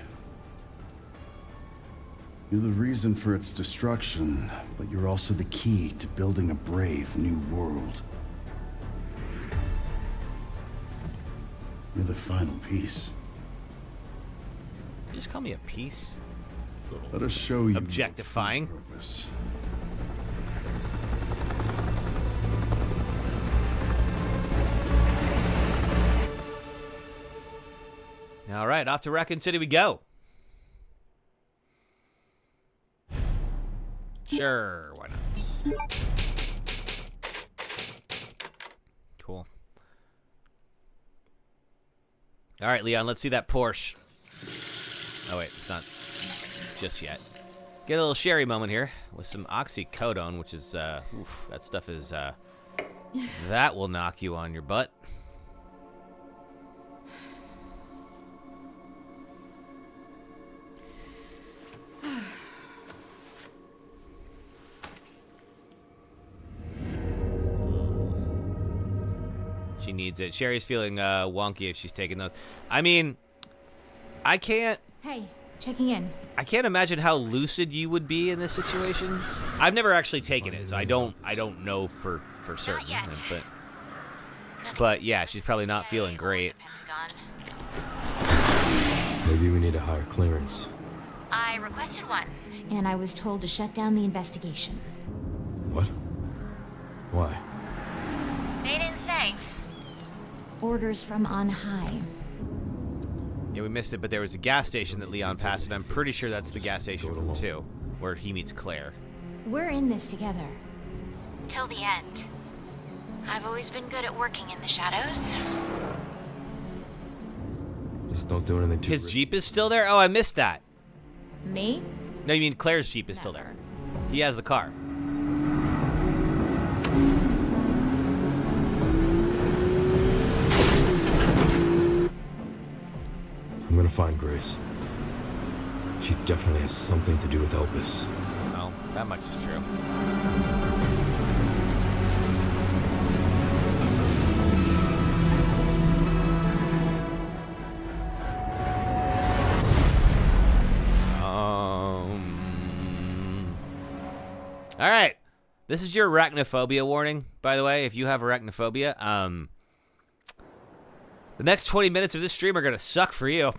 Speaker 5: You're the reason for its destruction, but you're also the key to building a brave new world. You're the final piece.
Speaker 1: You just call me a piece? It's a little
Speaker 5: Let us show you
Speaker 1: objectifying.
Speaker 5: your purpose.
Speaker 1: All right, off to Raccoon City we go. Sure, why not? Cool. All right, Leon, let's see that Porsche. Oh, wait, it's not just yet. Get a little Sherry moment here with some oxycodone, which is, oof, that stuff is, that will knock you on your butt. She needs it. Sherry's feeling wonky if she's taking those. I mean, I can't.
Speaker 12: Hey, checking in.
Speaker 1: I can't imagine how lucid you would be in this situation. I've never actually taken it, so I don't know for certain. But yeah, she's probably not feeling great.
Speaker 9: Maybe we need a higher clearance.
Speaker 12: I requested one. And I was told to shut down the investigation.
Speaker 9: What? Why?
Speaker 12: They didn't say. Orders from on high.
Speaker 1: Yeah, we missed it, but there was a gas station that Leon passed, and I'm pretty sure that's the gas station from 2, where he meets Claire.
Speaker 12: We're in this together. Till the end. I've always been good at working in the shadows.
Speaker 9: Just don't do anything too
Speaker 1: His
Speaker 9: risky.
Speaker 1: Jeep is still there? Oh, I missed that.
Speaker 12: Me?
Speaker 1: No, you mean Claire's Jeep is still there. He has the car.
Speaker 9: I'm gonna find Grace. She definitely has something to do with Elpis.
Speaker 1: Oh, that much is true. All right. This is your arachnophobia warning, by the way. If you have arachnophobia, the next 20 minutes of this stream are going to suck for you.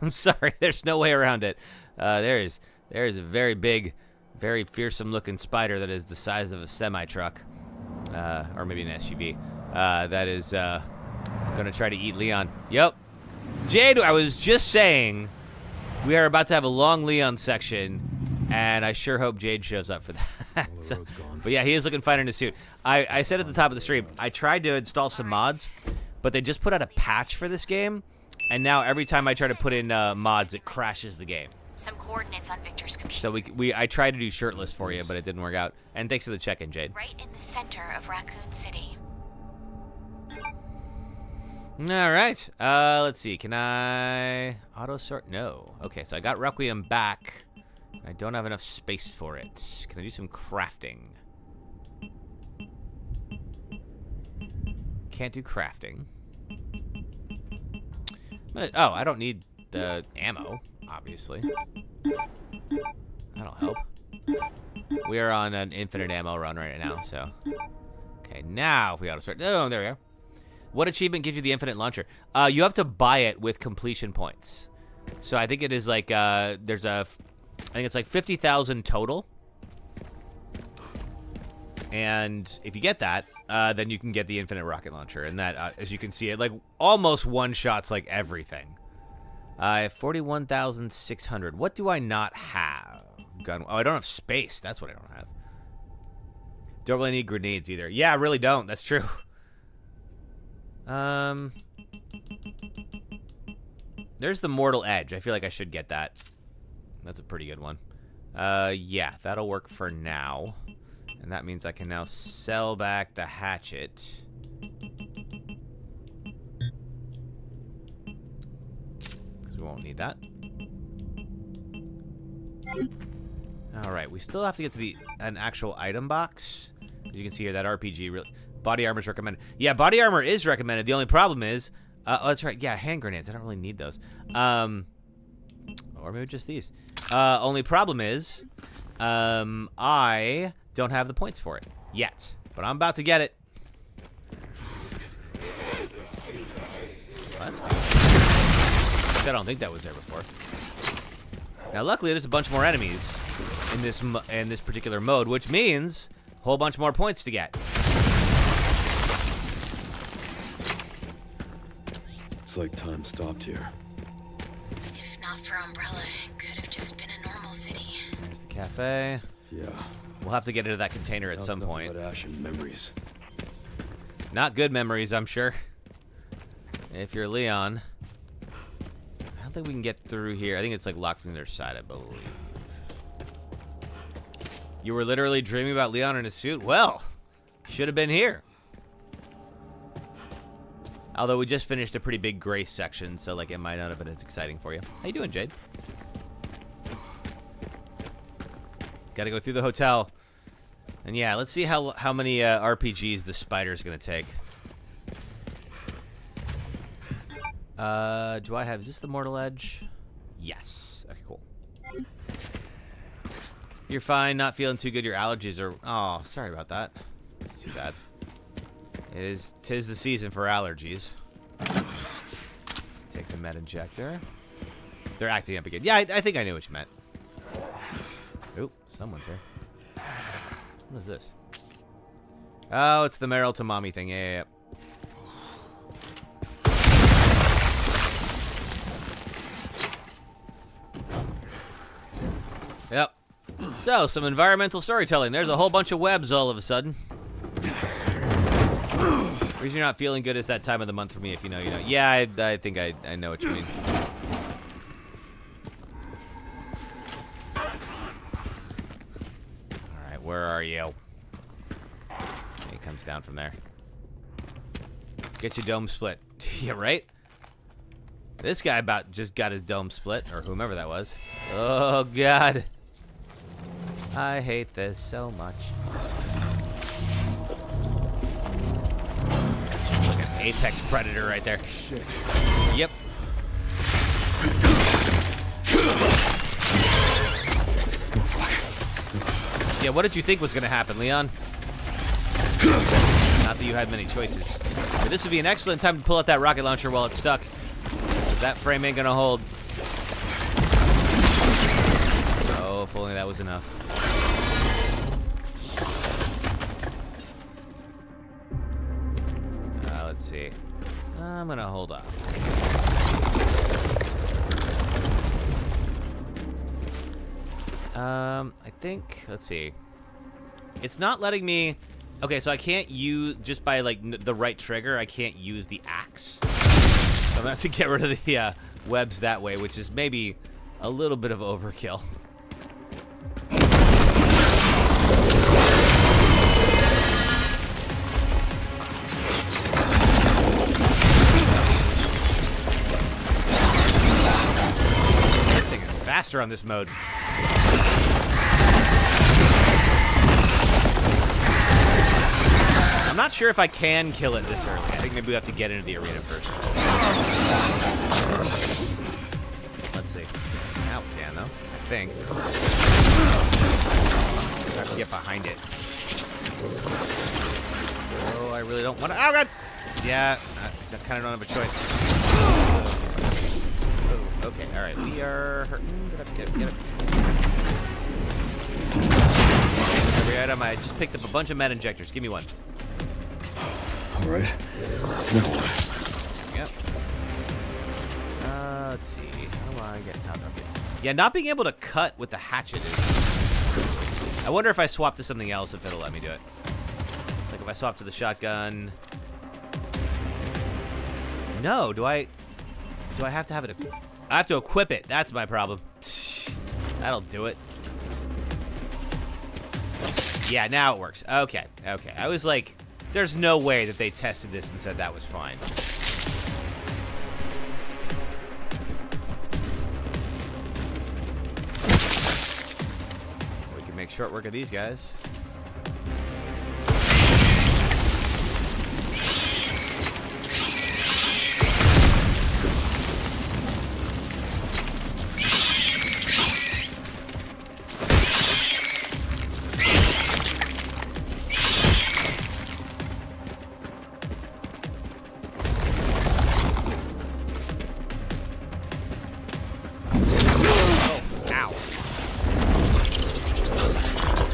Speaker 1: I'm sorry. There's no way around it. There is a very big, very fearsome-looking spider that is the size of a semi-truck, or maybe an SUV, that is going to try to eat Leon. Yep. Jade, I was just saying we are about to have a long Leon section, and I sure hope Jade shows up for that. So, but yeah, he is looking fine in his suit. I said at the top of the stream, I tried to install some mods, but they just put out a patch for this game, and now every time I try to put in mods, it crashes the game.
Speaker 12: Some coordinates on Victor's computer.
Speaker 1: So I tried to do shirtless for you, but it didn't work out. And thanks for the check-in, Jade.
Speaker 12: Right in the center of Raccoon City.
Speaker 1: All right. Let's see. Can I auto sort? No. Okay, so I got Requiem back. I don't have enough space for it. Can I do some crafting? Can't do crafting. Oh, I don't need the ammo, obviously. That'll help. We are on an infinite ammo run right now, so. Okay, now if we gotta start. Oh, there we go. What achievement gives you the infinite launcher? You have to buy it with completion points. So I think it is like, I think it's like 50,000 total. And if you get that, then you can get the infinite rocket launcher. And that, as you can see, it like almost one-shots like everything. I have 41,600. What do I not have? Gun. Oh, I don't have space. That's what I don't have. Don't really need grenades either. Yeah, I really don't. That's true. There's the Mortal Edge. I feel like I should get that. That's a pretty good one. Yeah, that'll work for now. And that means I can now sell back the hatchet. Because we won't need that. Alright, we still have to get to an actual item box. As you can see here, that RPG really... Body armor is recommended. Yeah, body armor is recommended. The only problem is... oh, that's right. Yeah, hand grenades. I don't really need those. Or maybe just these. Only problem is... I don't have the points for it. Yet. But I'm about to get it. Well, that's good. I don't think that was there before. Now, luckily, there's a bunch more enemies in this particular mode, which means a whole bunch more points to get.
Speaker 9: It's like time stopped here.
Speaker 12: If not for Umbrella, it could have just been a normal city.
Speaker 1: There's the cafe.
Speaker 9: Yeah.
Speaker 1: We'll have to get into that container at some point.
Speaker 9: But ash and memories.
Speaker 1: Not good memories, I'm sure. If you're Leon. I don't think we can get through here. I think it's like locked from the other side, I believe. You were literally dreaming about Leon in a suit? Well, should have been here. Although we just finished a pretty big Grace section, so like it might not have been as exciting for you. How you doing, Jade? Gotta go through the hotel. And yeah, let's see how many RPGs the spider's gonna take. Do I have... Is this the Mortal Edge? Yes. Okay, cool. You're fine, not feeling too good. Your allergies are... Oh, sorry about that. That's too bad. Tis the season for allergies. Take the med injector. They're acting up again. Yeah, I think I knew what you meant. Oop, someone's here. What is this? Oh, it's the Meryl to Mommy thing. Yeah. Yep. So, some environmental storytelling. There's a whole bunch of webs all of a sudden. The reason you're not feeling good is that time of the month for me, if you know, you know. Yeah, I think I know what you mean. Alright, where are you? He comes down from there. Get your dome split. Yeah, right? This guy about just got his dome split, or whomever that was. Oh, God. I hate this so much. Apex Predator right there.
Speaker 5: Shit.
Speaker 1: Yep. Yeah, what did you think was going to happen, Leon? Not that you had many choices. But this would be an excellent time to pull out that rocket launcher while it's stuck. That frame ain't going to hold. Oh, if only that was enough. Let's see. I'm gonna hold off. I think, let's see. It's not letting me... Okay, so I can't use, just by like the right trigger, I can't use the axe. So I'm gonna have to get rid of the webs that way, which is maybe a little bit of overkill. Faster on this mode. I'm not sure if I can kill it this early. I think maybe we have to get into the arena first. Let's see. Now we can, though. I think. I have to get behind it. Oh, I really don't want to. Oh, God! Yeah, I kind of don't have a choice. Oh, okay, alright. We are hurting. Get it. Every item, I just picked up a bunch of med injectors. Give me one.
Speaker 9: Alright. Now what?
Speaker 1: Yep. Let's see. How do I get out of it? Yeah, not being able to cut with the hatchet is... I wonder if I swap to something else if it'll let me do it. Like if I swap to the shotgun... No, do I have to have it... I have to equip it. That's my problem. That'll do it. Yeah, now it works. Okay. I was like, there's no way that they tested this and said that was fine. We can make short work of these guys.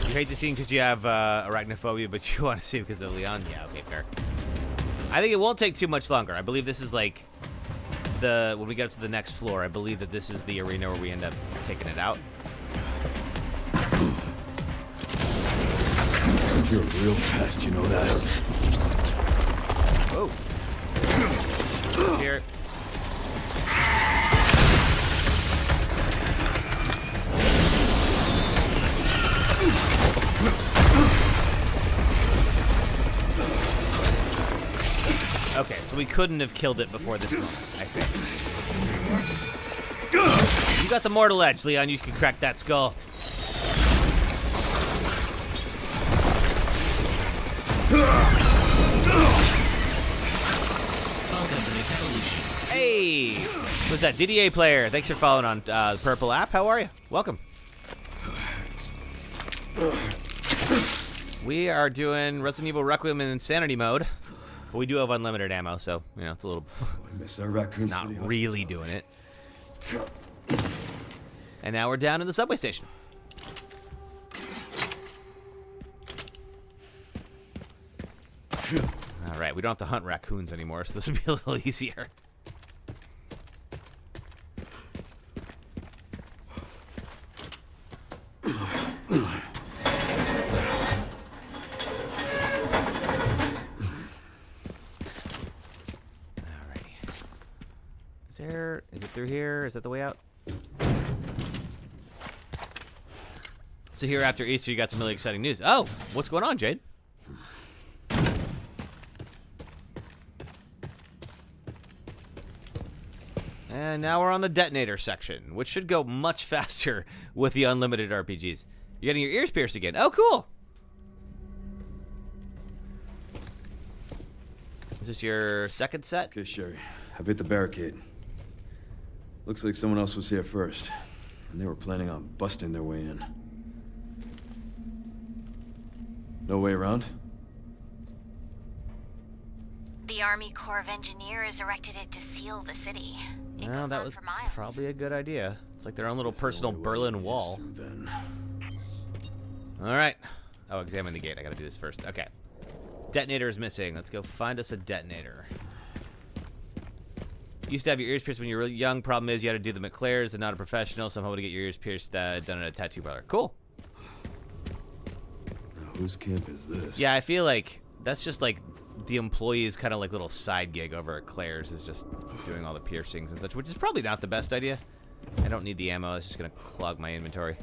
Speaker 1: You hate the scene because you have arachnophobia, but you want to see because of Leon? Yeah, okay, fair. I think it won't take too much longer. I believe this is like when we get up to the next floor, I believe that this is the arena where we end up taking it out.
Speaker 9: You're real fast, you know that.
Speaker 1: Whoa. Here. Okay, so we couldn't have killed it before this moment, I think. You got the mortal edge, Leon. You can crack that skull. Hey! Who's that? DDA player. Thanks for following on the Purple app. How are you? Welcome. We are doing Resident Evil Requiem in Insanity mode. But we do have unlimited ammo, so, you know, it's a little...
Speaker 9: I miss our Raccoon
Speaker 1: not
Speaker 9: City
Speaker 1: really doing it. And now we're down in the subway station. Alright, we don't have to hunt raccoons anymore, so this will be a little easier. Is it through here? Is that the way out? So here after Easter, you got some really exciting news. Oh, what's going on, Jade? And now we're on the detonator section, which should go much faster with the unlimited RPGs. You're getting your ears pierced again. Oh, cool. Is this your second set?
Speaker 9: Okay, Sherry. I've hit the barricade. Looks like someone else was here first, and they were planning on busting their way in. No way around?
Speaker 12: The Army Corps of Engineers erected it to seal the city. It
Speaker 1: Well,
Speaker 12: goes
Speaker 1: that
Speaker 12: on
Speaker 1: was
Speaker 12: for miles.
Speaker 1: probably a good idea. It's like their own little personal Berlin Wall.
Speaker 9: Then.
Speaker 1: All right. Oh, examine the gate. I gotta do this first. Okay. Detonator is missing. Let's go find us a detonator. Used to have your ears pierced when you were really young. Problem is you had to do them at Claire's and not a professional. So I'm hoping to get your ears pierced done at a tattoo parlor. Cool.
Speaker 9: Now, whose camp is this?
Speaker 1: Yeah, I feel like that's just like the employees' kind of like little side gig over at Claire's is just doing all the piercings and such, which is probably not the best idea. I don't need the ammo. It's just gonna clog my inventory.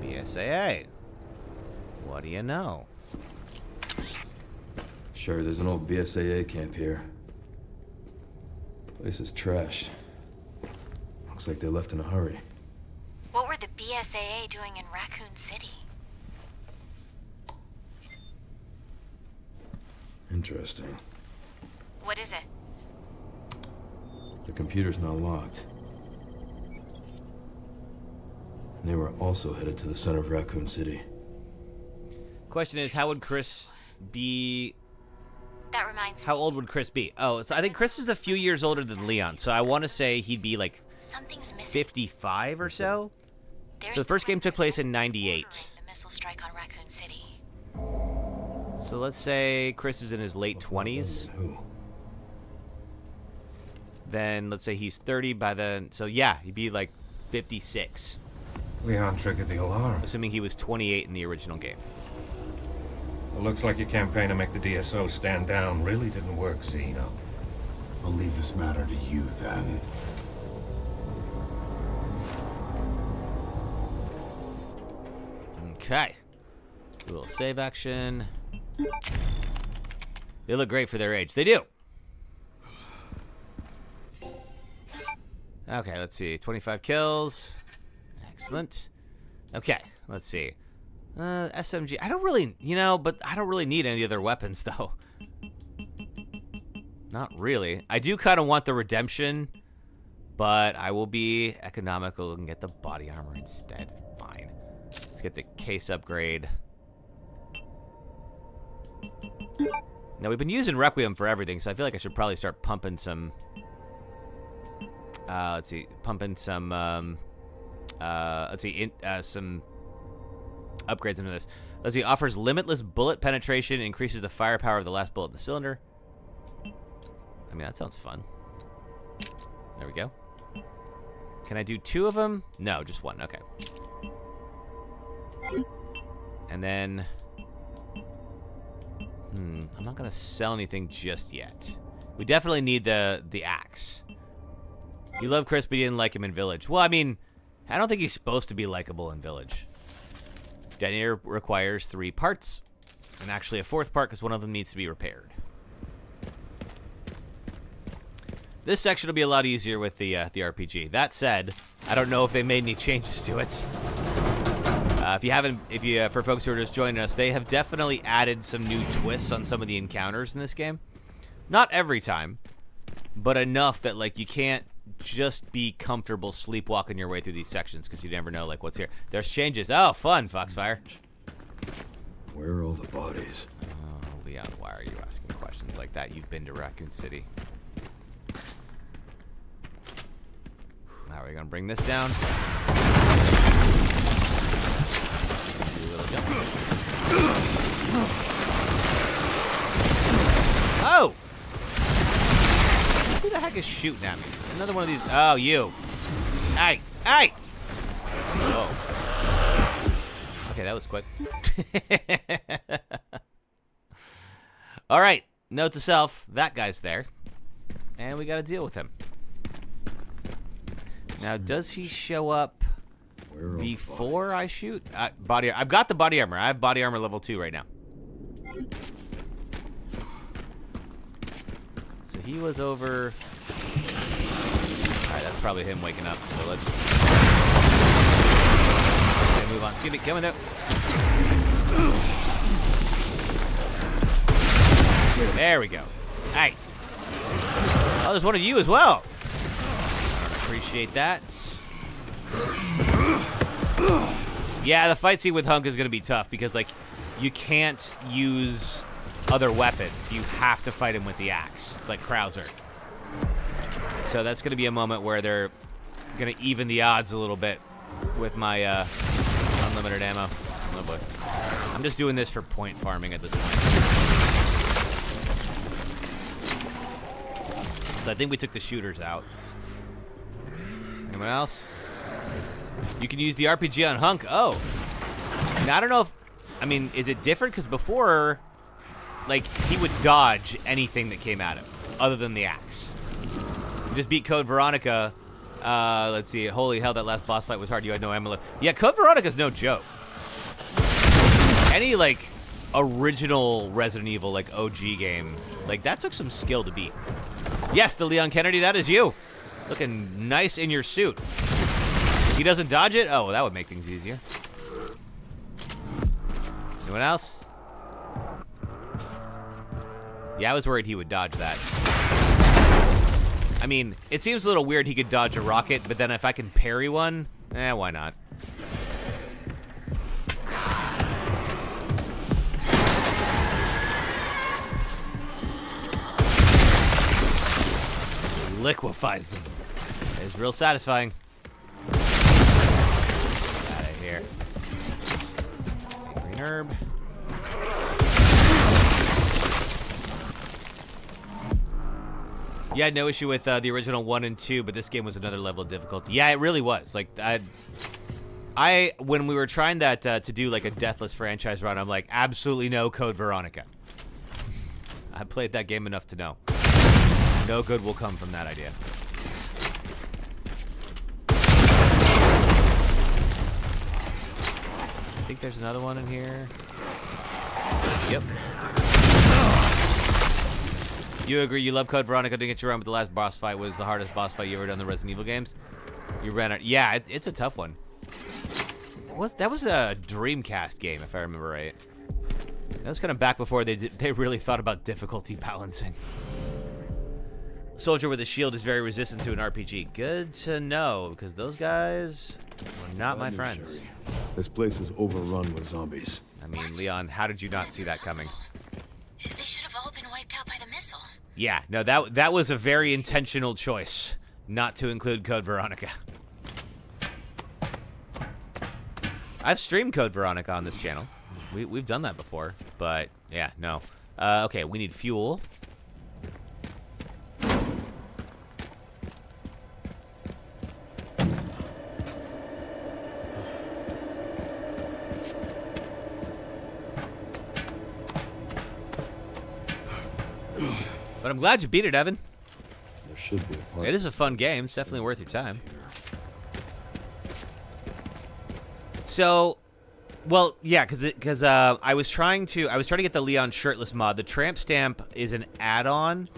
Speaker 1: BSAA. What do you know?
Speaker 9: Sure, there's an old BSAA camp here. Place is trashed. Looks like they left in a hurry.
Speaker 12: What were the BSAA doing in Raccoon City?
Speaker 9: Interesting.
Speaker 12: What is it?
Speaker 9: The computer's not locked. And they were also headed to the center of Raccoon City.
Speaker 1: Question is, how would Chris be?
Speaker 12: That reminds me.
Speaker 1: How old would Chris be? Oh, so I think Chris is a few years older than Leon, so I want to say he'd be like
Speaker 12: Something's missing.
Speaker 1: 55 or so.
Speaker 12: There's
Speaker 1: So the first game took place in
Speaker 12: The
Speaker 1: '98.
Speaker 12: missile strike on Raccoon City.
Speaker 1: So let's say Chris is in his late 20s.
Speaker 9: Who?
Speaker 1: Then let's say he's 30 by then. So yeah, he'd be like 56,
Speaker 8: Leon triggered the alarm.
Speaker 1: assuming he was 28 in the original game.
Speaker 8: It looks like your campaign to make the DSO stand down really didn't work, Zeno.
Speaker 5: I'll leave this matter to you, then.
Speaker 1: Okay. A little save action. They look great for their age. They do. Okay, let's see. 25 kills. Excellent. Okay, let's see. SMG. I don't really, but I don't really need any other weapons, though. Not really. I do kind of want the redemption, but I will be economical and get the body armor instead. Fine. Let's get the case upgrade. Now, we've been using Requiem for everything, so I feel like I should probably start pumping some... let's see. Pumping some... some upgrades into this. Let's see. Offers limitless bullet penetration, increases the firepower of the last bullet in the cylinder. I mean, that sounds fun. There we go. Can I do 2 of them? No, just 1. Okay. And then... I'm not going to sell anything just yet. We definitely need the axe. You love Chris, but you didn't like him in Village. Well, I mean, I don't think he's supposed to be likable in Village. Detonator requires 3 parts, and actually a 4th part because one of them needs to be repaired. This section will be a lot easier with the RPG. That said, I don't know if they made any changes to it. For folks who are just joining us, they have definitely added some new twists on some of the encounters in this game. Not every time, but enough that like you can't just be comfortable sleepwalking your way through these sections because you never know like what's here. There's changes. Oh, fun, Foxfire.
Speaker 9: Where are all the bodies?
Speaker 1: Oh, Leon, why are you asking questions like that? You've been to Raccoon City. Now we're gonna bring this down. Do a little jump. Oh! Who the heck is shooting at me? Another one of these. Oh, you. Hey! Hey! Oh. Okay, that was quick. All right. Note to self. That guy's there. And we got to deal with him. Now, does he show up before I shoot? I've got the body armor. I have body armor level 2 right now. So he was over... Alright, that's probably him waking up. So let's... Okay, move on. Give me, come on, there we go. Hey. Oh, there's one of you as well. Appreciate that. Yeah, the fight scene with Hunk is going to be tough because, like, you can't use other weapons. You have to fight him with the axe. It's like Krauser. So that's going to be a moment where they're going to even the odds a little bit with my unlimited ammo. Oh, boy. I'm just doing this for point farming at this point. So I think we took the shooters out. Anyone else? You can use the RPG on Hunk. Oh. Now, I don't know if... I mean, is it different? Because before, like, he would dodge anything that came at him, other than the axe. You just beat Code Veronica. Let's see. Holy hell, that last boss fight was hard. You had no ammo. Yeah, Code Veronica's no joke. Any, like, original Resident Evil, like, OG game, like, that took some skill to beat. Yes, the Leon Kennedy, that is you. Looking nice in your suit. He doesn't dodge it? Oh, well, that would make things easier. Anyone else? Yeah, I was worried he would dodge that. I mean, it seems a little weird he could dodge a rocket, but then if I can parry one, why not? Liquefies them. It's real satisfying. Get out of here. Okay, green herb. Yeah, no issue with the original 1 and 2, but this game was another level of difficulty. Yeah, it really was. Like, I when we were trying that to do like a Deathless franchise run, I'm like, absolutely no Code Veronica. I played that game enough to know. No good will come from that idea. I think there's another one in here. Yep. You agree, you love Code Veronica, didn't get you around, but the last boss fight was the hardest boss fight you ever done in the Resident Evil games. You ran out. Yeah, it's a tough one. That was a Dreamcast game, if I remember right. That was kind of back before they really thought about difficulty balancing. Soldier with a shield is very resistant to an RPG. Good to know, because those guys were not my friends.
Speaker 9: This place is overrun with zombies.
Speaker 1: I mean, Leon, how did you not see that coming?
Speaker 12: They should have all been wiped out by the missile.
Speaker 1: Yeah, no, that was a very intentional choice not to include Code Veronica. I've streamed Code Veronica on this channel. We've done that before, but yeah, no. Okay, we need fuel. But I'm glad you beat it, Evan.
Speaker 9: There should be a part.
Speaker 1: It is a fun game. It's definitely worth your time. So, well, yeah, because I was trying to get the Leon shirtless mod. The tramp stamp is an add-on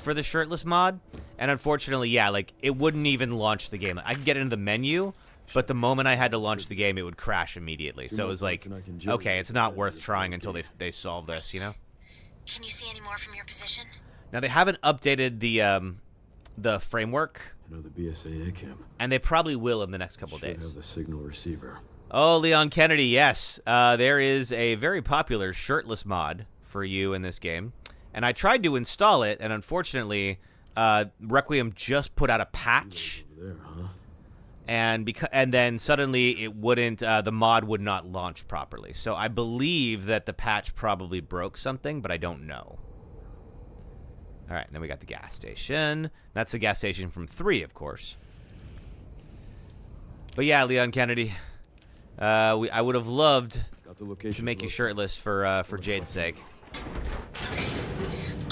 Speaker 1: for the shirtless mod, and unfortunately, yeah, like it wouldn't even launch the game. I could get into the menu, but the moment I had to launch the game, it would crash immediately. So it was like, okay, it's not worth trying until they solve this, you know?
Speaker 12: Can you see any more from your position?
Speaker 1: Now they haven't updated the framework.
Speaker 9: I know the BSAA cam.
Speaker 1: And they probably will in the next couple days.
Speaker 9: Have the signal receiver.
Speaker 1: Oh, Leon Kennedy, yes. There is a very popular shirtless mod for you in this game. And I tried to install it, and unfortunately, Requiem just put out a patch.
Speaker 9: Over there, huh?
Speaker 1: And then suddenly it wouldn't, the mod would not launch properly. So I believe that the patch probably broke something, but I don't know. All right, then we got the gas station. That's the gas station from 3, of course. But yeah, Leon Kennedy, I would have loved to make you shirtless for Jade's sake.
Speaker 12: Okay.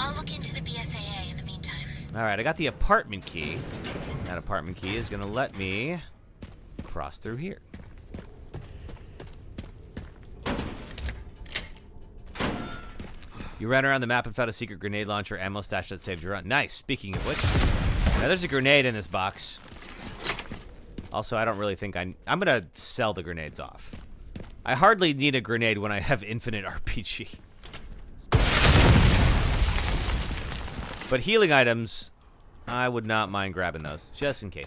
Speaker 12: I'll look into the BSAA in the meantime.
Speaker 1: All right, I got the apartment key. That apartment key is going to let me cross through here. You ran around the map and found a secret grenade launcher ammo stash that saved your run. Nice. Speaking of which, now there's a grenade in this box. Also, I don't really think I'm going to sell the grenades off. I hardly need a grenade when I have infinite RPG. But healing items, I would not mind grabbing those, just in case.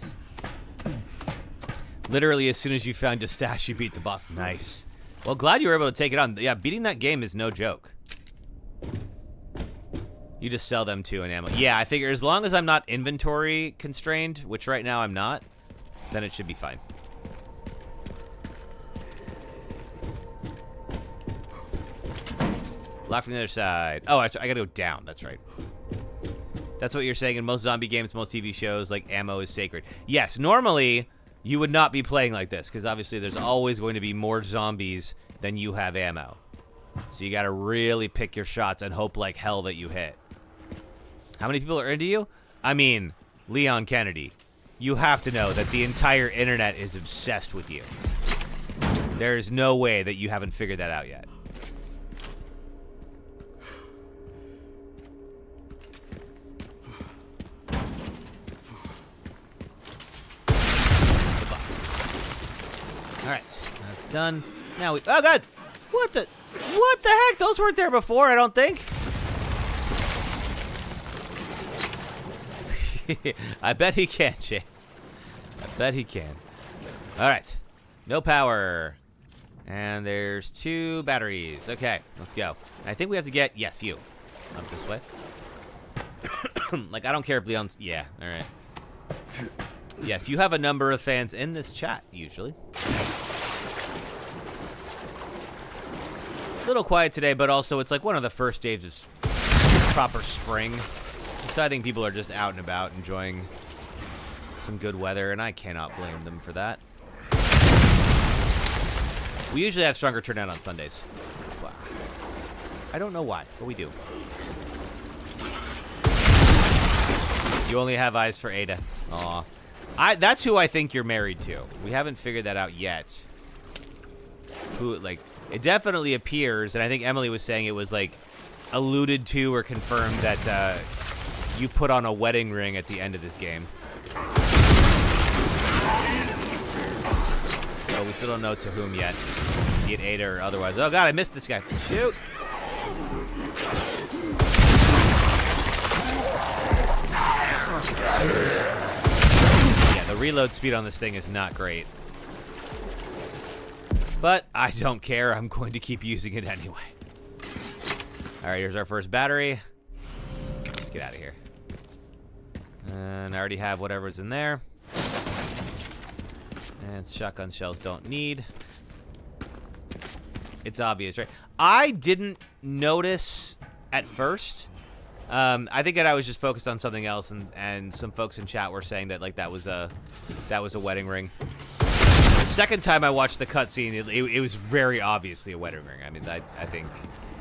Speaker 1: Literally, as soon as you found a stash, you beat the boss. Nice. Well, glad you were able to take it on. Yeah, beating that game is no joke. You just sell them to an ammo. Yeah, I figure as long as I'm not inventory constrained, which right now I'm not, then it should be fine. Lock from the other side. Oh, I gotta go down. That's right. That's what you're saying in most zombie games, most TV shows, like ammo is sacred. Yes, normally you would not be playing like this, because obviously there's always going to be more zombies than you have ammo. So you gotta really pick your shots and hope like hell that you hit. How many people are into you? I mean, Leon Kennedy. You have to know that the entire internet is obsessed with you. There's no way that you haven't figured that out yet. Alright, that's done. Now we... Oh, God! What the heck? Those weren't there before, I don't think. I bet he can, Shane. I bet he can. All right. No power. And there's 2 batteries. Okay, let's go. I think we have to get, yes, you. Up this way. Like, I don't care if Leon's, yeah, all right. Yes, you have a number of fans in this chat, usually. A little quiet today, but also it's like one of the first days of proper spring. So I think people are just out and about enjoying some good weather, and I cannot blame them for that. We usually have stronger turnout on Sundays. Wow. I don't know why, but we do. You only have eyes for Ada. Aw. That's who I think you're married to. We haven't figured that out yet. Who, like, it definitely appears, and I think Emily was saying it was, like, alluded to or confirmed that you put on a wedding ring at the end of this game. But we still don't know to whom yet. Be it Ada or otherwise. Oh god, I missed this guy. Shoot! Yeah, the reload speed on this thing is not great. But I don't care. I'm going to keep using it anyway. Alright, here's our first battery. Let's get out of here. And I already have whatever's in there. And shotgun shells don't need. It's obvious, right? I didn't notice at first. I think that I was just focused on something else, and some folks in chat were saying that like that was a wedding ring. The second time I watched the cutscene, it was very obviously a wedding ring. I mean, I think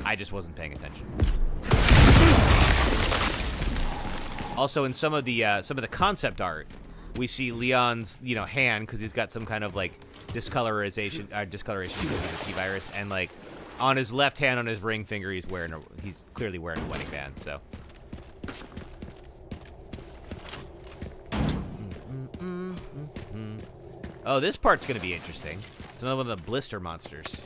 Speaker 1: I just wasn't paying attention. Also, in some of the concept art, we see Leon's, hand, because he's got some kind of, like, discoloration because of the T-virus, and, like, on his left hand, on his ring finger, he's clearly wearing a wedding band, so. Oh, this part's gonna be interesting. It's another one of the blister monsters.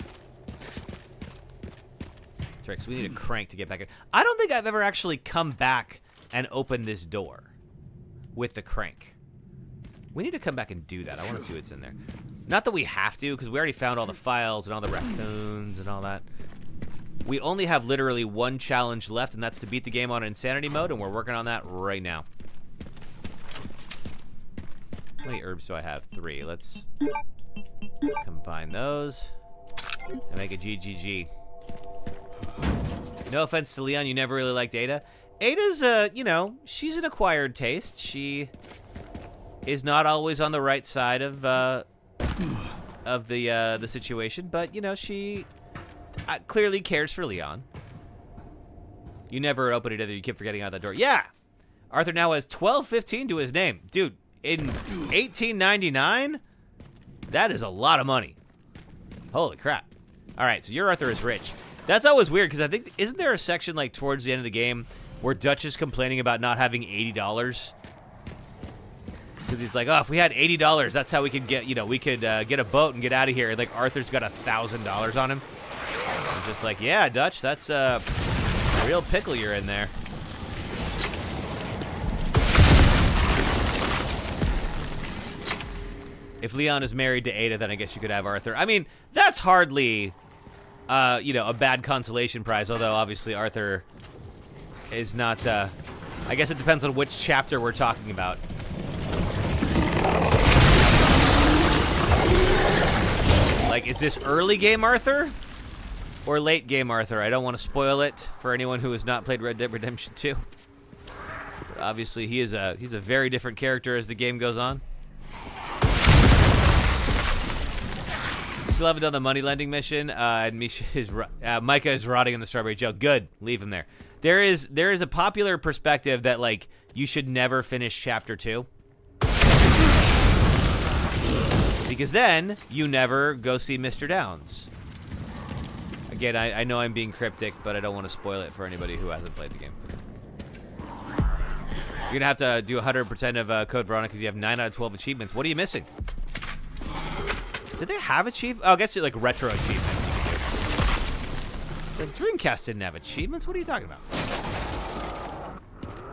Speaker 1: Tricks, we need a crank to get back in. I don't think I've ever actually come back and opened this door with the crank. We need to come back and do that. I want to see what's in there. Not that we have to, because we already found all the files and all the raccoons and all that. We only have literally one challenge left, and that's to beat the game on insanity mode, and we're working on that right now. How many herbs do I have? 3. Let's combine those and make a GGG. No offense to Leon, you never really liked Ada. Ada's, she's an acquired taste. She is not always on the right side of the situation, but she clearly cares for Leon. You never open it either. You keep forgetting out that door. Yeah, Arthur now has 1215 to his name, dude. In 1899, that is a lot of money. Holy crap! All right, so your Arthur is rich. That's always weird because I think isn't there a section like towards the end of the game where Dutch is complaining about not having $80? Because he's like, oh, if we had $80, that's how we could get, we could get a boat and get out of here. And like Arthur's got $1,000 on him. I'm just like, yeah, Dutch, that's a real pickle you're in there. If Leon is married to Ada, then I guess you could have Arthur. I mean, that's hardly, a bad consolation prize. Although obviously Arthur is not. I guess it depends on which chapter we're talking about. Like, is this early game Arthur or late game Arthur? I don't want to spoil it for anyone who has not played Red Dead Redemption 2. But obviously, he's a very different character as the game goes on. Still haven't done the money lending mission. And Micah is rotting in the strawberry joke. Good, leave him there. There is a popular perspective that like you should never finish chapter 2. Because then, you never go see Mr. Downs. Again, I know I'm being cryptic, but I don't want to spoil it for anybody who hasn't played the game. You're going to have to do 100% of Code Veronica because you have 9 out of 12 achievements. What are you missing? Did they have achievements? Oh, I guess it's like retro achievements. The Dreamcast didn't have achievements? What are you talking about?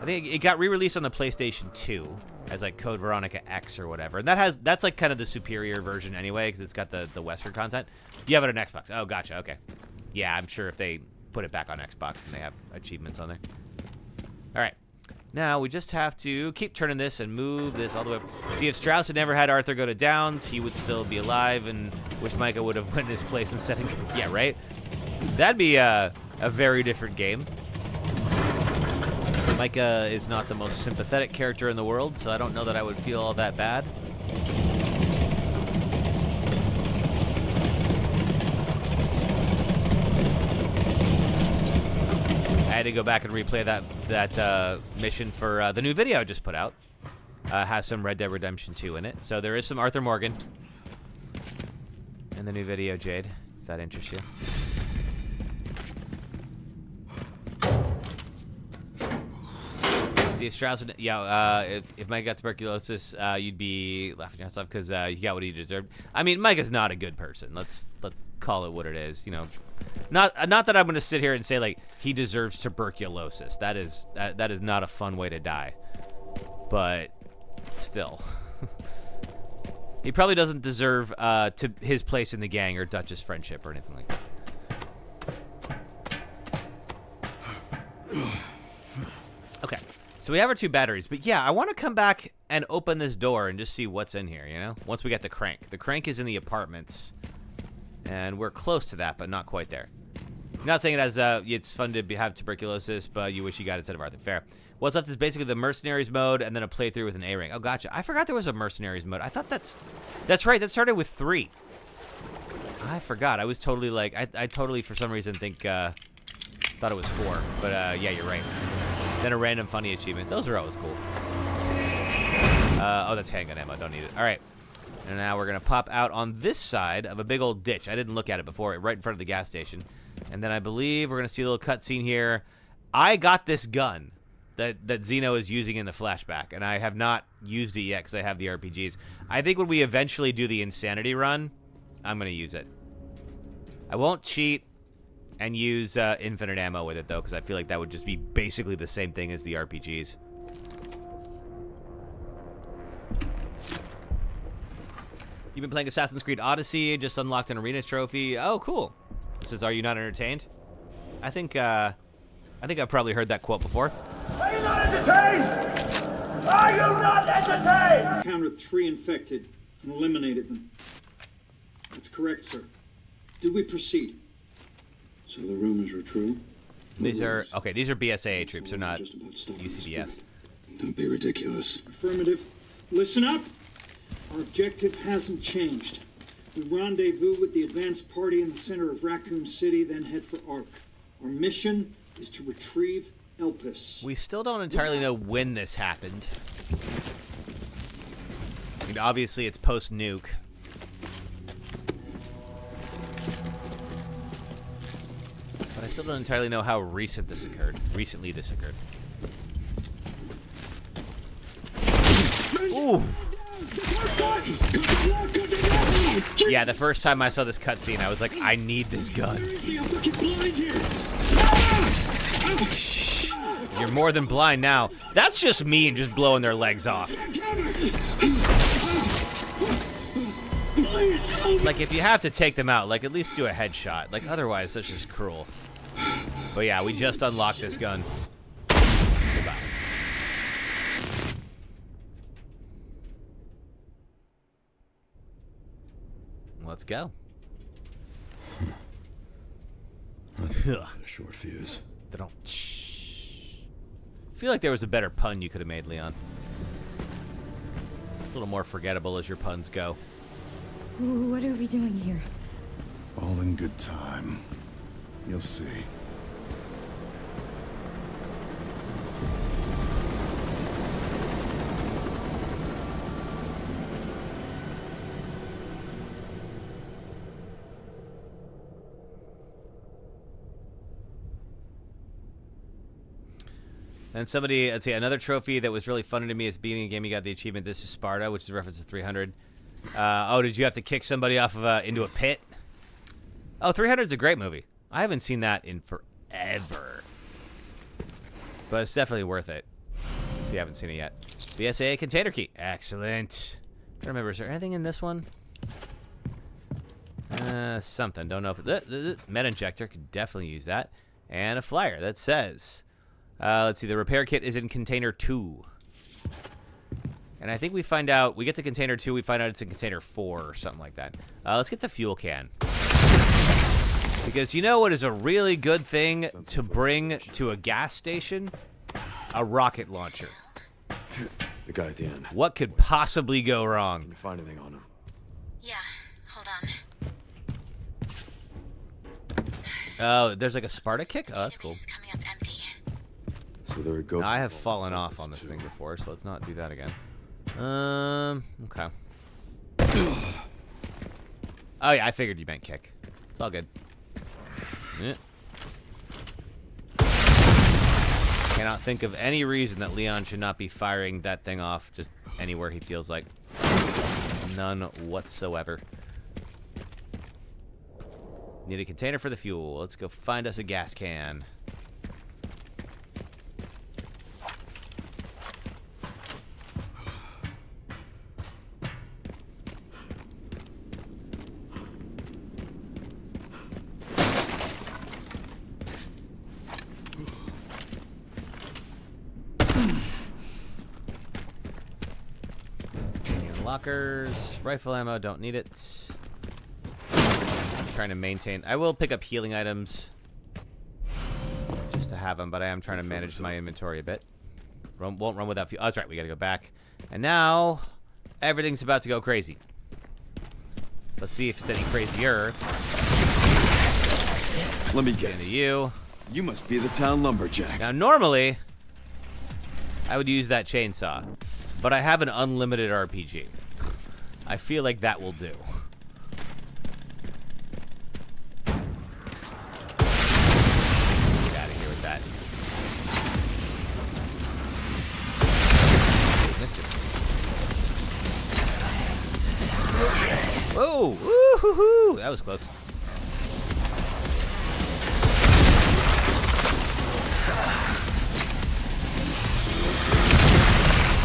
Speaker 1: I think it got re-released on the PlayStation 2 as like Code Veronica X or whatever. And that's like kind of the superior version anyway, because it's got the Western content. You have it on Xbox. Oh, gotcha. Okay. Yeah, I'm sure if they put it back on Xbox and they have achievements on there. All right. Now we just have to keep turning this and move this all the way up. See, if Strauss had never had Arthur go to Downs, he would still be alive, and wish Micah would have went in his place instead of... Yeah, right? That'd be a very different game. Micah is not the most sympathetic character in the world, so I don't know that I would feel all that bad. I had to go back and replay that mission for the new video I just put out. Has some Red Dead Redemption 2 in it. So there is some Arthur Morgan in the new video, Jade, if that interests you. See, if Strauss would, if Mike got tuberculosis, you'd be laughing at yourself because he got what he deserved. I mean, Mike is not a good person. Let's call it what it is. You know, not that I'm going to sit here and say like he deserves tuberculosis. That is not a fun way to die. But still, he probably doesn't deserve to his place in the gang or Dutch's friendship or anything like that. Okay. So we have our 2 batteries, but yeah, I want to come back and open this door and just see what's in here, you know? Once we get the crank. The crank is in the apartments, and we're close to that, but not quite there. I'm not saying it as it's fun to have tuberculosis, but you wish you got it instead of Arthur. Fair. What's left is basically the mercenaries mode and then a playthrough with an A-ring. Oh, gotcha. I forgot there was a mercenaries mode. I thought that's right. That started with 3. I forgot. I was totally like, I totally for some reason thought it was 4, but yeah, you're right. Then a random funny achievement. Those are always cool. Oh, that's handgun ammo. Don't need it. All right. And now we're going to pop out on this side of a big old ditch. I didn't look at it before. Right in front of the gas station. And then I believe we're going to see a little cutscene here. I got this gun that Zeno is using in the flashback. And I have not used it yet because I have the RPGs. I think when we eventually do the Insanity run, I'm going to use it. I won't cheat and use infinite ammo with it, though, because I feel like that would just be basically the same thing as the RPGs. You've been playing Assassin's Creed Odyssey, just unlocked an arena trophy. Oh, cool. It says, are you not entertained? I think I've probably heard that quote before.
Speaker 13: Are you not entertained? Are you not entertained?
Speaker 14: Counted 3 infected and eliminated them. That's correct, sir. Did we proceed? So the rumors are true?
Speaker 1: These are BSAA troops. They're not UCBS.
Speaker 14: Don't be ridiculous. Affirmative. Listen up. Our objective hasn't changed. We rendezvous with the advanced party in the center of Raccoon City, then head for Ark. Our mission is to retrieve Elpis.
Speaker 1: We still don't entirely know when this happened. I mean, obviously, it's post-nuke. But I still don't entirely know how recently this occurred. Ooh! Yeah, the first time I saw this cutscene, I was like, I need this gun. You're more than blind now. That's just me and just blowing their legs off. Like, if you have to take them out, like, at least do a headshot. Like, otherwise, that's just cruel. But yeah, we just unlocked this gun. Goodbye. Let's go.
Speaker 9: A short fuse.
Speaker 1: I feel like there was a better pun you could have made, Leon. It's a little more forgettable as your puns go.
Speaker 2: What are we doing here?
Speaker 5: All in good time. You'll see.
Speaker 1: And somebody, let's see, another trophy that was really funny to me is beating a game. You got the achievement. This is Sparta, which is a reference to 300. Oh, did you have to kick somebody off of into a pit? Oh, 300 is a great movie. I haven't seen that in forever, but it's definitely worth it. if you haven't seen it yet. BSAA container key. Excellent. I remember, is there anything in this one? Something. Don't know if the med injector could definitely use that. And a flyer that says, let's see, the repair kit is in container 2. And I think we find out, we get to container 2, we find out it's in container 4 or something like that. Let's get the fuel can. Because you know what is a really good thing to bring to a gas station? A rocket launcher.
Speaker 9: The guy at the end.
Speaker 1: What could possibly go wrong?
Speaker 9: Can you find anything on him?
Speaker 12: Yeah, hold on.
Speaker 1: Oh, there's like a Sparta kick? Oh, that's cool.
Speaker 12: Coming up empty.
Speaker 9: So there are ghosts.
Speaker 1: Now, I have fallen off on this thing before, so let's not do that again. Okay. Oh yeah, I figured you meant kick. It's all good. Yeah. Cannot think of any reason that Leon should not be firing that thing off just anywhere he feels like. None whatsoever. Need a container for the fuel. Let's go find us a gas can. Lockers, rifle ammo, don't need it. I'm trying to maintain. I will pick up healing items just to have them, but I am trying to manage my inventory a bit. Won't run without fuel. Oh, that's right, we gotta go back. And now everything's about to go crazy. Let's see if it's any crazier.
Speaker 9: Let me guess.
Speaker 1: You
Speaker 9: must be the town lumberjack.
Speaker 1: Now, normally, I would use that chainsaw, but I have an unlimited RPG. I feel like that will do. Get out of here with that. Whoa! Woo-hoo-hoo! That was close.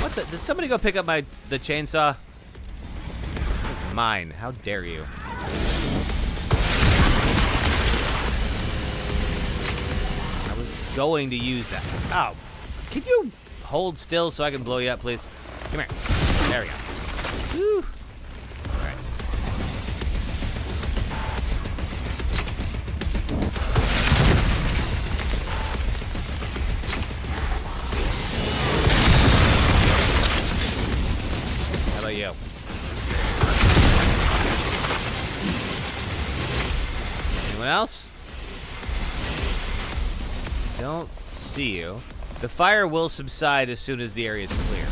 Speaker 1: What the? Did somebody go pick up the chainsaw? It's mine. How dare you? I was going to use that. Oh, can you hold still so I can blow you up, please? Come here. There we go. Woo. All right. How about you? Anyone else? Don't see you. The fire will subside as soon as the area is clear. I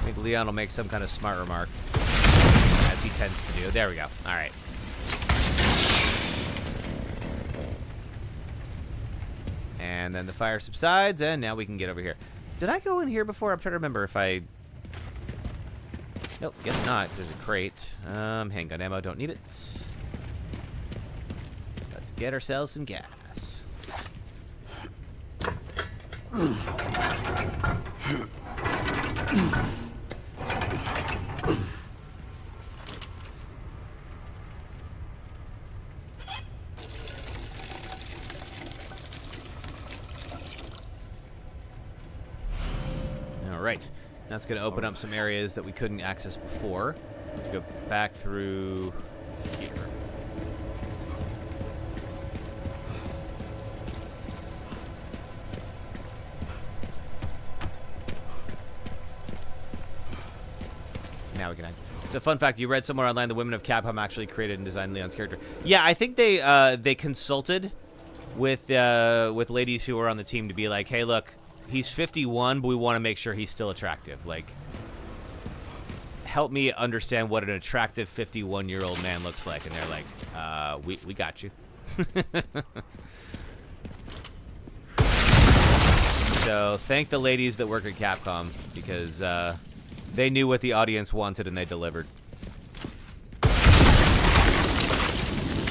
Speaker 1: think Leon will make some kind of smart remark, as he tends to do. There we go. All right. And then the fire subsides, and now we can get over here. Did I go in here before? I'm trying to remember if I... Nope, guess not. There's a crate. Handgun ammo, don't need it. Let's get ourselves some gas. Alright, that's going to open up some areas that we couldn't access before. Let's go back through here. Now we can act. So, fun fact: you read somewhere online the women of Capcom actually created and designed Leon's character. Yeah, I think they consulted with ladies who were on the team to be like, hey, look, he's 51, but we want to make sure he's still attractive. Like, help me understand what an attractive 51-year-old man looks like. And they're like, we got you. So, thank the ladies that work at Capcom because they knew what the audience wanted and they delivered.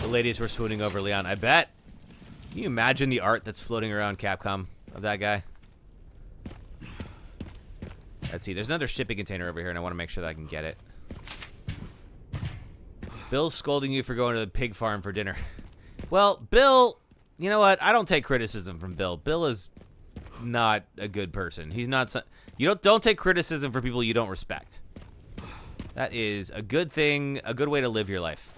Speaker 1: The ladies were swooning over Leon. I bet. Can you imagine the art that's floating around Capcom of that guy? Let's see. There's another shipping container over here, and I want to make sure that I can get it. Bill's scolding you for going to the pig farm for dinner. Well, Bill, you know what? I don't take criticism from Bill. Bill is not a good person. He's not. You don't take criticism from people you don't respect. That is a good thing, a good way to live your life.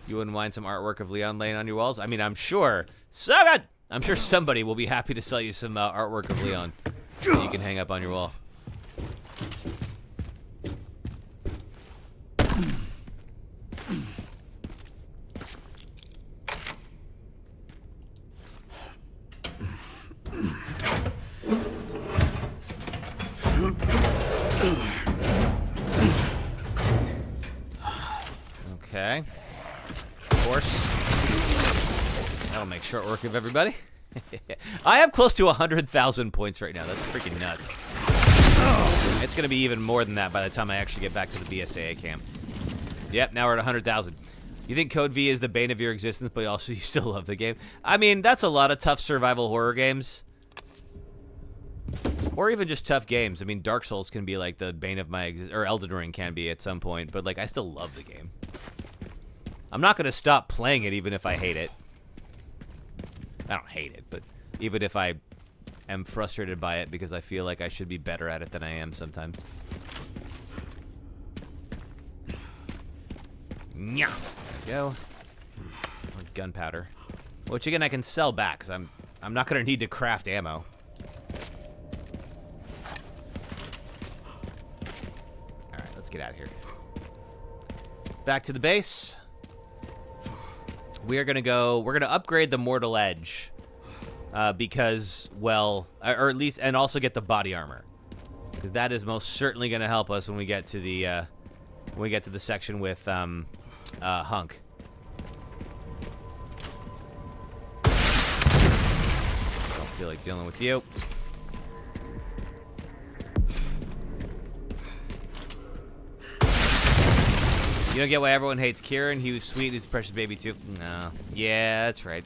Speaker 1: You wouldn't mind some artwork of Leon laying on your walls? I mean, I'm sure. So good! I'm sure somebody will be happy to sell you some artwork of Leon that you can hang up on your wall. Okay. Of course. That'll make short work of everybody. I have close to 100,000 points right now. That's freaking nuts. It's going to be even more than that by the time I actually get back to the BSAA cam. Yep, now we're at 100,000. You think Code V is the bane of your existence, but also you still love the game? I mean, that's a lot of tough survival horror games. Or even just tough games. I mean, Dark Souls can be like the bane of my existence, or Elden Ring can be at some point, but like I still love the game. I'm not going to stop playing it even if I hate it. I don't hate it, but even if I am frustrated by it because I feel like I should be better at it than I am sometimes. Nya. There we go. More gunpowder. Which again I can sell back because I'm not going to need to craft ammo. Alright, let's get out of here. Back to the base. We're going to upgrade the Mortal Edge. Because, well, or at least, and also get the body armor. Because that is most certainly going to help us when we get to the, section with, Hunk. Don't feel like dealing with you. You don't get why everyone hates Kieran. He was sweet. He's a precious baby, too. No. Yeah, that's right.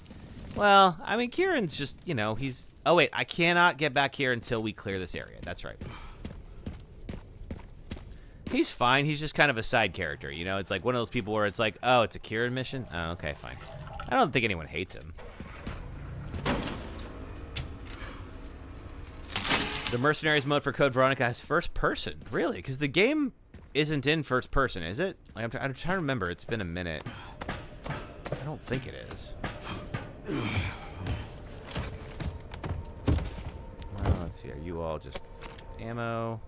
Speaker 1: Well, I mean, Kieran's just, you know, he's... Oh, wait. I cannot get back here until we clear this area. That's right. He's fine. He's just kind of a side character, you know? It's like one of those people where it's like, oh, it's a Kieran mission? Oh, okay, fine. I don't think anyone hates him. The Mercenaries mode for Code Veronica has first person. Really? Because the game isn't in first person, is it? Like, I'm trying to remember. It's been a minute. I don't think it is. Well, let's see. Are you all just ammo?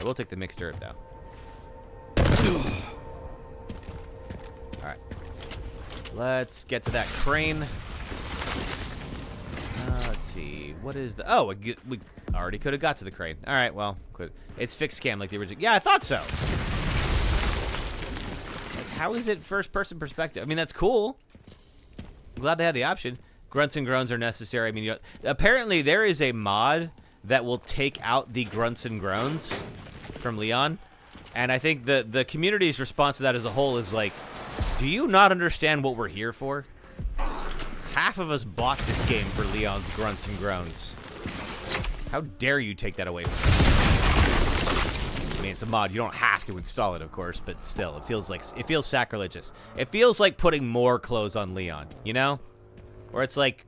Speaker 1: I will take the mixed herb, though. Alright. Let's get to that crane. Let's see. What is the... Oh, we already could have got to the crane. Alright, well, it's fixed cam like the original. Yeah, I thought so. Like, how is it first-person perspective? I mean, that's cool. I'm glad they had the option. Grunts and groans are necessary. I mean, you know, apparently there is a mod that will take out the grunts and groans from Leon. And I think the community's response to that as a whole is like, do you not understand what we're here for? Half of us bought this game for Leon's grunts and groans. How dare you take that away from me? I mean, it's a mod. You don't have to install it, of course, but still, it feels sacrilegious. It feels like putting more clothes on Leon, you know? Where it's like,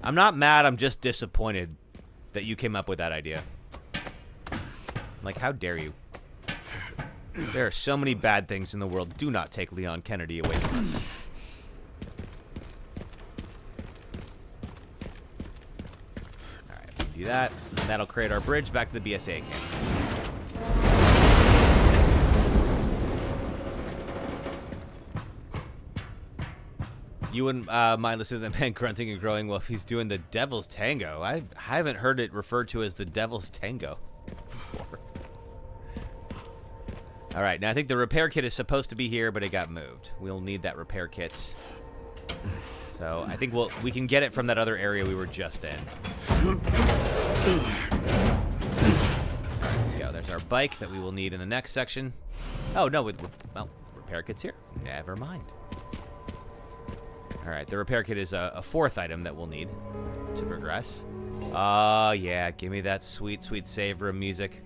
Speaker 1: I'm not mad, I'm just disappointed that you came up with that idea. Like, how dare you? There are so many bad things in the world. Do not take Leon Kennedy away from us. Alright, we can do that. And that'll create our bridge back to the BSA camp. You wouldn't mind listening to the man grunting and growing while he's doing the Devil's Tango. I haven't heard it referred to as the Devil's Tango before. All right, now I think the repair kit is supposed to be here, but it got moved. We'll need that repair kit. So I think we can get it from that other area we were just in. All right, let's go. There's our bike that we will need in the next section. Oh, no, well, repair kit's here. Never mind. All right, the repair kit is a fourth item that we'll need to progress. Oh, yeah, give me that sweet, sweet save room music.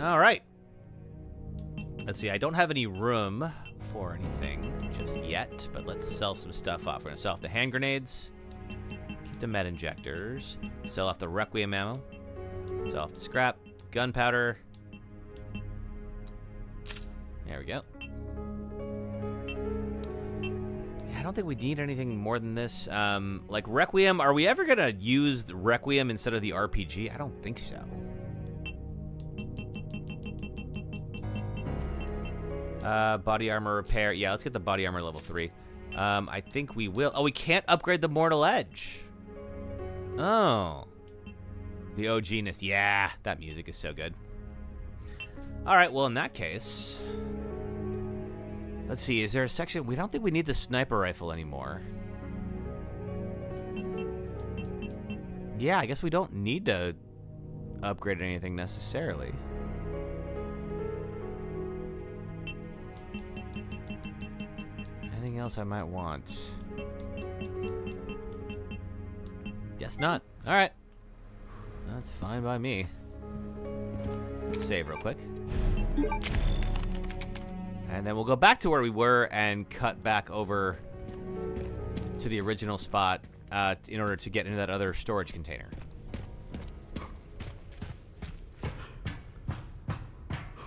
Speaker 1: All right. Let's see, I don't have any room for anything just yet, but let's sell some stuff off. We're going to sell off the hand grenades, keep the med injectors, sell off the Requiem ammo, sell off the scrap, gunpowder. There we go. Yeah, I don't think we need anything more than this. Like Requiem, are we ever going to use the Requiem instead of the RPG? I don't think so. Body armor repair. Yeah, let's get the body armor level 3. I think we will. Oh, we can't upgrade the Mortal Edge. Oh. The OG-ness. Yeah, that music is so good. All right, well, in that case, let's see. Is there a section? We don't think we need the sniper rifle anymore. Yeah, I guess we don't need to upgrade anything necessarily. Anything else I might want? Guess not. All right. That's fine by me. Let's save real quick. And then we'll go back to where we were and cut back over to the original spot in order to get into that other storage container.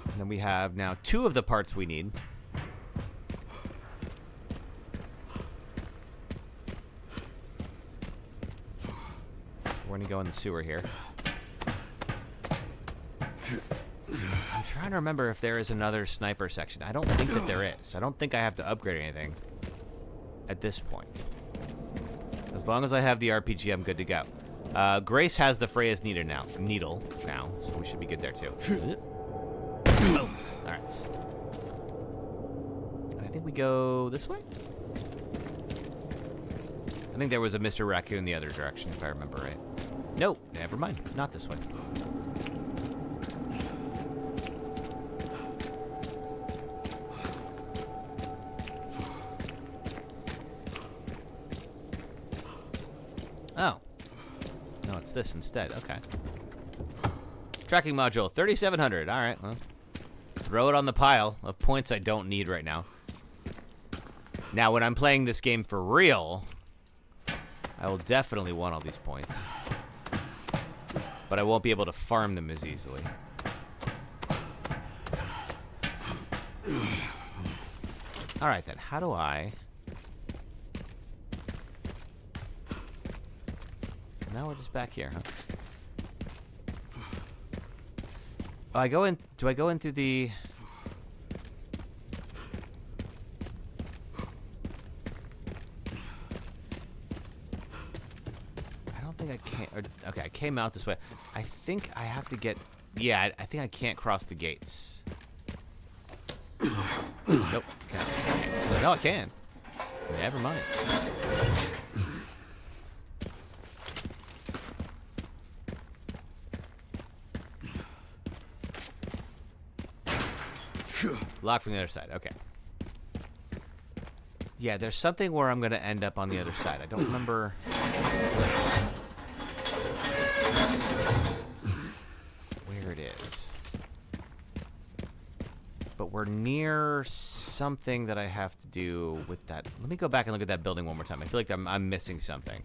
Speaker 1: And then we have now 2 of the parts we need. We're going to go in the sewer here. I'm trying to remember if there is another sniper section. I don't think that there is. I don't think I have to upgrade anything at this point. As long as I have the RPG, I'm good to go. Grace has the Freya's needle now, so we should be good there too. Oh, all right. I think we go this way. I think there was a Mr. Raccoon the other direction, if I remember right. No, never mind. Not this way. Oh. No, it's this instead. Okay. Tracking module, 3,700. All right, well. Throw it on the pile of points I don't need right now. Now, when I'm playing this game for real, I will definitely want all these points. But I won't be able to farm them as easily. All right, then. How do I... Now we're just back here, huh? Oh, I go in... Do I go in through the... I can't. Okay, I came out this way. I think I have to get. Yeah, I think I can't cross the gates. Nope. Okay. No, I can. Never mind. Lock from the other side. Okay. Yeah, there's something where I'm going to end up on the other side. I don't remember. Where it is. But we're near something that I have to do with that. Let me go back and look at that building one more time. I feel like I'm missing something.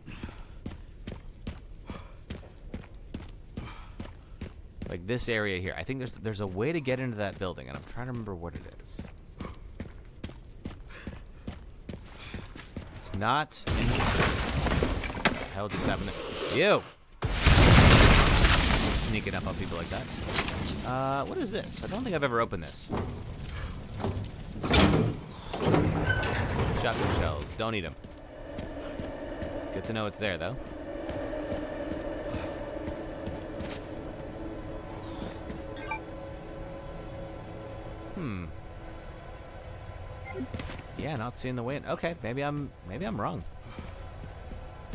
Speaker 1: Like this area here. I think there's a way to get into that building, and I'm trying to remember what it is. It's not in the... What the hell just happened there? You! Sneaking up on people like that. What is this? I don't think I've ever opened this. Shotgun shells. Don't eat them. Good to know it's there, though. Yeah, not seeing the way. Okay, maybe I'm wrong.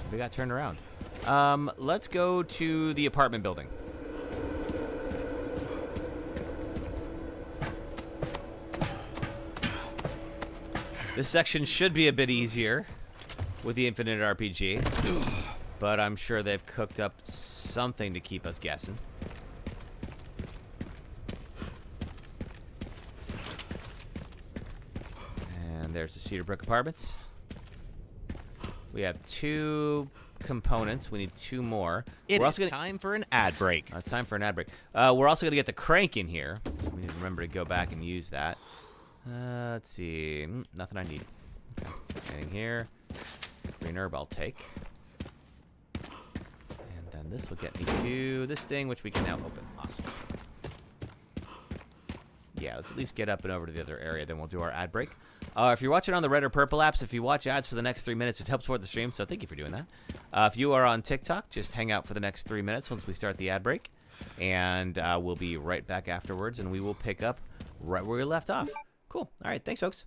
Speaker 1: Maybe I got turned around. Let's go to the apartment building. This section should be a bit easier with the Infinite RPG, but I'm sure they've cooked up something to keep us guessing. And there's the Cedarbrook Apartments. We have 2 components. We need 2 more. We're also gonna...
Speaker 4: time for an ad break.
Speaker 1: It's time for an ad break. We're also going to get the crank in here. We need to remember to go back and use that. Let's see. Nothing I need. Okay. Anything here. Green herb I'll take. And then this will get me to this thing, which we can now open. Awesome. Yeah, let's at least get up and over to the other area. Then we'll do our ad break. If you're watching on the red or purple apps, if you watch ads for the next 3 minutes, it helps support the stream, so thank you for doing that. If you are on TikTok, just hang out for the next 3 minutes once we start the ad break. And we'll be right back afterwards, and we will pick up right where we left off. Cool. All right, thanks, folks.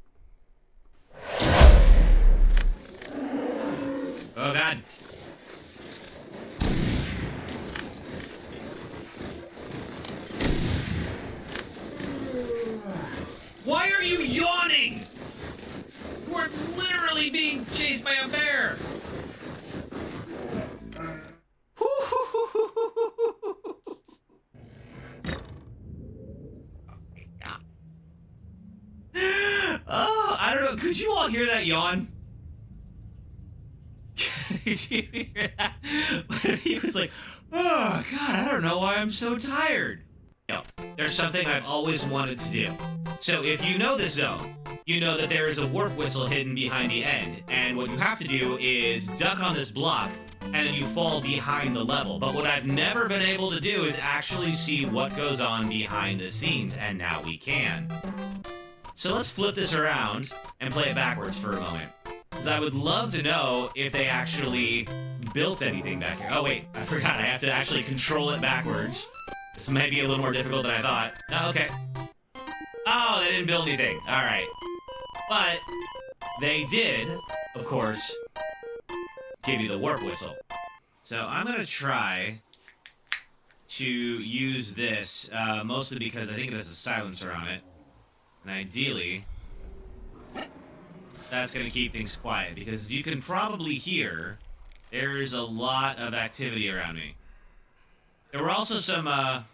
Speaker 4: Oh, God. Why are you yawning? We're literally being chased by a bear. Oh, I don't know. Could you all hear that yawn? Did you hear that? He was like, oh, God, I don't know why I'm so tired. There's something I've always wanted to do. So if you know this zone, you know that there is a warp whistle hidden behind the end, and what you have to do is duck on this block, and then you fall behind the level. But what I've never been able to do is actually see what goes on behind the scenes, and now we can. So let's flip this around and play it backwards for a moment. Because I would love to know if they actually built anything back here. Oh wait, I forgot, I have to actually control it backwards. This might be a little more difficult than I thought. Oh, okay. Oh, they didn't build anything. Alright. But they did, of course, give you the warp whistle. So I'm going to try to use this, mostly because I think it has a silencer on it. And ideally, that's going to keep things quiet. Because you can probably hear there's a lot of activity around me. There were also some of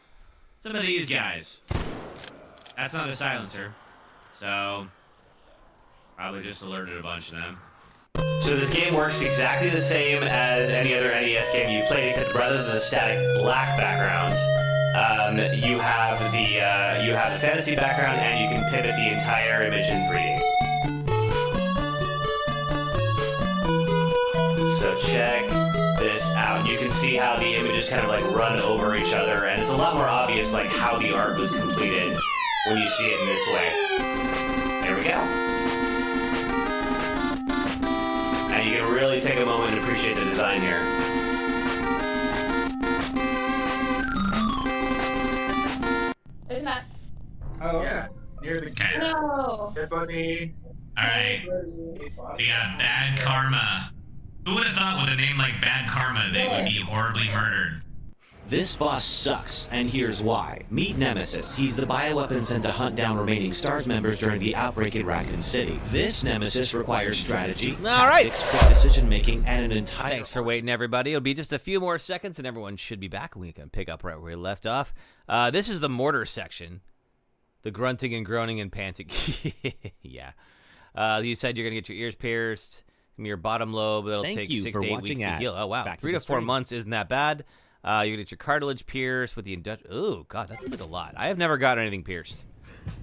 Speaker 4: these guys. That's not a silencer. So, probably just alerted a bunch of them. So this game works exactly the same as any other NES game you played, except rather than the static black background, you have the fantasy background, and you can pivot the entire image in 3D. So check this out. You can see how the images kind of like run over each other, and it's a lot more obvious like how the art was completed when you see it in this way. There we go. And you can really take a moment to appreciate the design here.
Speaker 2: There's Matt.
Speaker 10: Oh, yeah. Near the cat.
Speaker 2: No.
Speaker 10: Good buddy.
Speaker 4: Alright. We got Bad Karma. Who would have thought with a name like Bad Karma they would be horribly murdered? This boss sucks, and here's why. Meet Nemesis. He's the bioweapon sent to hunt down remaining STARS members during the outbreak in Raccoon City. This Nemesis requires strategy, tactics, quick decision-making, and an entire...
Speaker 1: Thanks for waiting, everybody. It'll be just a few more seconds, and everyone should be back, and we can pick up right where we left off. This is the mortar section. The grunting and groaning and panting. Yeah. You said you're going to get your ears pierced, your bottom lobe. That'll take 6 to 8 weeks to heal. Oh, wow. 3 to 4 months isn't that bad. You get your cartilage pierced with the oh, God, that's like a lot. I have never got anything pierced.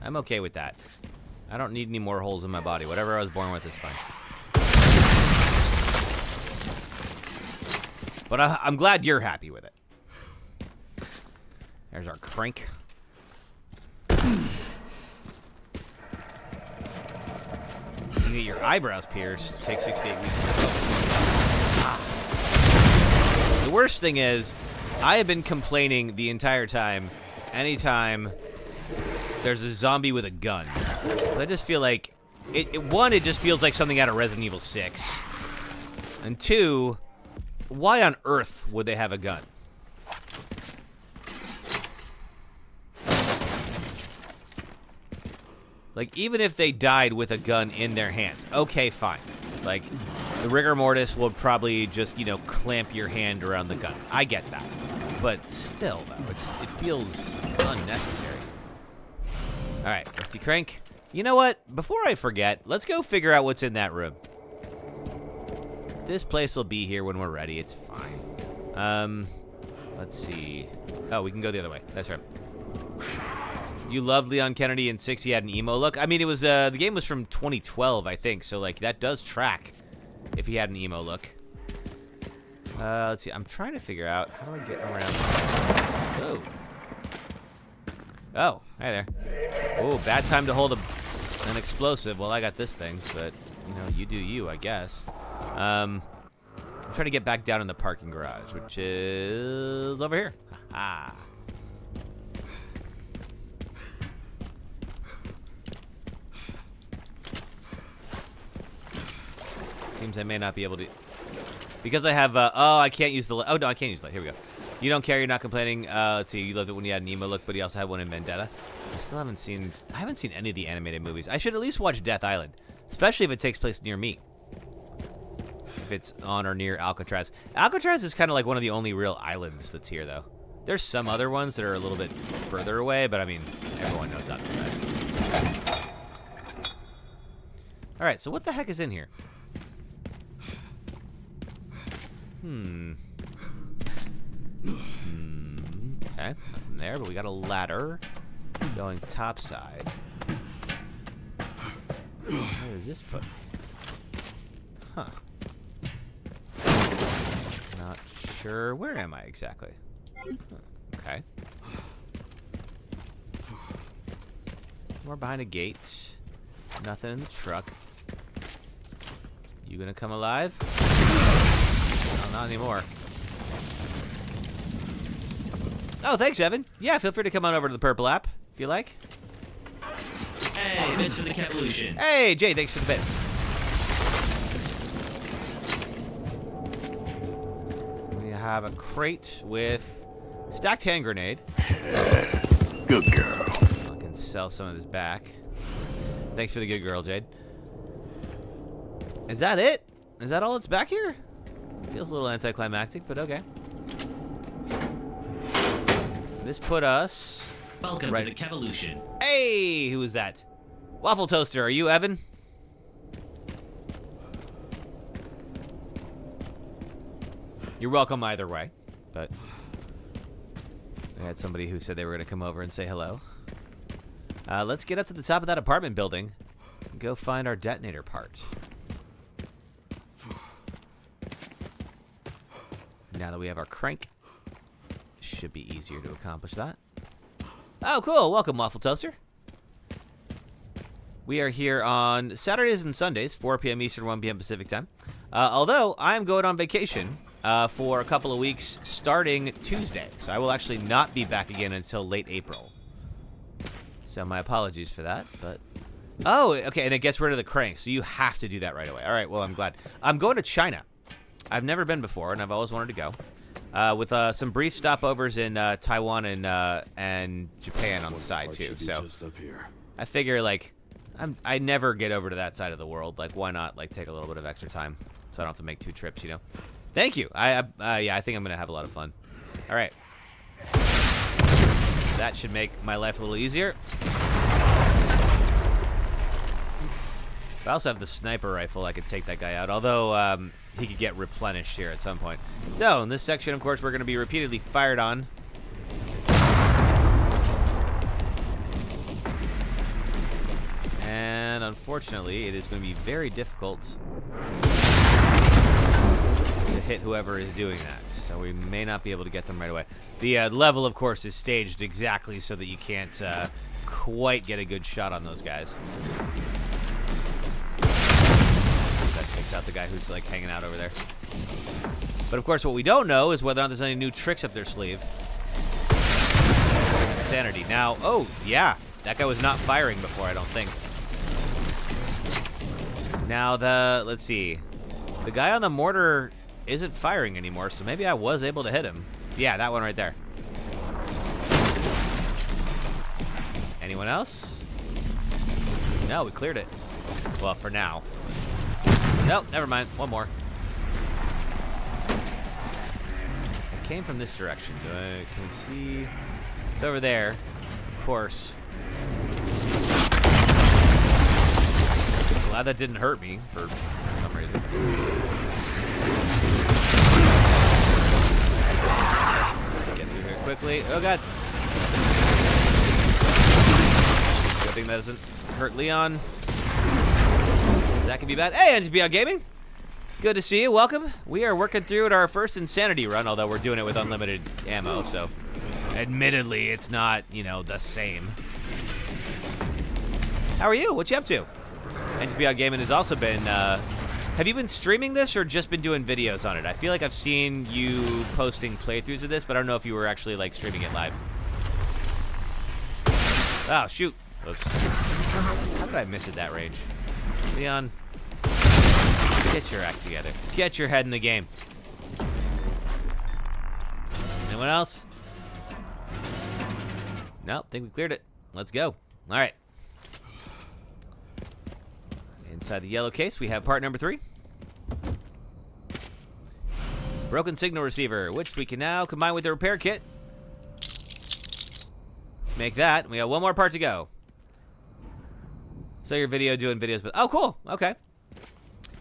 Speaker 1: I'm okay with that. I don't need any more holes in my body. Whatever I was born with is fine. But I'm glad you're happy with it. There's our crank. You get your eyebrows pierced. Take 6 to 8 weeks. The worst thing is, I have been complaining the entire time, anytime there's a zombie with a gun. I just feel like, one, it just feels like something out of Resident Evil 6. And 2, why on earth would they have a gun? Like, even if they died with a gun in their hands, okay, fine. Like, the rigor mortis will probably just, you know, clamp your hand around the gun. I get that. But still, though, it feels unnecessary. All right, Rusty Crank. You know what? Before I forget, let's go figure out what's in that room. This place will be here when we're ready. It's fine. Let's see. Oh, we can go the other way. That's right. You loved Leon Kennedy in 6. He had an emo look. I mean, it was the game was from 2012, I think. So like that does track if he had an emo look. Let's see. I'm trying to figure out how do I get around. Oh, hey there. Oh, bad time to hold an explosive. Well, I got this thing, but you know, you do you, I guess. I'm trying to get back down in the parking garage, which is over here. Ha-ha. Seems I may not be able to, because I have. Oh, I can't use the. Oh no, I can't use that. Here we go. You don't care. You're not complaining. Let's see. You loved it when you had an emo look, but you also had one in Vendetta. I still haven't seen. I haven't seen any of the animated movies. I should at least watch Death Island, especially if it takes place near me. If it's on or near Alcatraz. Alcatraz is kind of like one of the only real islands that's here, though. There's some other ones that are a little bit further away, but I mean, everyone knows Alcatraz. All right. So what the heck is in here? Okay, nothing there, but we got a ladder going topside. Where does this put me? Huh. Not sure. Where am I exactly? Okay. Somewhere behind a gate. Nothing in the truck. You gonna come alive? Oh, not anymore. Oh, thanks, Evan. Yeah, feel free to come on over to the Purple app if you like.
Speaker 4: Hey, bits for the Kevolution.
Speaker 1: Hey, Jay, thanks for the bits. We have a crate with stacked hand grenade.
Speaker 13: Good girl.
Speaker 1: I can sell some of this back. Thanks for the good girl, Jade. Is that it? Is that all that's back here? Feels a little anticlimactic, but okay. This put us...
Speaker 4: Welcome to the Kevolution.
Speaker 1: Hey, who is that? Waffle Toaster, are you Evan? You're welcome either way, but... I had somebody who said they were going to come over and say hello. Let's get up to the top of that apartment building and go find our detonator part. Now that we have our crank, should be easier to accomplish that. Oh, cool. Welcome, Waffle Toaster. We are here on Saturdays and Sundays, 4 p.m. Eastern, 1 p.m. Pacific time. Although, I'm going on vacation for a couple of weeks starting Tuesday. So I will actually not be back again until late April. So my apologies for that, but... Oh, okay, and it gets rid of the crank, so you have to do that right away. All right, well, I'm glad. I'm going to China. I've never been before, and I've always wanted to go. With some brief stopovers in Taiwan and Japan on the side, too. So
Speaker 9: just up here.
Speaker 1: I figure, like, I never get over to that side of the world. Like, why not, like, take a little bit of extra time so I don't have to make 2 trips, you know? Thank you. Yeah, I think I'm going to have a lot of fun. All right. That should make my life a little easier. If I also have the sniper rifle, I could take that guy out. Although, he could get replenished here at some point. So, in this section, of course, we're going to be repeatedly fired on. And, unfortunately, it is going to be very difficult to hit whoever is doing that. So we may not be able to get them right away. The level, of course, is staged exactly so that you can't quite get a good shot on those guys. That takes out the guy who's, like, hanging out over there. But, of course, what we don't know is whether or not there's any new tricks up their sleeve. Sanity. Now, oh, yeah. That guy was not firing before, I don't think. Now, let's see. The guy on the mortar isn't firing anymore, so maybe I was able to hit him. Yeah, that one right there. Anyone else? No, we cleared it. Well, for now. Nope, never mind. One more. It came from this direction. Can we see? It's over there. Of course. Glad that didn't hurt me for some reason. Get through here quickly. Oh god. Good thing that doesn't hurt Leon. That could be bad. Hey, NGBL Gaming. Good to see you. Welcome. We are working through our first Insanity run, although we're doing it with unlimited ammo, so admittedly, it's not, you know, the same. How are you? What you up to? NGBL Gaming has also been, have you been streaming this or just been doing videos on it? I feel like I've seen you posting playthroughs of this, but I don't know if you were actually, like, streaming it live. Oh, shoot. Oops. How did I miss it that range? Leon, get your act together. Get your head in the game. Anyone else? Nope, think we cleared it. Let's go. All right. Inside the yellow case, we have part number 3. Broken signal receiver, which we can now combine with the repair kit. Let's make that. We got one more part to go. So your video doing videos, but oh, cool. Okay.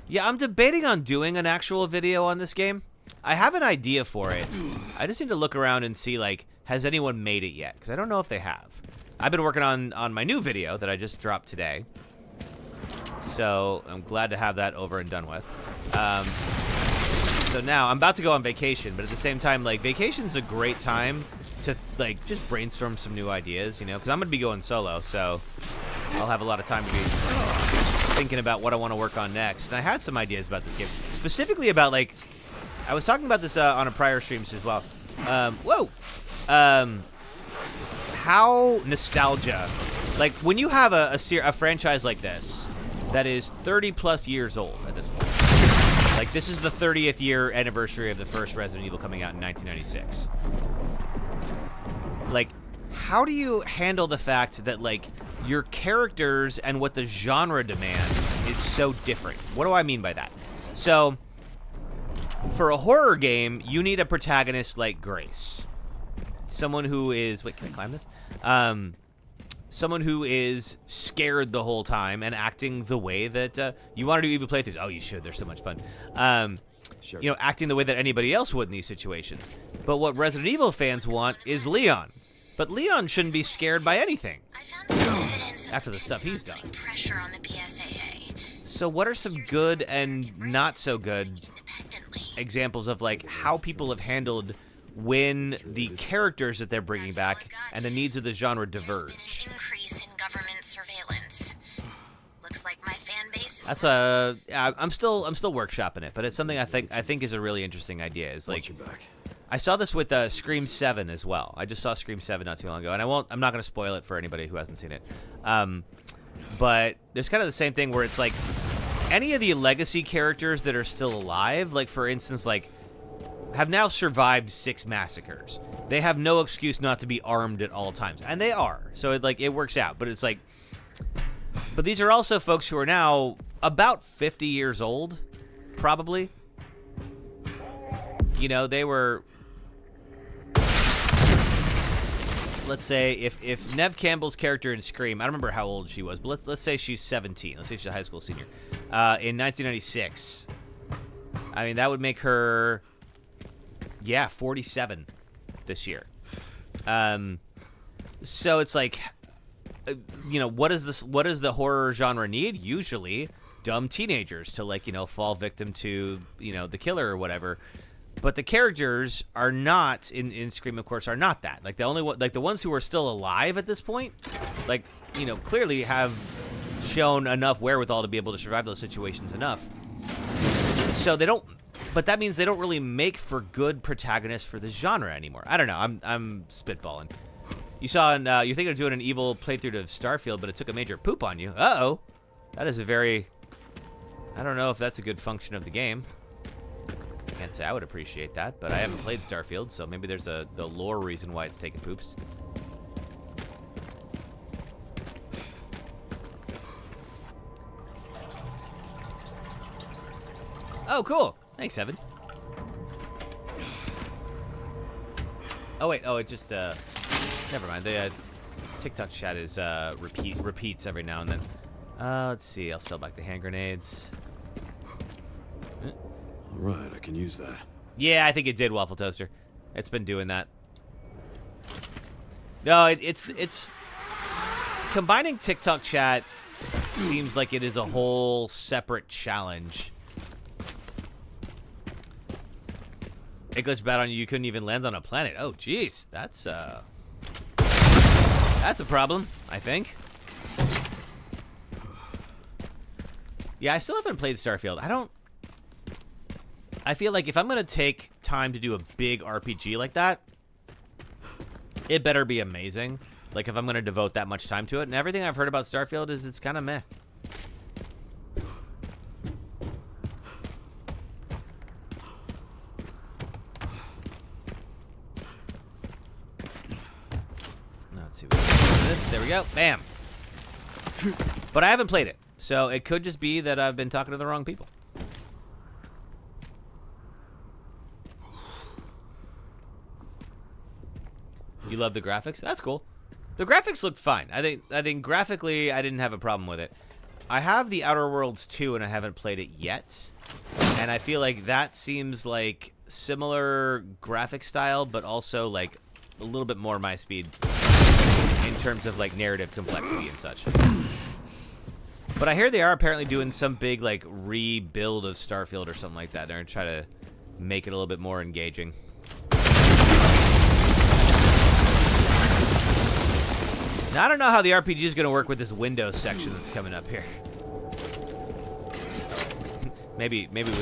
Speaker 1: Yeah, I'm debating on doing an actual video on this game. I have an idea for it. I just need to look around and see, like, has anyone made it yet? Because I don't know if they have. I've been working on my new video that I just dropped today. So I'm glad to have that over and done with. So now I'm about to go on vacation, but at the same time, like, vacation's a great time to, like, just brainstorm some new ideas, you know? Because I'm going to be going solo, so I'll have a lot of time to be thinking about what I want to work on next. And I had some ideas about this game. Specifically about, like, I was talking about this on a prior streams as well. How nostalgia. Like, when you have a franchise like this that is 30-plus years old at this point. Like, this is the 30th year anniversary of the first Resident Evil coming out in 1996. Like, how do you handle the fact that, like, your characters and what the genre demands is so different? What do I mean by that? So, for a horror game, you need a protagonist like Grace. Someone who is... Wait, can I climb this? Someone who is scared the whole time and acting the way that... you want to do EVE playthroughs? Oh, you should. They're so much fun.
Speaker 9: Sure.
Speaker 1: You know, acting the way that anybody else would in these situations. But what Resident Evil fans want is Leon. But Leon shouldn't be scared by anything. After the stuff he's done.
Speaker 12: Pressure on the BSAA.
Speaker 1: So what are some good and not so good examples of, like, how people have handled when the characters that they're bringing back and the needs of the genre diverge?
Speaker 12: Increase in government surveillance. Looks like my fan base is...
Speaker 1: That's I'm still workshopping it, but it's something I think is a really interesting idea. Is like, I saw this with Scream 7 as well. I just saw Scream 7 not too long ago, and I'm not going to spoil it for anybody who hasn't seen it. But there's kind of the same thing where it's like any of the legacy characters that are still alive, like for instance, like, have now survived 6 massacres. They have no excuse not to be armed at all times, and they are. So it works out. But it's like, but these are also folks who are now about 50 years old, probably. You know, they were. Let's say if Neve Campbell's character in Scream, I don't remember how old she was, but let's say she's 17. Let's say she's a high school senior. In 1996. I mean, that would make her, 47 this year. So it's like, you know, what does the horror genre need? Usually dumb teenagers to, like, you know, fall victim to, you know, the killer or whatever. But the characters are not in Scream, of course, are not that. Like, the ones who are still alive at this point, like, you know, clearly have shown enough wherewithal to be able to survive those situations enough. So they don't, but that means they don't really make for good protagonists for this genre anymore. I don't know. I'm spitballing. You saw, you're thinking of doing an evil playthrough to Starfield, but it took a major poop on you. Uh-oh. That is a very, I don't know if that's a good function of the game. Can't say I would appreciate that, but I haven't played Starfield, so maybe there's the lore reason why it's taking poops. Oh, cool. Thanks, Evan. Oh, wait. Oh, it just, never mind. The TikTok chat is, repeats every now and then. Let's see. I'll sell back the hand grenades.
Speaker 9: All right, I can use that.
Speaker 1: Yeah, I think it did, Waffle Toaster. It's been doing that. No, it's combining TikTok chat seems like it is a whole separate challenge. It glitched bad on you. You couldn't even land on a planet. Oh, jeez. That's a problem, I think. Yeah, I still haven't played Starfield. I feel like if I'm going to take time to do a big RPG like that, it better be amazing. Like, if I'm going to devote that much time to it. And everything I've heard about Starfield is it's kind of meh. Let's see what this. There we go. Bam. But I haven't played it. So it could just be that I've been talking to the wrong people. You love the graphics? That's cool. The graphics look fine. I think graphically I didn't have a problem with it. I have the Outer Worlds 2 and I haven't played it yet. And I feel like that seems like similar graphic style, but also like a little bit more my speed in terms of like narrative complexity and such. But I hear they are apparently doing some big like rebuild of Starfield or something like that. They're gonna try to make it a little bit more engaging. Now, I don't know how the RPG is going to work with this Windows section that's coming up here. maybe we won't use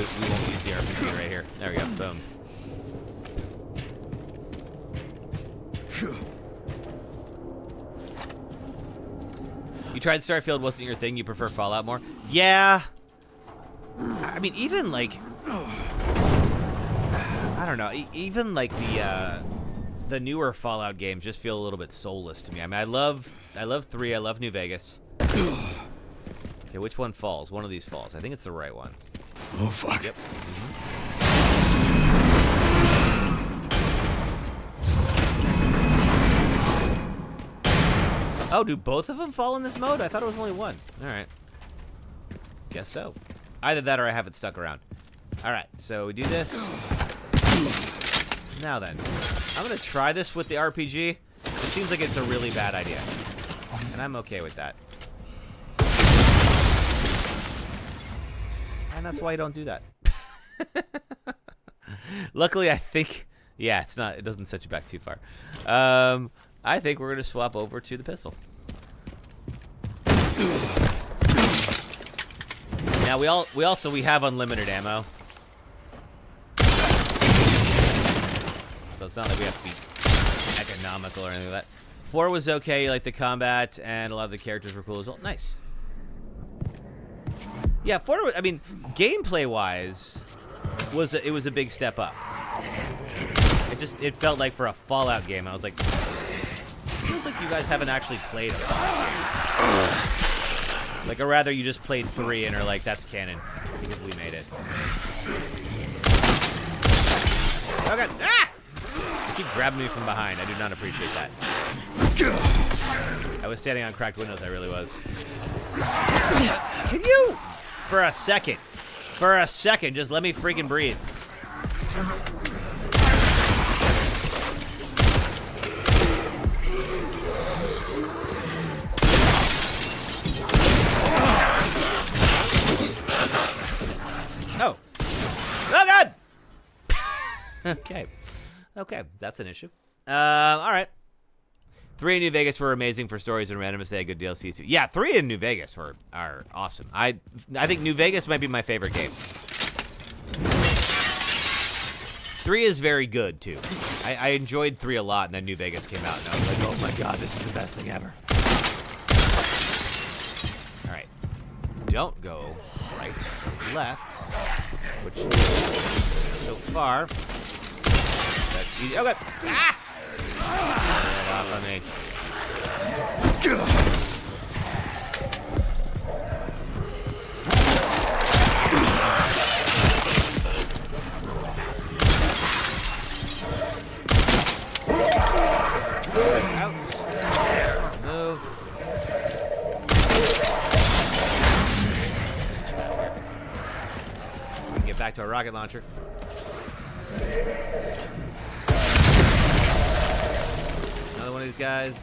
Speaker 1: the RPG right here. There we go. Boom. You tried Starfield, wasn't your thing? You prefer Fallout more? Yeah. I mean, even like, I don't know. Even like the newer Fallout games just feel a little bit soulless to me. I mean, I love 3. I love New Vegas. Okay, which one falls? One of these falls. I think it's the right one.
Speaker 9: Oh, fuck.
Speaker 1: Yep. Oh, do both of them fall in this mode? I thought it was only one. All right. Guess so. Either that or I have it stuck around. All right, so we do this. Now then, I'm going to try this with the RPG. It seems like it's a really bad idea. And I'm okay with that. And that's why you don't do that. Luckily, I think... Yeah, it doesn't set you back too far. I think we're going to swap over to the pistol. Now, we have unlimited ammo. So it's not like we have to be economical or anything like that. 4 was okay, like the combat, and a lot of the characters were cool as well. Nice. Yeah, 4, I mean, gameplay-wise, it was a big step up. It felt like for a Fallout game, I was like, it feels like you guys haven't actually played a Fallout game. Like, or rather, you just played 3 and are like, that's canon, because we made it. Oh, God. Ah! You keep grabbing me from behind. I do not appreciate that. I was standing on cracked windows. I really was. Can you? For a second, just let me freaking breathe. Oh. Oh, God! Okay, that's an issue. All right. 3 in New Vegas were amazing for stories and randomness. They had good DLCs too. Yeah, 3 in New Vegas are awesome. I think New Vegas might be my favorite game. 3 is very good too. I enjoyed 3 a lot, and then New Vegas came out, and I was like, oh my God, this is the best thing ever. All right. Don't go right, left, which so far. That's easy. Okay. Ah! Get off on me. Out. Move. We can get back to our rocket launcher. Another one of these guys.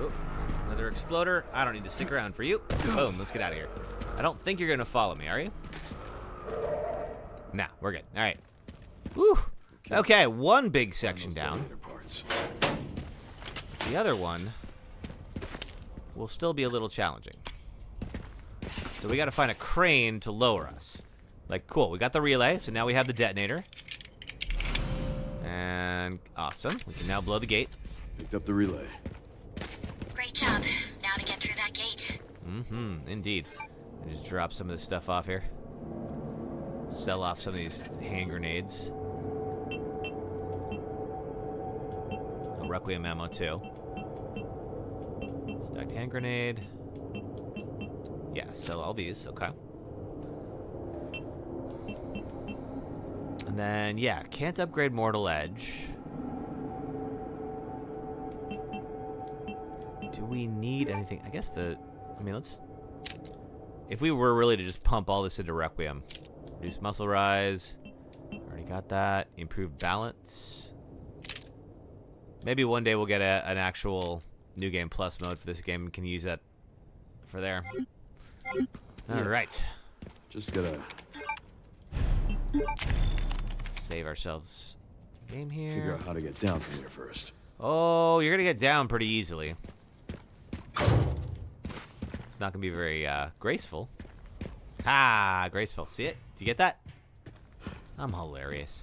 Speaker 1: Oop, another exploder. I don't need to stick around for you. Boom, let's get out of here. I don't think you're gonna follow me, are you? Nah, we're good. All right. Woo. Okay, one big section down. The other one will still be a little challenging. So we got to find a crane to lower us. Like, cool. We got the relay, so now we have the detonator. And awesome. We can now blow the gate.
Speaker 9: Picked up the relay.
Speaker 12: Great job. Now to get through that gate.
Speaker 1: Mm-hmm. Indeed. And just drop some of this stuff off here. Sell off some of these hand grenades. A Requiem ammo, too. Stacked hand grenade. Yeah, sell all these. Okay. And then, yeah, can't upgrade Mortal Edge. Do we need anything? I guess let's... If we were really to just pump all this into Requiem. Reduce muscle rise. Already got that. Improved balance. Maybe one day we'll get an actual New Game Plus mode for this game and can use that for there. Alright.
Speaker 9: Just gotta...
Speaker 1: Save ourselves game here.
Speaker 9: Figure out how to get down from here first.
Speaker 1: Oh, you're gonna get down pretty easily. It's not gonna be very graceful. Ah, graceful. See it? Do you get that? I'm hilarious.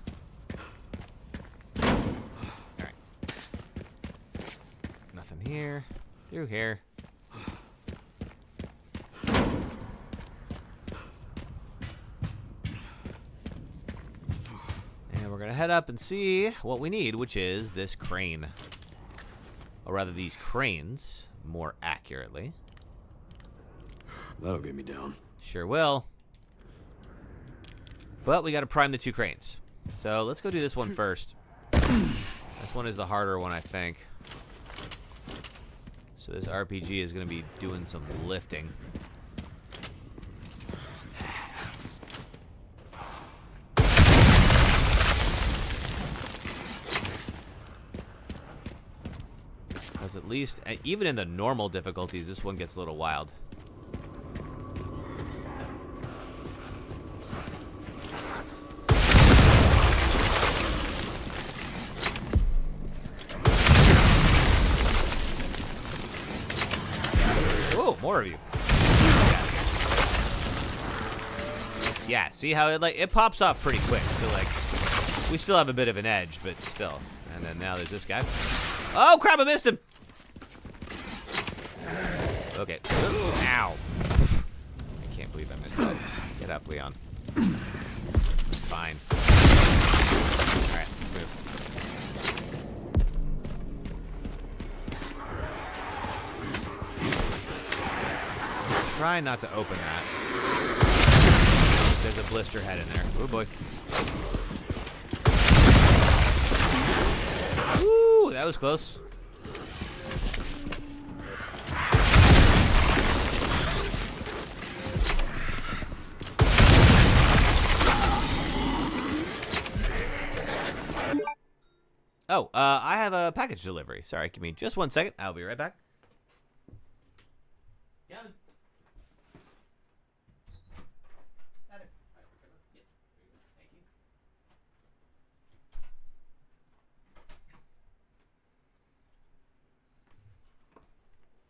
Speaker 1: Alright. Nothing here. Through here. And we're gonna head up and see what we need, which is this crane. Or rather, these cranes, more accurately.
Speaker 9: That'll get me down.
Speaker 1: Sure will. But we gotta prime the two cranes. So let's go do this one first. This one is the harder one, I think. So this RPG is gonna be doing some lifting. Because at least, even in the normal difficulties, this one gets a little wild. Oh, more of you. Yeah, see how it pops off pretty quick. So like, we still have a bit of an edge, but still. And then now there's this guy. Oh crap! I missed him. Okay. Ow. I can't believe I missed that. Get up, Leon. It's fine. Alright, move. Try not to open that. There's a blister head in there. Oh boy. Woo! That was close. Oh, I have a package delivery. Sorry, give me just 1 second. I'll be right back. Kevin.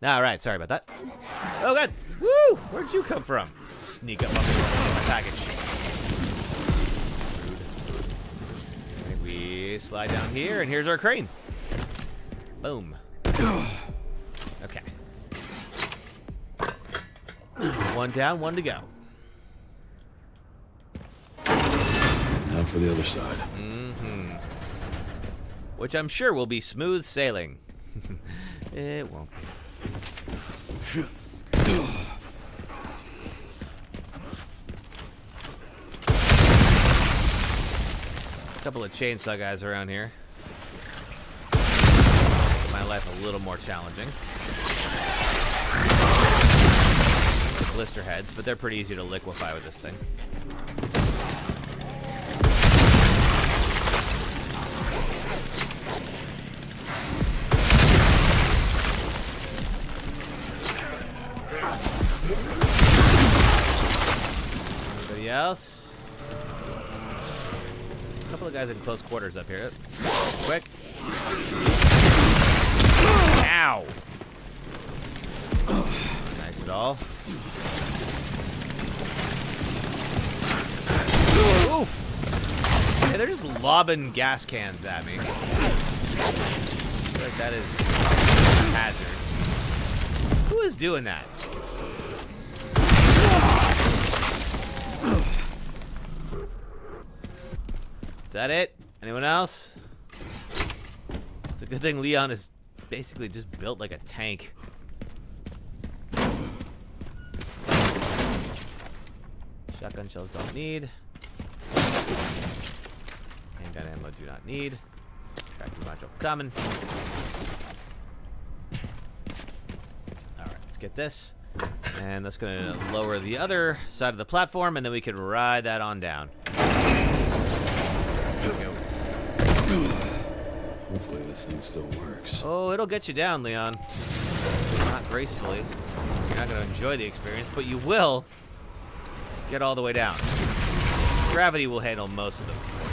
Speaker 1: All right, sorry about that. Oh, God. Woo! Where'd you come from? Sneak up on my package. Right, we slide down here, and here's our crane. Boom. Okay. One down, one to go.
Speaker 9: Now for the other side.
Speaker 1: Mm-hmm. Which I'm sure will be smooth sailing. It won't be. a couple of chainsaw guys around here. My life a little more challenging. Blister heads, but they're pretty easy to liquefy with this thing. Anybody else? A couple of guys in close quarters up here. Quick. Ow! Nice at all. Ooh. Yeah, they're just lobbing gas cans at me. I feel like that is a hazard. Who is doing that? Is that it? Anyone else? It's a good thing Leon is basically just built like a tank. Shotgun shells don't need. Handgun ammo do not need. Tracking module coming. Alright, let's get this. And that's going to lower the other side of the platform, and then we can ride that on down. There we go.
Speaker 9: Hopefully this thing still works.
Speaker 1: Oh, it'll get you down, Leon. Not gracefully. You're not going to enjoy the experience, but you will get all the way down. Gravity will handle most of them for
Speaker 9: you.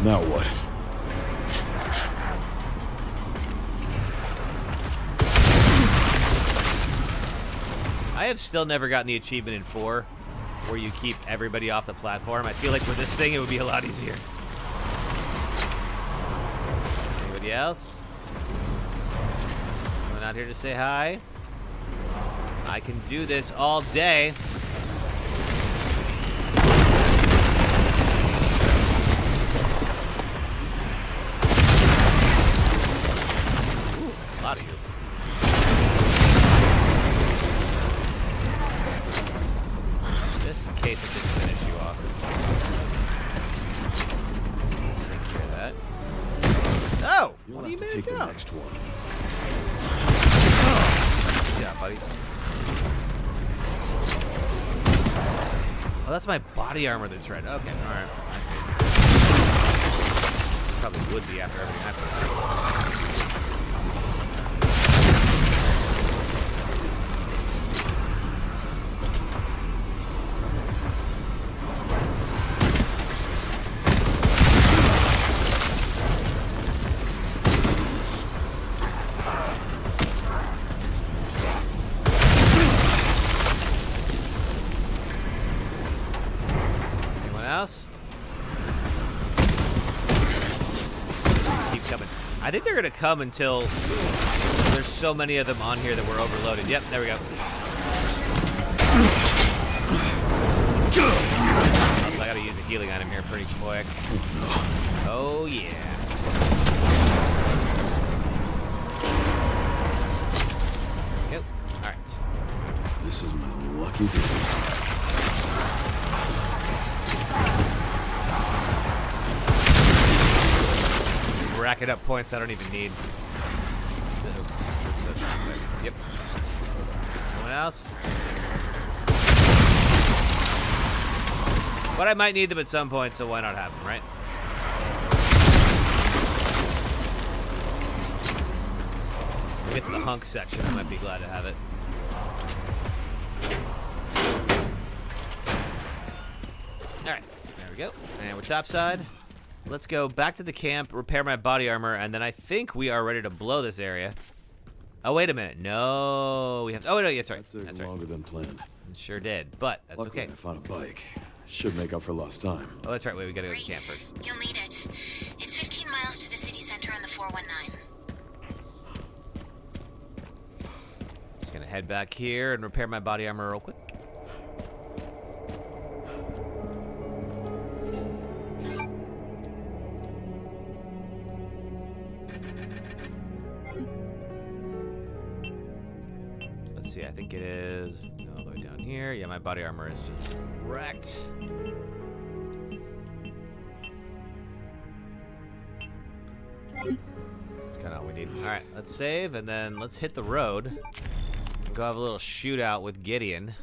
Speaker 9: Now what?
Speaker 1: I have still never gotten the achievement in 4 where you keep everybody off the platform. I feel like with this thing it would be a lot easier. Anybody else? Coming out here to say hi? I can do this all day. Ooh, a lot of you. Just in case it didn't finish you off. Take care of that. Oh!
Speaker 9: You'll
Speaker 1: What do you
Speaker 9: have to
Speaker 1: mean
Speaker 9: take the
Speaker 1: down?
Speaker 9: next one.
Speaker 1: Yeah, buddy. Oh, that's my body armor that's red. Okay, alright. Probably would be after everything I put on. Else? Keep coming. I think they're gonna come until there's so many of them on here that we're overloaded. Yep, there we go. Also, I gotta use a healing item here pretty quick. Oh yeah. Yep. Alright.
Speaker 9: This is my lucky day.
Speaker 1: Racking up points I don't even need. Yep. Anyone else? But I might need them at some point, so why not have them, right? When we get to the hunk section, I might be glad to have it. Alright, there we go. And we're topside. Let's go back to the camp, repair my body armor, and then I think we are ready to blow this area. Oh, wait a minute. No, we have... Oh, no, that's right.
Speaker 9: That took longer than planned.
Speaker 1: It sure did, but that's
Speaker 9: Luckily,
Speaker 1: okay.
Speaker 9: I found a bike. Should make up for lost time.
Speaker 1: Oh, that's right. Wait, we gotta go to the camp first.
Speaker 12: You'll need it. It's 15 miles to the city center on the 419.
Speaker 1: Just gonna head back here and repair my body armor real quick. let's see. I think it is all the way down here. Yeah, my body armor is just wrecked. That's kind of all we need. All right, let's save, and then let's hit the road and go have a little shootout with Gideon.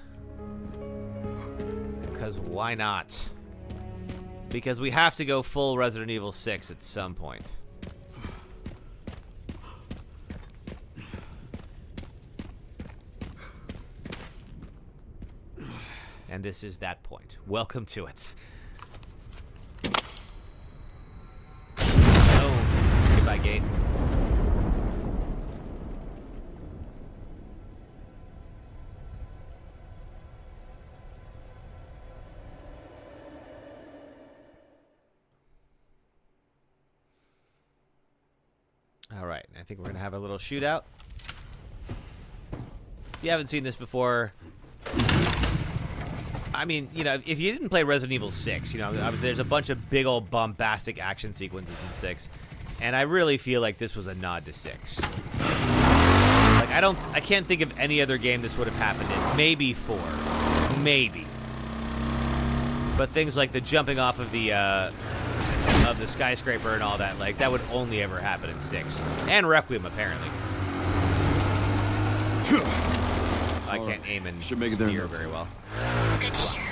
Speaker 1: Because why not? Because we have to go full Resident Evil 6 at some point. And this is that point. Welcome to it. Oh, goodbye, gate. All right, I think we're gonna have a little shootout. If you haven't seen this before, I mean, you know, if you didn't play Resident Evil 6, you know, there's a bunch of big old bombastic action sequences in 6, and I really feel like this was a nod to 6. Like, I can't think of any other game this would have happened in. Maybe 4, maybe. But things like the jumping off of the skyscraper and all that, like, that would only ever happen in 6. And Requiem, apparently. I can't aim and
Speaker 9: should make it there
Speaker 1: steer very well.
Speaker 12: Good to hear.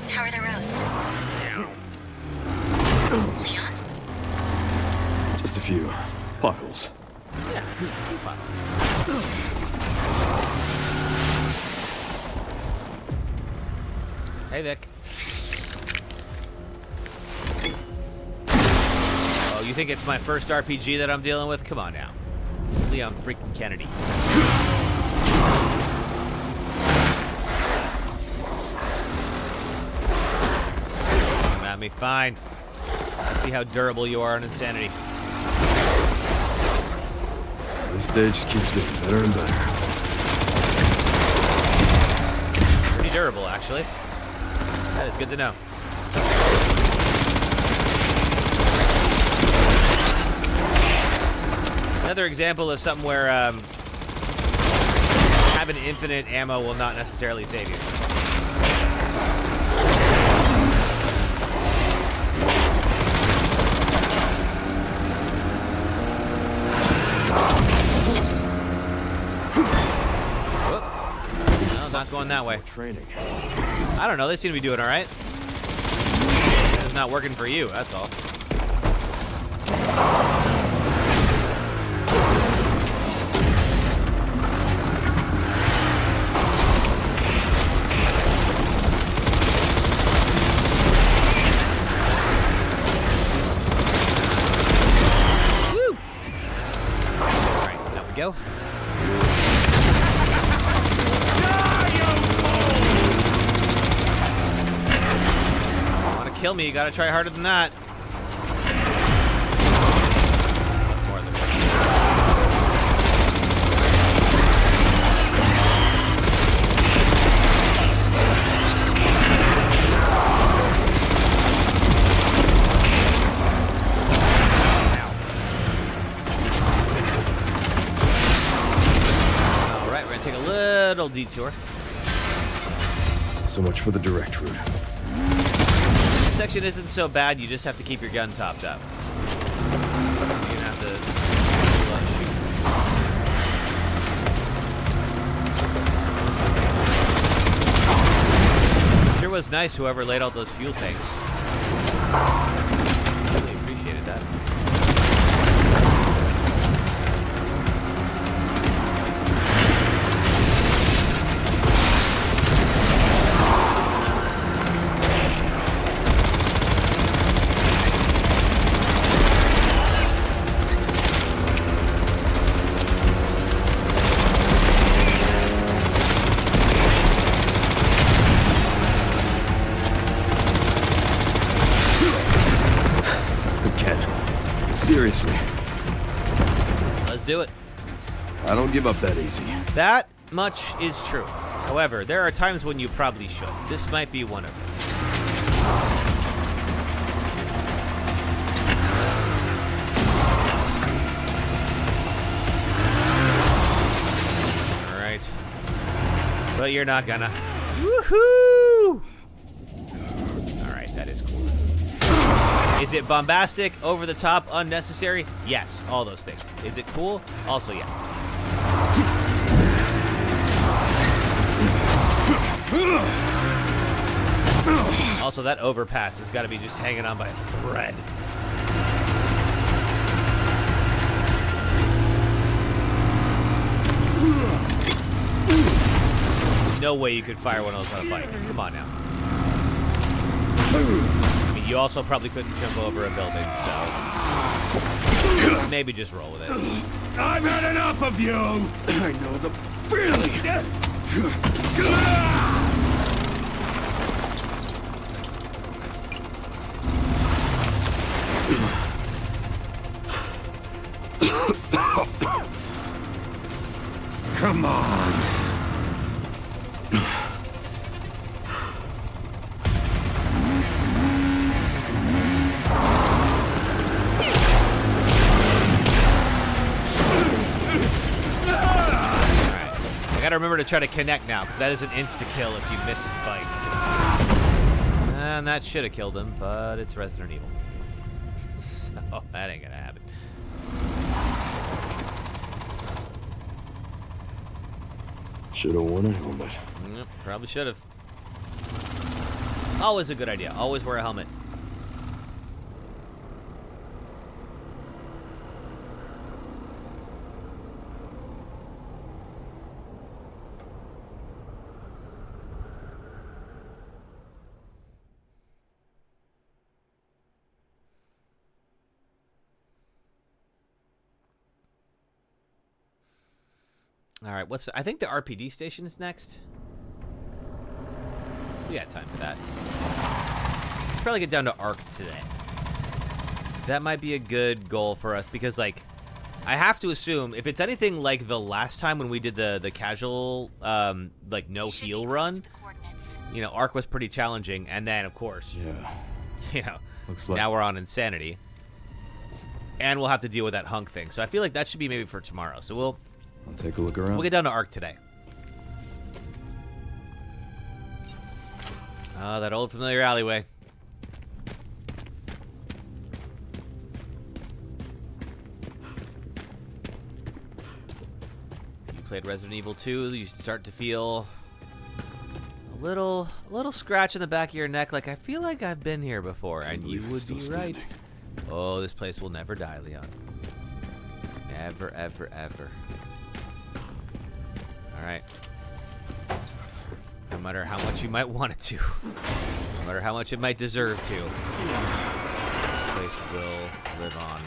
Speaker 12: How are the roads? Leon?
Speaker 9: Just a few potholes.
Speaker 1: Yeah, potholes. Hey, Vic. Oh, you think it's my first RPG that I'm dealing with? Come on now. Leon freaking Kennedy. Come at me, fine. Let's see how durable you are on insanity.
Speaker 9: This stage just keeps getting better and better.
Speaker 1: Pretty durable, actually. That is good to know. Another example of something where having infinite ammo will not necessarily save you. Not going that way.
Speaker 9: Training.
Speaker 1: I don't know. They seem to be doing all right. It's not working for you. That's all. Woo! All right, there we go. Kill me, you gotta try harder than that. More than that. Alright, we're gonna take a little detour.
Speaker 9: So much for the direct route.
Speaker 1: Section isn't so bad, you just have to keep your gun topped up. You're gonna have to sure was nice whoever laid out those fuel tanks. Really appreciated that.
Speaker 9: Seriously.
Speaker 1: Let's do it.
Speaker 9: I don't give up that easy.
Speaker 1: That much is true. However, there are times when you probably should. This might be one of them. All right. But you're not gonna. Woohoo! Alright, that is cool. Is it bombastic, over the top, unnecessary? Yes, all those things. Is it cool? Also yes. Also, that overpass has got to be just hanging on by a thread. No way you could fire one of those on a bike. Come on now. I mean, you also probably couldn't jump over a building, so maybe just roll with it.
Speaker 13: I've had enough of you! I know the feeling! Come on!
Speaker 1: I gotta remember to try to connect now, because that is an insta-kill if you miss his bike. And that should have killed him, but it's Resident Evil. So, that ain't gonna happen.
Speaker 9: Should've worn a helmet.
Speaker 1: Yep, probably should have. Always a good idea. Always wear a helmet. All right, I think the RPD station is next. We got time for that. Probably get down to Arc today. That might be a good goal for us because, like, I have to assume if it's anything like the last time when we did the casual, like, no heal run, you know, Arc was pretty challenging, and then, of course, you know,
Speaker 9: looks like
Speaker 1: now we're on Insanity. And we'll have to deal with that hunk thing. So I feel like that should be maybe for tomorrow. So I'll
Speaker 9: take a look around.
Speaker 1: We'll get down to Arc today. Ah, that old familiar alleyway. You played Resident Evil 2, you start to feel a little scratch in the back of your neck, like I feel like I've been here before, and you would be right. Oh, this place will never die, Leon. Never, ever, ever. Alright. No matter how much you might want it to. No matter how much it might deserve to. This place will live on.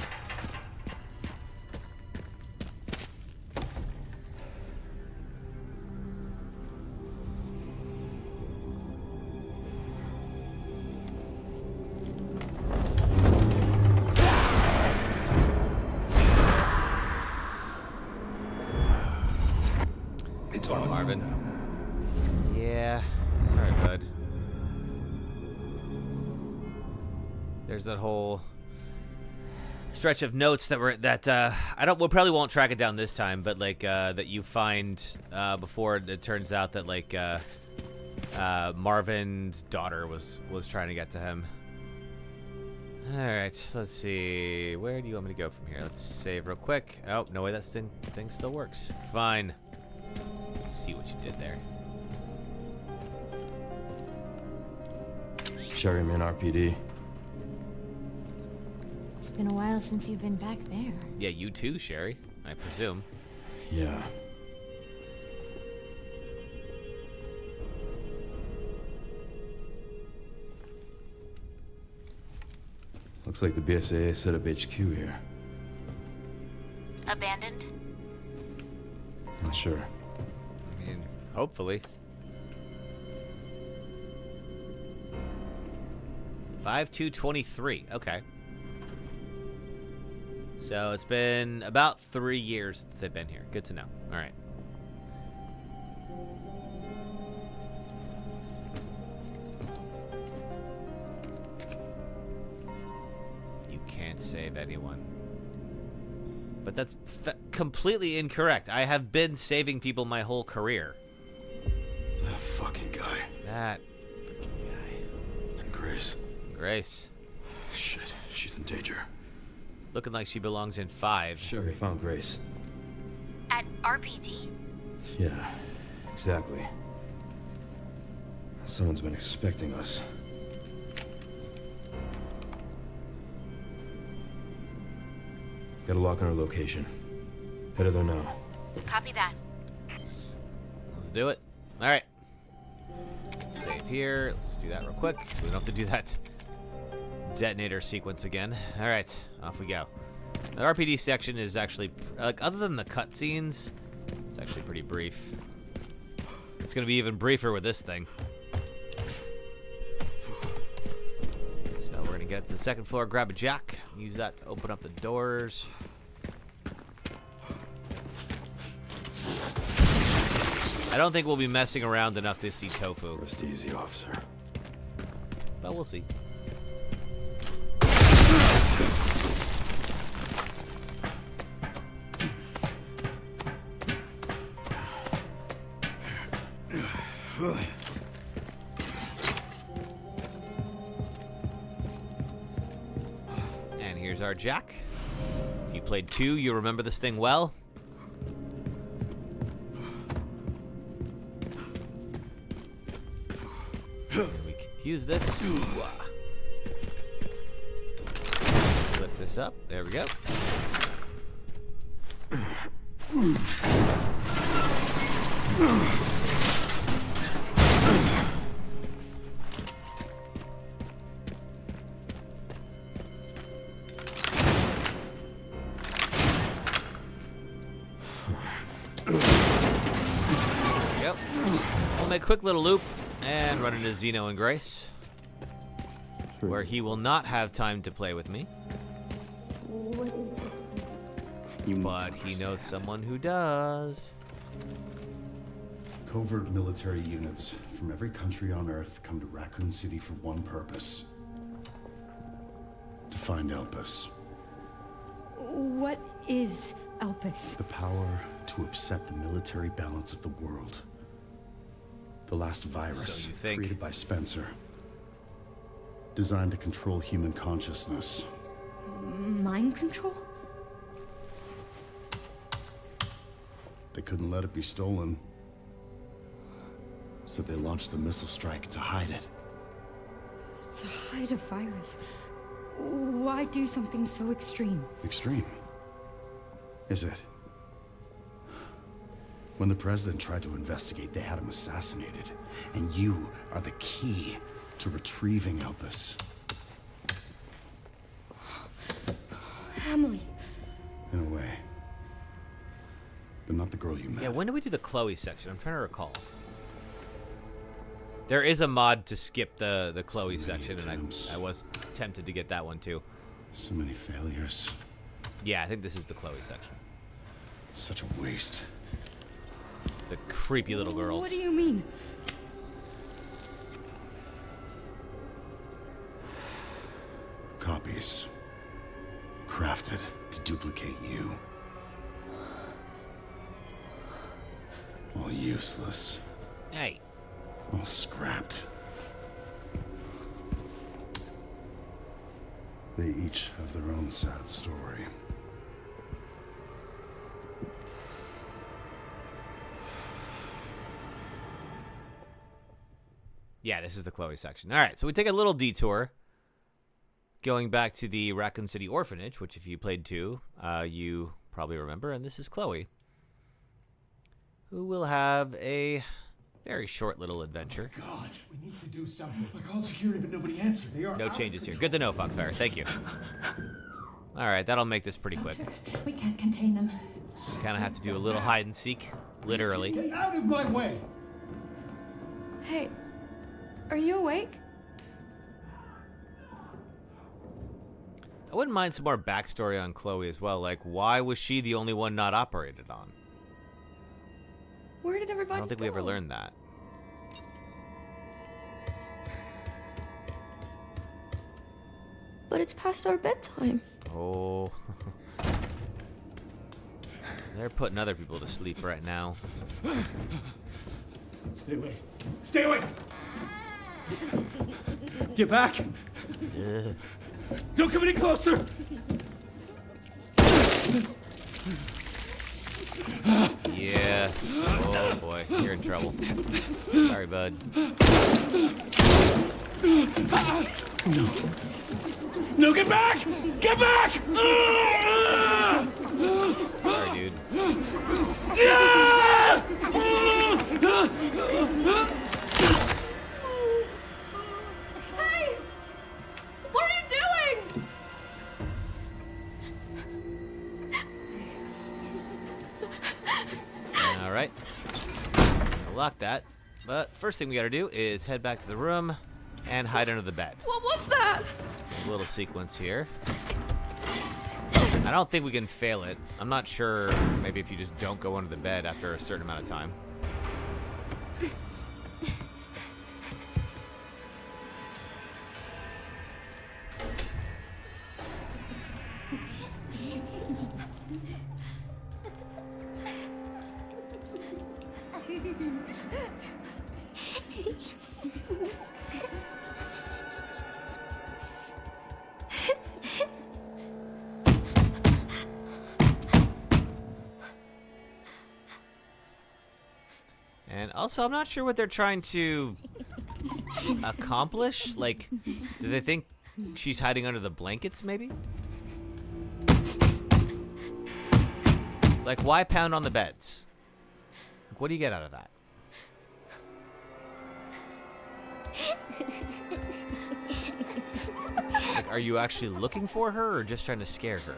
Speaker 13: It's on
Speaker 1: Marvin. Yeah, sorry, bud. There's that whole stretch of notes that we probably won't track it down this time, but like that you find before it turns out that like Marvin's daughter was trying to get to him. All right, let's see. Where do you want me to go from here? Let's save real quick. Oh, no way, that thing still works. Fine. Let's see what you did there.
Speaker 9: Sherryman RPD.
Speaker 12: It's been a while since you've been back there.
Speaker 1: Yeah, you too, Sherry, I presume.
Speaker 9: Yeah. Looks like the BSAA set up HQ here.
Speaker 12: Abandoned?
Speaker 9: Not sure.
Speaker 1: I mean, hopefully. 5223. Okay. So it's been about 3 years since they've been here. Good to know. All right. You can't save anyone. But that's completely incorrect. I have been saving people my whole career.
Speaker 9: fucking guy.
Speaker 1: That fucking guy.
Speaker 9: And Grace.
Speaker 1: Grace.
Speaker 9: Shit, she's in danger.
Speaker 1: Looking like she belongs in 5.
Speaker 9: Sure, we found Grace.
Speaker 12: At RPD?
Speaker 9: Yeah, exactly. Someone's been expecting us. Got a lock on our location. Headed there now.
Speaker 12: Copy that.
Speaker 1: Let's do it. All right. Save here. Let's do that real quick so we don't have to do that detonator sequence again. All right, off we go. The RPD section is actually, like, other than the cutscenes, it's actually pretty brief. It's gonna be even briefer with this thing. So we're gonna get to the second floor, grab a jack, use that to open up the doors. I don't think we'll be messing around enough to see Tofu.
Speaker 9: Rest easy, officer.
Speaker 1: But we'll see. And here's our jack. If you played 2, you remember this thing well. We can use this. Lift this up. There we go. Yep. We'll make a quick little loop and run into Zeno and Grace, where he will not have time to play with me. But he knows someone who does.
Speaker 5: Covert military units from every country on Earth come to Raccoon City for one purpose. To find Elpis.
Speaker 2: What is Elpis?
Speaker 5: The power to upset the military balance of the world. The last virus
Speaker 1: So you think.
Speaker 5: created by Spencer. Designed to control human consciousness.
Speaker 2: Mind control?
Speaker 5: They couldn't let it be stolen. So they launched the missile strike to hide it.
Speaker 2: To hide a virus. Why do something so extreme?
Speaker 5: Extreme? Is it? When the president tried to investigate, they had him assassinated. And you are the key to retrieving Elpis.
Speaker 2: Emily.
Speaker 5: In a way. But not the girl you met.
Speaker 1: Yeah, when did we do the Chloe section? I'm trying to recall. There is a mod to skip the Chloe section, and I was tempted to get that one too.
Speaker 5: So many failures.
Speaker 1: Yeah, I think this is the Chloe section.
Speaker 5: Such a waste.
Speaker 1: The creepy little girls.
Speaker 2: What do you mean?
Speaker 5: Copies. Crafted to duplicate you. All useless.
Speaker 1: Hey.
Speaker 5: All scrapped. They each have their own sad story.
Speaker 1: Yeah, this is the Chloe section. All right, so we take a little detour, going back to the Raccoon City Orphanage, which if you played 2, you probably remember, and this is Chloe, who will have a very short little adventure.
Speaker 13: God, we need to do something. I called security, but nobody answered. They are
Speaker 1: No
Speaker 13: out
Speaker 1: changes
Speaker 13: of
Speaker 1: here.
Speaker 13: control.
Speaker 1: Good to know, Foxfire. Thank you. All right, that'll make this pretty quick.
Speaker 15: We can't contain them.
Speaker 1: Kind of have to do a little hide and seek, literally.
Speaker 13: Get out of my way!
Speaker 2: Hey, are you awake?
Speaker 1: I wouldn't mind some more backstory on Chloe as well. Like, why was she the only one not operated on?
Speaker 2: Where did everybody
Speaker 1: I don't think we ever learned that.
Speaker 2: But it's past our bedtime.
Speaker 1: Oh. They're putting other people to sleep right now.
Speaker 13: Stay away. Stay away! Get back! Don't come any closer!
Speaker 1: Yeah. Oh boy, you're in trouble. Sorry, bud.
Speaker 13: No. No, get back! Get back!
Speaker 1: Sorry, dude.
Speaker 2: Hey! What are you doing?
Speaker 1: All right. Lock that. But first thing we gotta do is head back to the room and hide under the bed.
Speaker 2: What was that?
Speaker 1: A little sequence here. I don't think we can fail it. I'm not sure. Maybe if you just don't go under the bed after a certain amount of time. And also, I'm not sure what they're trying to accomplish. Like, do they think she's hiding under the blankets, maybe? Like, why pound on the beds? Like, what do you get out of that? Like, are you actually looking for her or just trying to scare her?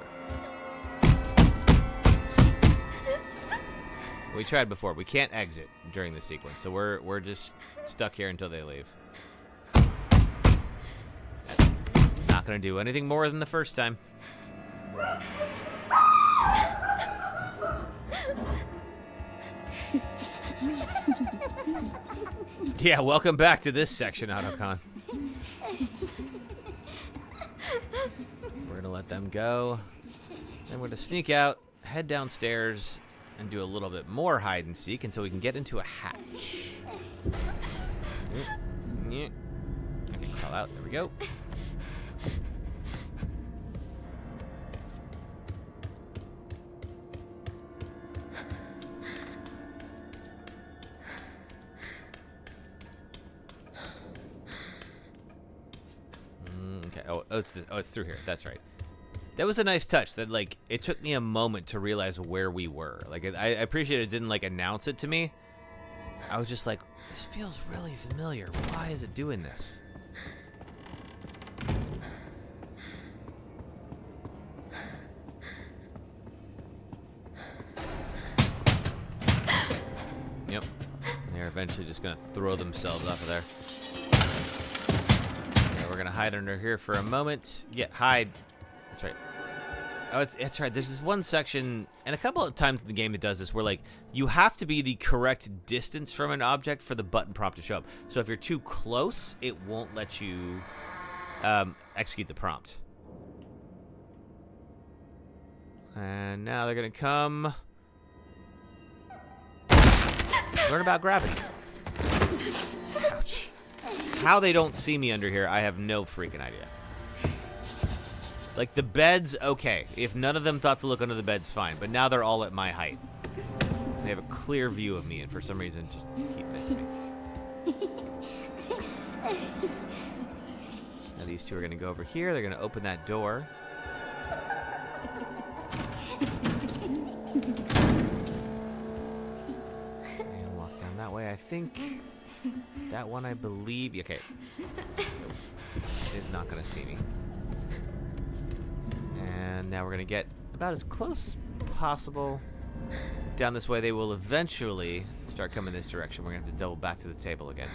Speaker 1: We tried before. We can't exit during the sequence, so we're just stuck here until they leave. That's not gonna do anything more than the first time. Yeah, welcome back to this section, Autocon. We're gonna let them go. Then we're gonna sneak out, head downstairs, and do a little bit more hide and seek until we can get into a hatch. Okay, crawl out. There we go. Okay. Oh, it's through here. That's right. That was a nice touch. That, like, it took me a moment to realize where we were. Like, I appreciate it didn't, like, announce it to me. I was just like, this feels really familiar. Why is it doing this? Yep. They're eventually just going to throw themselves off of there. Yeah, we're going to hide under here for a moment. Yeah, hide. That's right. Oh, it's right. There's this one section, and a couple of times in the game it does this, where, like, you have to be the correct distance from an object for the button prompt to show up. So if you're too close, it won't let you execute the prompt. And now they're going to come. Learn about gravity. Ouch. How they don't see me under here, I have no freaking idea. Like, the beds, okay. If none of them thought to look under the beds, fine. But now they're all at my height. They have a clear view of me, and for some reason, just keep missing me. Now these two are going to go over here. They're going to open that door. And walk down that way. I think that one, I believe... Okay. Nope. It is not going to see me. And now we're going to get about as close as possible down this way. They will eventually start coming this direction. We're going to have to double back to the table again.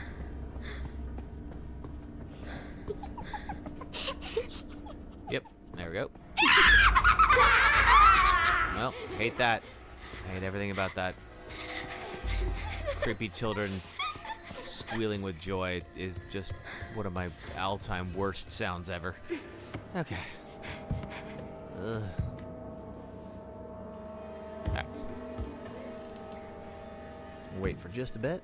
Speaker 1: Yep, there we go. Well, hate that. I hate everything about that. Creepy children squealing with joy is just one of my all-time worst sounds ever. Okay. Ugh. Alright. Wait for just a bit.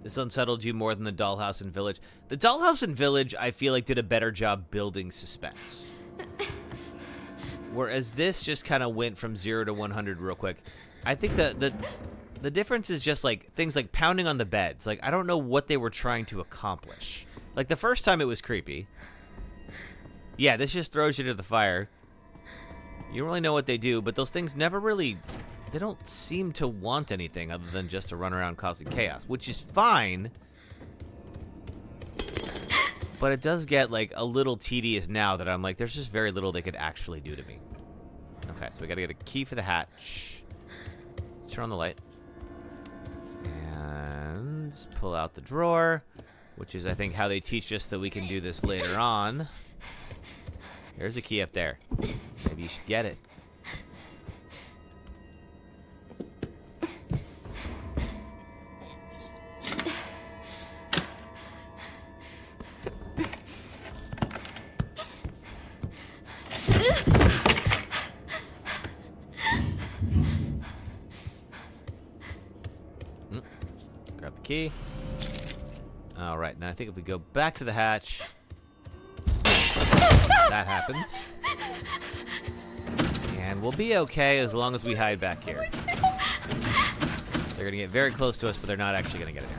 Speaker 1: This unsettled you more than the Dollhouse and Village. The Dollhouse and Village, I feel like, did a better job building suspense. Whereas this just kind of went from 0 to 100 real quick. I think the difference is just, like, things like pounding on the beds. Like, I don't know what they were trying to accomplish. Like, the first time it was creepy. Yeah, this just throws you to the fire. You don't really know what they do, but those things never really... They don't seem to want anything other than just to run around causing chaos, which is fine. But it does get, like, a little tedious now that I'm like, there's just very little they could actually do to me. Okay, so we gotta get a key for the hatch. Let's turn on the light. And pull out the drawer, which is, I think, how they teach us that we can do this later on. There's a key up there. Maybe you should get it. Grab the key. All right, now I think if we go back to the hatch, that happens. And we'll be okay as long as we hide back here. They're gonna get very close to us, but they're not actually gonna get in here.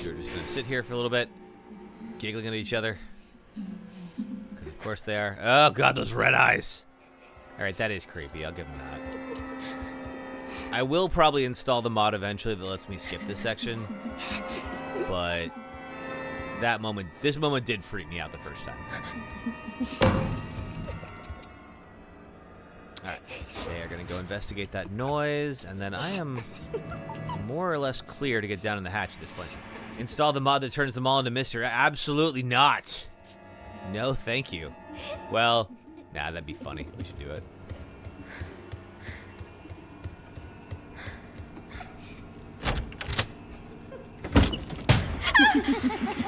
Speaker 1: We're just going to sit here for a little bit, giggling at each other. Because of course they are. Oh god, those red eyes. Alright, that is creepy. I'll give them that. I will probably install the mod eventually that lets me skip this section. But this moment did freak me out the first time. Alright, they are going to go investigate that noise, and then I am more or less clear to get down in the hatch at this point. Install the mod that turns them all into mystery. Absolutely not. No, thank you. Well, nah, that'd be funny. We should do it.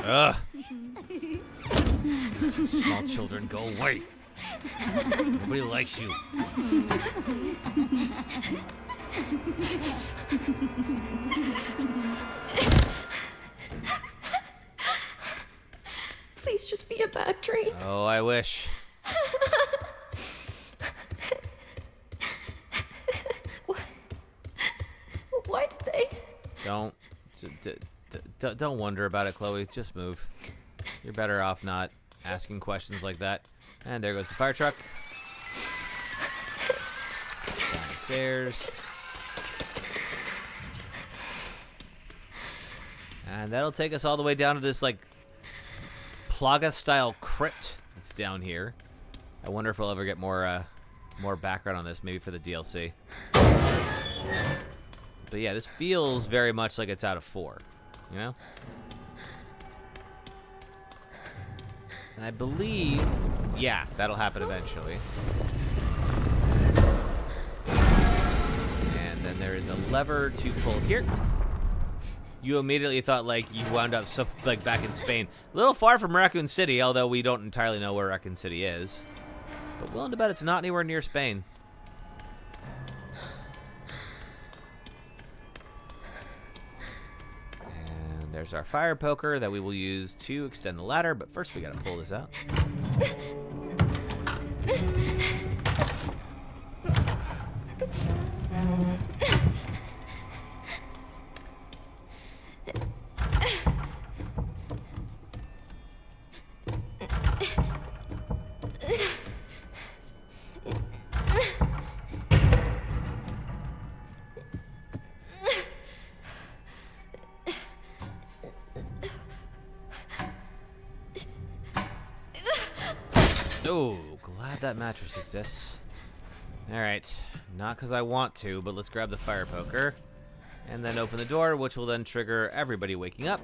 Speaker 1: Ugh. Small children, go away. Nobody likes you.
Speaker 2: Please just be a bad dream.
Speaker 1: Oh, I wish.
Speaker 2: Why did they?
Speaker 1: Don't wonder about it, Chloe. Just move. You're better off not asking questions like that. And there goes the fire truck. Downstairs. And that'll take us all the way down to this, like, Plaga-style crypt that's down here. I wonder if we'll ever get more background on this, maybe for the DLC. But yeah, this feels very much like it's out of 4, you know? And I believe, yeah, that'll happen eventually. And then there is a lever to pull here. You immediately thought, like, you wound up like back in Spain. A little far from Raccoon City, although we don't entirely know where Raccoon City is. But willing to bet it's not anywhere near Spain. And there's our fire poker that we will use to extend the ladder, but first we gotta pull this out. Oh, glad that mattress exists. Alright. Not because I want to, but let's grab the fire poker. And then open the door, which will then trigger everybody waking up.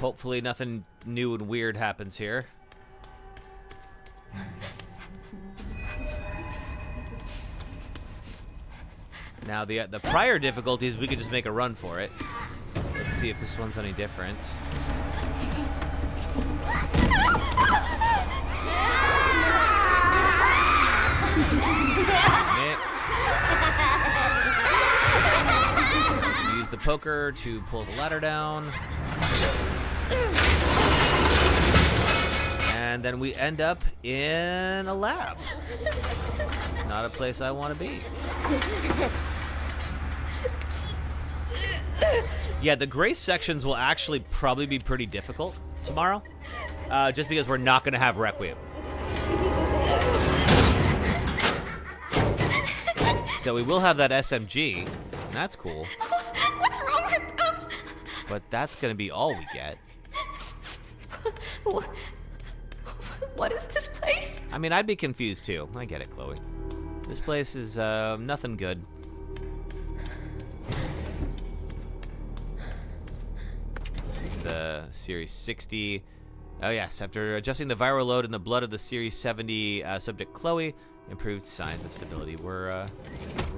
Speaker 1: Hopefully nothing new and weird happens here. Now, the prior difficulties, we could just make a run for it. Let's see if this one's any different. Use the poker to pull the ladder down. And then we end up in a lab. Not a place I want to be. Yeah, the grace sections will actually probably be pretty difficult tomorrow. Just because we're not going to have Requiem. So we will have that SMG. And that's cool.
Speaker 2: What's wrong with them?
Speaker 1: But that's going to be all we get.
Speaker 2: What is this place?
Speaker 1: I mean, I'd be confused too. I get it, Chloe. This place is nothing good. This is the Series 60. Oh yes, after adjusting the viral load in the blood of the Series 70 subject Chloe, improved signs of stability were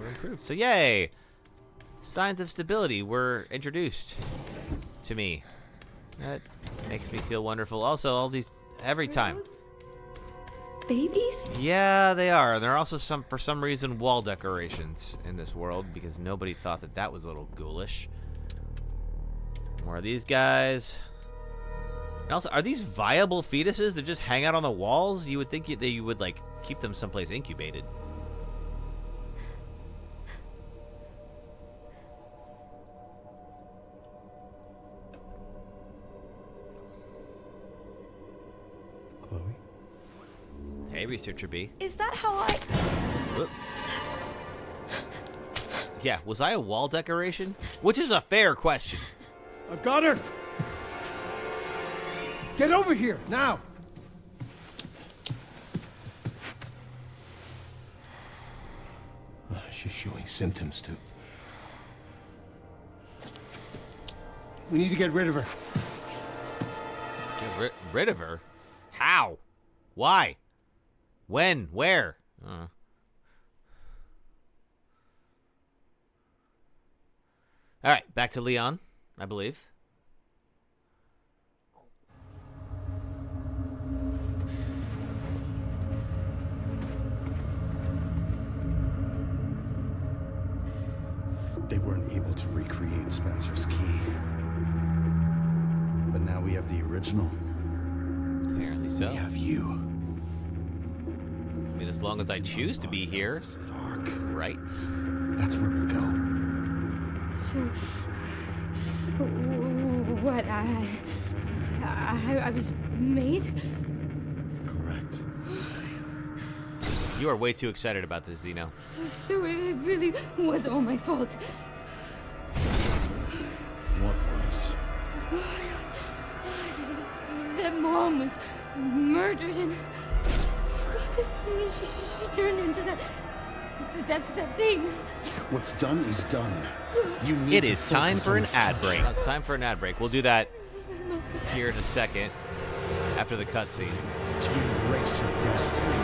Speaker 1: improved. So yay! Signs of stability were introduced to me. That makes me feel wonderful. Also, all these every time.
Speaker 2: Babies?
Speaker 1: Yeah, they are. There are also for some reason, wall decorations in this world because nobody thought that was a little ghoulish. More of these guys. And also, are these viable fetuses that just hang out on the walls? You would think that you would like keep them someplace incubated.
Speaker 5: Chloe?
Speaker 1: Hey, Researcher B.
Speaker 2: Is that how I...
Speaker 1: Whoop. Yeah, was I a wall decoration? Which is a fair question.
Speaker 5: I've got her! Get over here, now! She's showing symptoms, too. We need to get rid of her.
Speaker 1: Get rid of her? How? Why? When? Where? All right, back to Leon, I believe.
Speaker 15: They weren't able to recreate Spencer's key. But now we have the original.
Speaker 1: Apparently so.
Speaker 15: We have you.
Speaker 1: I mean, as long as I choose to be here, right?
Speaker 15: That's where we go.
Speaker 2: So, what, I was made?
Speaker 15: Correct.
Speaker 1: You are way too excited about this, Zeno.
Speaker 2: So it really was all my fault.
Speaker 15: What was?
Speaker 2: That mom was murdered and she turned into that thing.
Speaker 15: What's done is done. You need
Speaker 1: It is time for an ad break. It's time for an ad break. We'll do that here in a second after the cutscene.
Speaker 15: To embrace your destiny.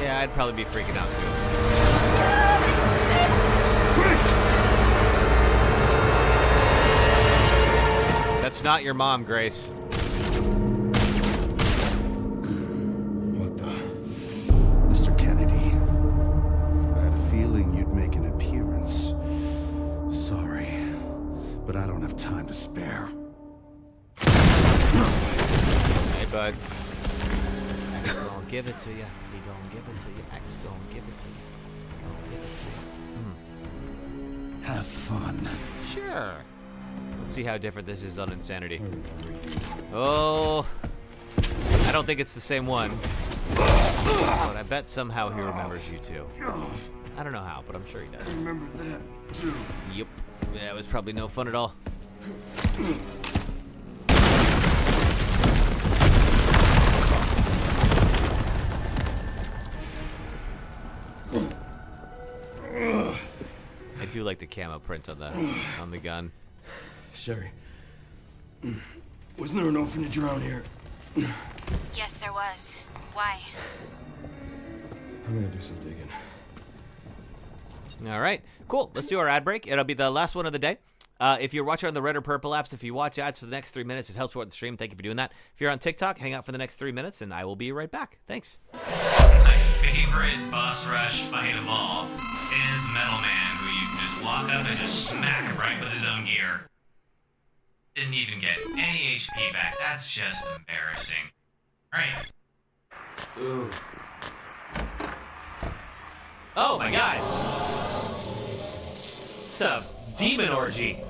Speaker 1: Yeah, I'd probably be freaking out too. That's not your mom, Grace.
Speaker 15: What the? Mr. Kennedy, I had a feeling you'd make an appearance. Sorry, but I don't have time to spare.
Speaker 1: Hey, bud. X gonna give it to you. He gonna give it to you. X gonna give it to you. Gonna give it to you.
Speaker 15: Have fun.
Speaker 1: Sure. Let's see how different this is on Insanity. Oh, I don't think it's the same one. But I bet somehow he remembers you too. I don't know how, but I'm sure he does.
Speaker 15: I remember that too.
Speaker 1: Yep. Yeah, it was probably no fun at all. I do like the camo print on the gun.
Speaker 16: Sherry, wasn't there an orphanage around here?
Speaker 12: Yes, there was. Why?
Speaker 16: I'm gonna do some digging.
Speaker 1: All right, cool. Let's do our ad break. It'll be the last one of the day. If you're watching on the Red or Purple apps, if you watch ads for the next 3 minutes, it helps support the stream. Thank you for doing that. If you're on TikTok, hang out for the next 3 minutes, and I will be right back. Thanks.
Speaker 4: My favorite boss rush fight of all is Metal Man, who you just walk up and just smack right with his own gear. Didn't even get any HP back. That's just embarrassing. Right.
Speaker 1: Ooh. Oh my god. It's a demon orgy.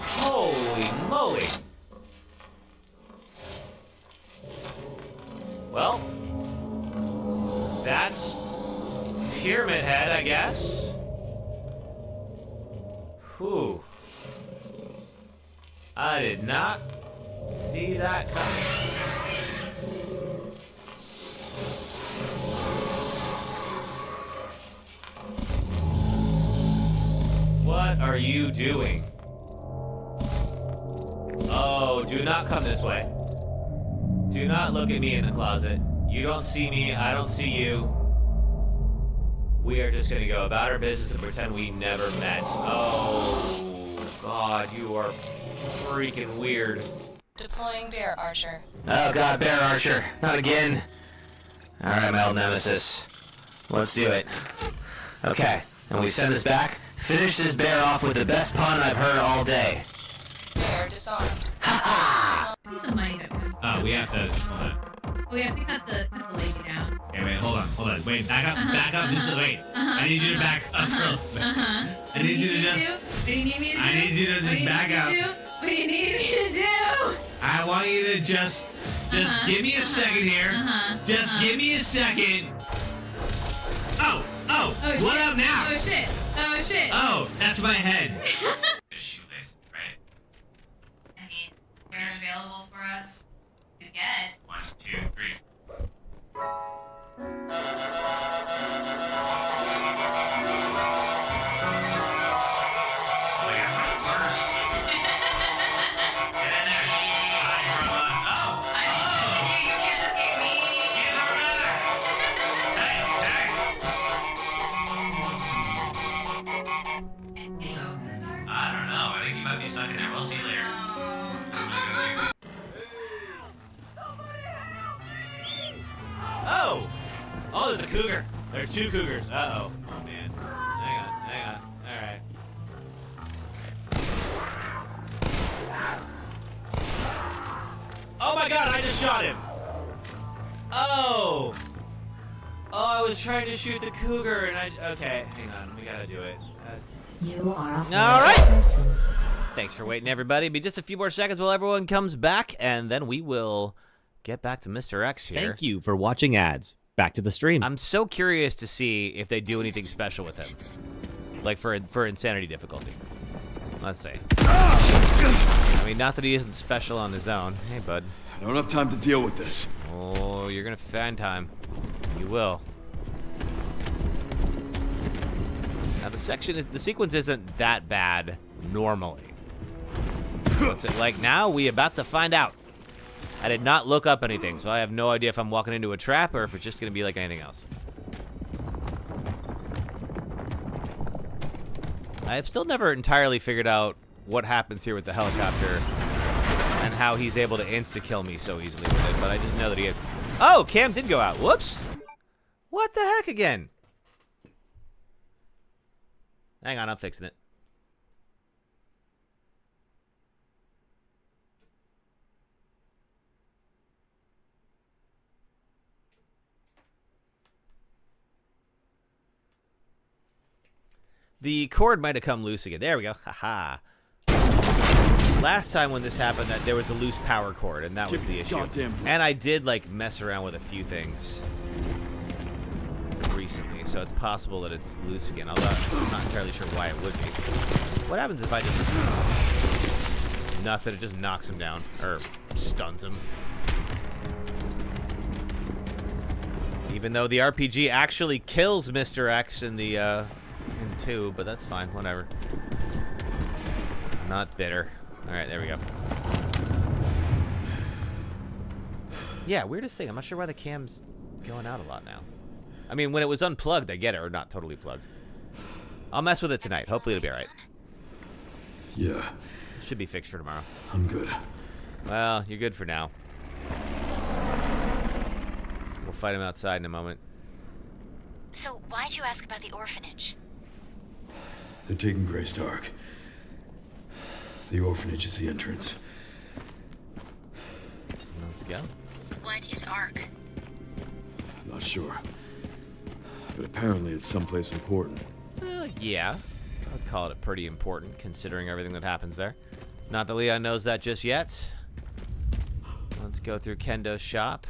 Speaker 1: Holy moly. Well, that's Pyramid Head, I guess. Whew. I did not see that coming. What are you doing? Oh, do not come this way. Do not look at me in the closet. You don't see me, I don't see you. We are just gonna go about our business and pretend we never met. Oh, God, you are freaking weird.
Speaker 17: Deploying Bear Archer.
Speaker 4: Oh god, Bear Archer. Not again. Alright, my old nemesis. Let's do it. Okay, and we send this back. Finish this bear off with the best pun I've heard all day.
Speaker 17: Bear disarmed.
Speaker 11: Piece of money that we
Speaker 4: We have to... Hold on.
Speaker 11: we have to cut the lady down.
Speaker 4: Okay, wait, hold on. Wait, back up, just wait. I need you to back up for I need you to just...
Speaker 11: What do you need me to do?
Speaker 4: I need you to just back up.
Speaker 11: What do you need me to do?
Speaker 4: I want you to just give me a second here. Just give me a second. Oh, what
Speaker 11: shit.
Speaker 4: up now?
Speaker 11: Oh shit. Oh shit.
Speaker 4: Oh, that's my head.
Speaker 7: Shoelace, right? I mean, where's available for us to get? 1, 2, 3.
Speaker 1: Oh, there's a cougar. There's 2 cougars. Uh-oh. Oh, man. Hang on. All right. Oh, my God. I just shot him. Oh. Oh, I was trying to shoot the cougar, and okay, hang on. We got to do it.
Speaker 3: You are a
Speaker 1: all right.
Speaker 3: person.
Speaker 1: Thanks for waiting, everybody. Be just a few more seconds while everyone comes back, and then we will get back to Mr. X here.
Speaker 18: Thank you for watching ads. Back to the stream.
Speaker 1: I'm so curious to see if they do anything special with him. Like for insanity difficulty. Let's see. I mean, not that he isn't special on his own. Hey, bud.
Speaker 9: I don't have time to deal with this.
Speaker 1: Oh, you're gonna find time. You will. Now the sequence isn't that bad normally. What's it like now? We about to find out. I did not look up anything, so I have no idea if I'm walking into a trap or if it's just gonna be like anything else. I have still never entirely figured out what happens here with the helicopter and how he's able to insta-kill me so easily with it, but I just know that he is. Oh, Cam did go out. Whoops. What the heck again? Hang on, I'm fixing it. The cord might have come loose again. There we go. Haha. Last time when this happened, that there was a loose power cord, and that was the issue. And I did like mess around with a few things recently, so it's possible that it's loose again, although I'm not entirely sure why it would be. What happens if I just... Nothing, it just knocks him down, or stuns him. Even though the RPG actually kills Mr. X in the, in 2, but that's fine, whatever. Not bitter. Alright, there we go. Yeah, weirdest thing, I'm not sure why the cam's going out a lot now. I mean, when it was unplugged, I get it, or not totally plugged. I'll mess with it tonight. Hopefully it'll be alright.
Speaker 9: Yeah.
Speaker 1: Should be fixed for tomorrow.
Speaker 9: I'm good.
Speaker 1: Well, you're good for now. We'll fight him outside in a moment.
Speaker 12: So, why'd you ask about the orphanage?
Speaker 9: They're taking Grace to Ark. The orphanage is the entrance.
Speaker 1: Let's go.
Speaker 12: What is Ark?
Speaker 9: Not sure. But apparently it's someplace important.
Speaker 1: Yeah. I'd call it pretty important, considering everything that happens there. Not that Leon knows that just yet. Let's go through Kendo's shop.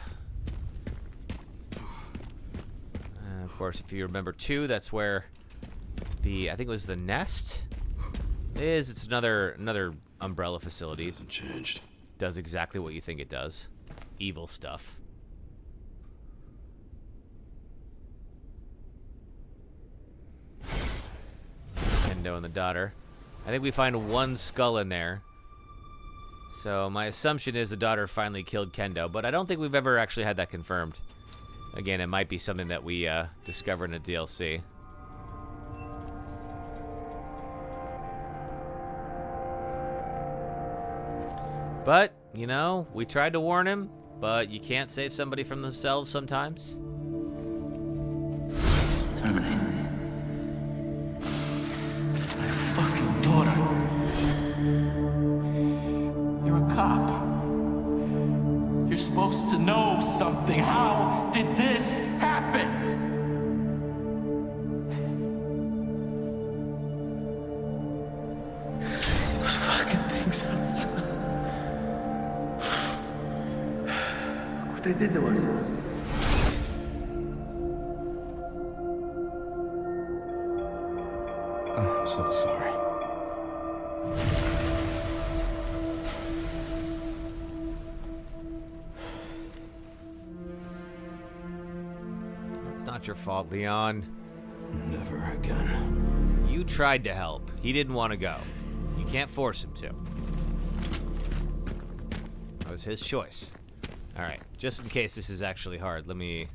Speaker 1: Of course, if you remember 2, that's where the, I think it was the nest is. It's another umbrella facility.
Speaker 9: Hasn't changed.
Speaker 1: Does exactly what you think it does. Evil stuff. Kendo and the daughter. I think we find one skull in there. So my assumption is the daughter finally killed Kendo, but I don't think we've ever actually had that confirmed. Again, it might be something that we discover in a DLC. But, you know, we tried to warn him, but you can't save somebody from themselves sometimes.
Speaker 13: Terminator. It's my fucking daughter. You're a cop. You're supposed to know something. How did this happen? Those fucking things outside. What they did to us.
Speaker 8: I'm so sorry.
Speaker 1: It's not your fault, Leon.
Speaker 9: Never again.
Speaker 1: You tried to help. He didn't want to go. You can't force him to. That was his choice. Alright, just in case this is actually hard, let me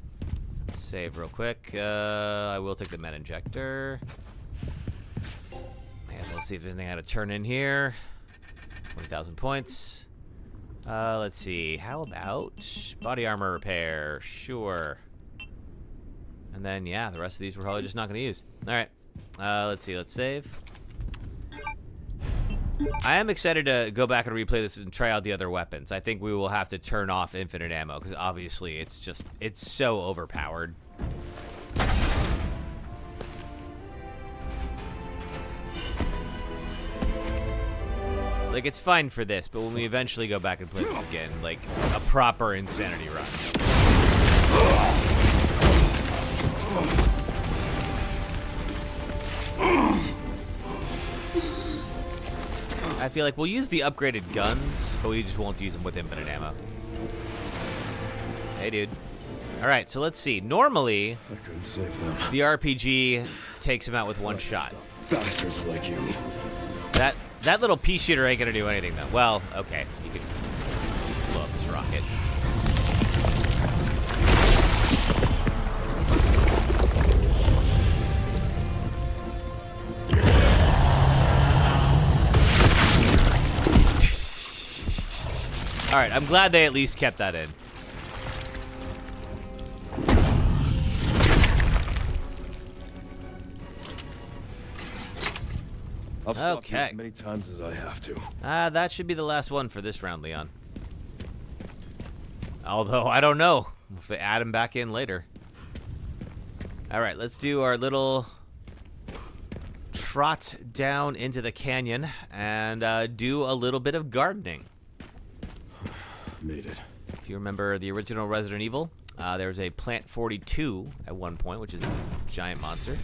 Speaker 1: save real quick. I will take the med injector. And we'll see if there's anything I had to turn in here. 20,000 points. Let's see. How about body armor repair? Sure. And then, yeah, the rest of these we're probably just not going to use. Alright. Let's see. Let's save. I am excited to go back and replay this and try out the other weapons. I think we will have to turn off infinite ammo, because obviously it's so overpowered. Like, it's fine for this, but when we eventually go back and play this again, like, a proper insanity run. I feel like we'll use the upgraded guns, but we just won't use them with infinite ammo. Hey, dude. Alright, so let's see. Normally,
Speaker 9: I couldn't save them.
Speaker 1: The RPG takes him out with one shot.
Speaker 9: Bastards like you.
Speaker 1: That little pea shooter ain't gonna do anything, though. Well, okay. You can blow up this rocket. Alright, I'm glad they at least kept that in.
Speaker 9: I'll stop you as many times as I have to.
Speaker 1: That should be the last one for this round, Leon. Although, I don't know if they add him back in later. Alright, let's do our little trot down into the canyon and do a little bit of gardening.
Speaker 9: Made it.
Speaker 1: If you remember the original Resident Evil, There's a Plant 42 at one point, which is a giant monster.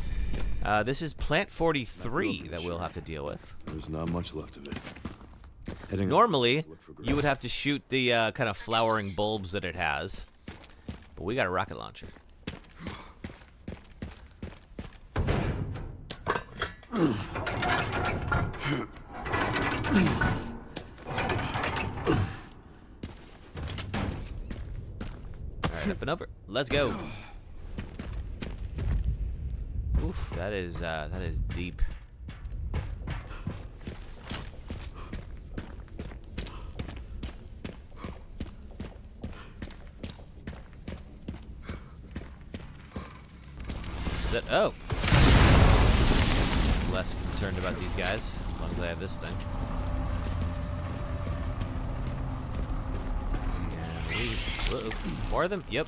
Speaker 1: This is Plant 43 that we'll have to deal with.
Speaker 9: There's not much left of it.
Speaker 1: Normally, you would have to shoot the kind of flowering bulbs that it has. But we got a rocket launcher. Alright, up and over. Let's go. Oof, that is deep. Oh. Less concerned about these guys, as long as I have this thing. Whoa. More of them? Yep.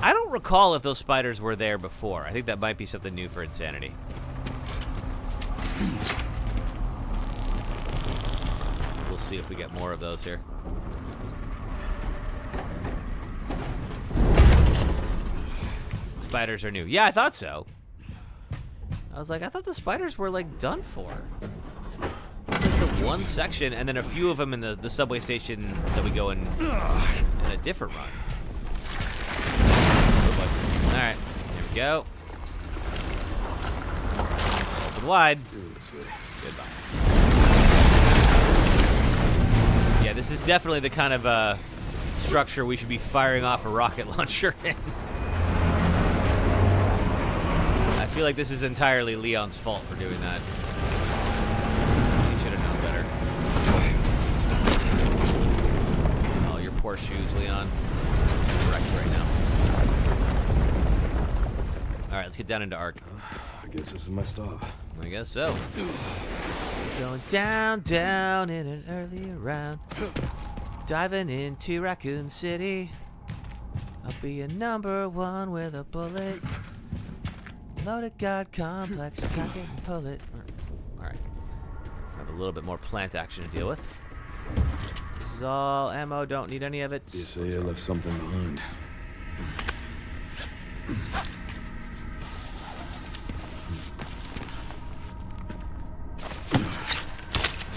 Speaker 1: I don't recall if those spiders were there before. I think that might be something new for Insanity. We'll see if we get more of those here. Spiders are new. Yeah, I thought so. I was like, I thought the spiders were like done for. Like the one section, and then a few of them in the subway station that we go in a different run. All right, here we go. Open wide. Goodbye. Yeah, this is definitely the kind of structure we should be firing off a rocket launcher in. I feel like this is entirely Leon's fault for doing that. He should have known better. Oh, your poor shoes, Leon. Wrecked right now. All right, let's get down into Ark.
Speaker 9: I guess this is my stop.
Speaker 1: I guess so. Going down, down in an early round. Diving into Raccoon City. I'll be a #1 with a bullet. Loaded God complex, cock it and pull it. Alright. Have a little bit more plant action to deal with. This is all ammo, don't need any of it.
Speaker 9: You say you left something behind.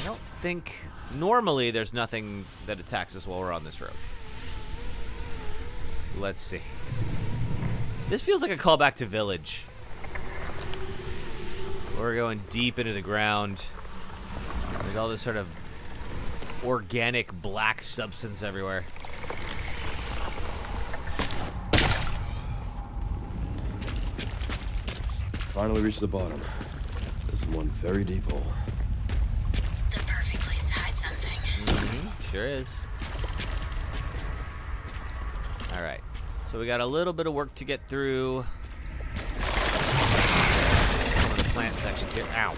Speaker 1: I don't think... Normally, there's nothing that attacks us while we're on this road. Let's see. This feels like a callback to Village. We're going deep into the ground. There's all this sort of organic black substance everywhere.
Speaker 9: Finally reached the bottom. This is one very deep hole.
Speaker 12: The perfect place to hide something.
Speaker 1: Sure is. All right. So we got a little bit of work to get through. Plant sections here. Ow.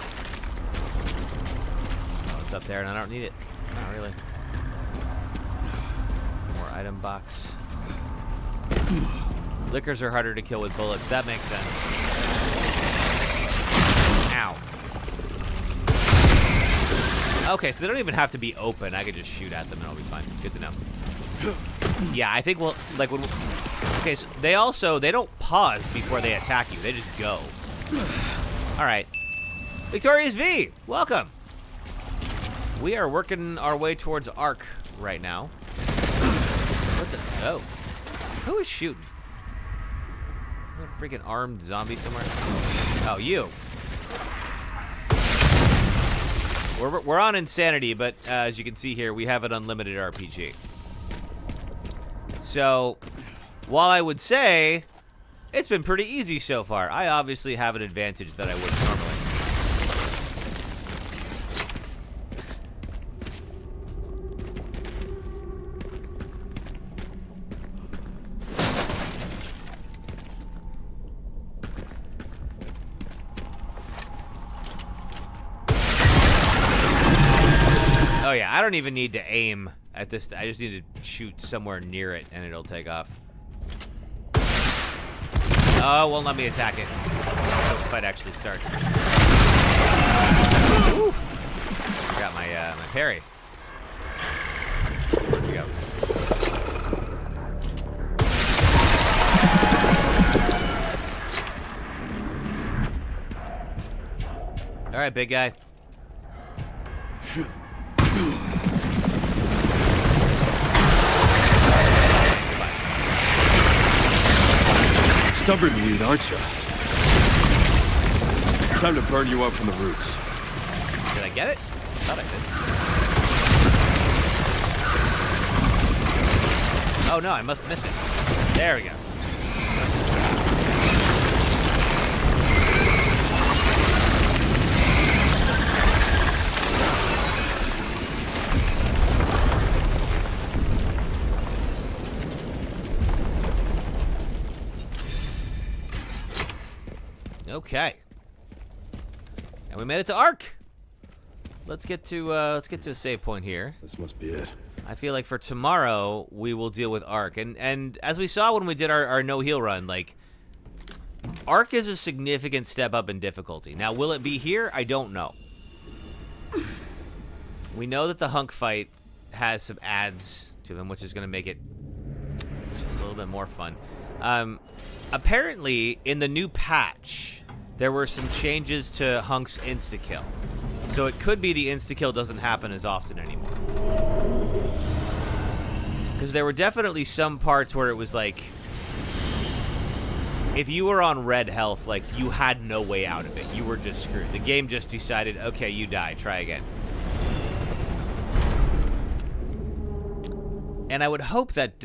Speaker 1: Oh, it's up there and I don't need it. Not really. More item box. Lickers are harder to kill with bullets. That makes sense. Ow. Okay, so they don't even have to be open. I could just shoot at them and I'll be fine. Good to know. Yeah, I think we'll... like when... Okay, so they don't pause before they attack you. They just go. Alright. Victorious V, welcome. We are working our way towards Ark right now. What the... Oh. Who is shooting? A freaking armed zombie somewhere? Oh, you. We're on Insanity, but as you can see here, we have an unlimited RPG. So, while I would say it's been pretty easy so far, I obviously have an advantage that I wouldn't normally. Oh yeah, I don't even need to aim at this. I just need to shoot somewhere near it and it'll take off. Oh, won't let me attack it until the fight actually starts. Woo! Got my my parry. There we go. right, big guy.
Speaker 9: Stubborn weed, aren't you? Time to burn you out from the roots.
Speaker 1: Did I get it? I thought I did. Oh no, I must have missed it. There we go. Okay. And we made it to Ark. Let's get to a save point here.
Speaker 9: This must be it.
Speaker 1: I feel like for tomorrow we will deal with Ark, and as we saw when we did our no heal run, like Ark is a significant step up in difficulty. Now, will it be here? I don't know. We know that the hunk fight has some adds to them, which is going to make it just a little bit more fun. Apparently, in the new patch, there were some changes to Hunk's insta-kill. So it could be the insta-kill doesn't happen as often anymore. Because there were definitely some parts where it was like, if you were on red health, like, you had no way out of it. You were just screwed. The game just decided, okay, you die, try again. And I would hope that,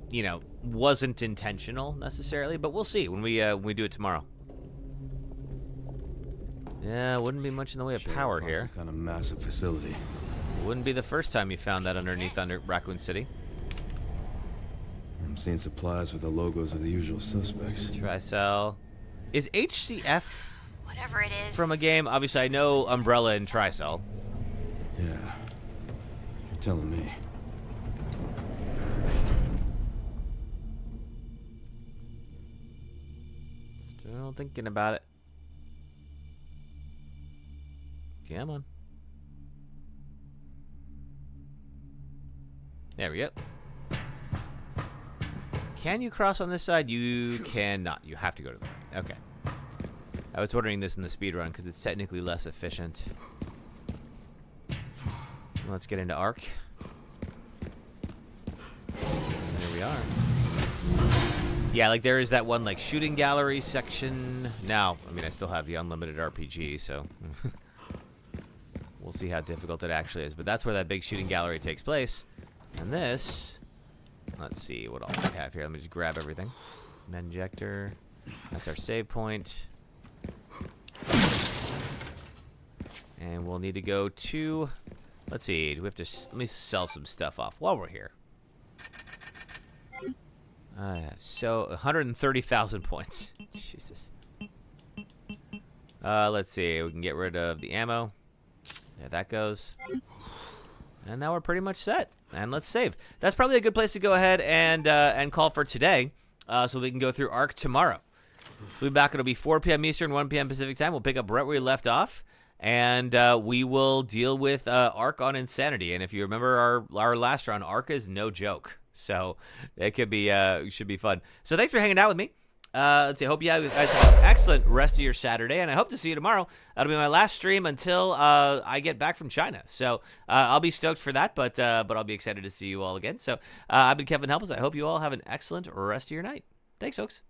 Speaker 1: you know, wasn't intentional necessarily, but we'll see when we do it tomorrow. Yeah, wouldn't be much in the way of power here.
Speaker 9: Some kind of massive facility.
Speaker 1: Wouldn't be the first time you found that underneath Raccoon City.
Speaker 9: I'm seeing supplies with the logos of the usual suspects.
Speaker 1: Tricell. Is HCF
Speaker 12: whatever it is
Speaker 1: from a game? Obviously, I know Umbrella and Tricell.
Speaker 9: Yeah. You're telling me.
Speaker 1: Still thinking about it. Come on. There we go. Can you cross on this side? You cannot. You have to go to the right. Okay. I was ordering this in the speedrun because it's technically less efficient. Let's get into Ark. There we are. Yeah, like there is that one like shooting gallery section. Now, I mean, I still have the unlimited RPG, so we'll see how difficult it actually is. But that's where that big shooting gallery takes place. And this, let's see what else we have here. Let me just grab everything. Menjector. That's our save point. And we'll need to go to, let's see, do we have to, let me sell some stuff off while we're here. So 130,000 points. Jesus. Let's see, we can get rid of the ammo. There that goes. And now we're pretty much set. And let's save. That's probably a good place to go ahead and call for today, so we can go through Ark tomorrow. We'll be back. It'll be 4 p.m. Eastern, 1 p.m. Pacific time. We'll pick up right where we left off, and we will deal with Ark on Insanity. And if you remember our last run, Ark is no joke. So it could be should be fun. So thanks for hanging out with me. Let's see. I hope you guys have an excellent rest of your Saturday, and I hope to see you tomorrow. That'll be my last stream until I get back from China. So I'll be stoked for that, but I'll be excited to see you all again. So I've been KevinHelpUs. I hope you all have an excellent rest of your night. Thanks, folks.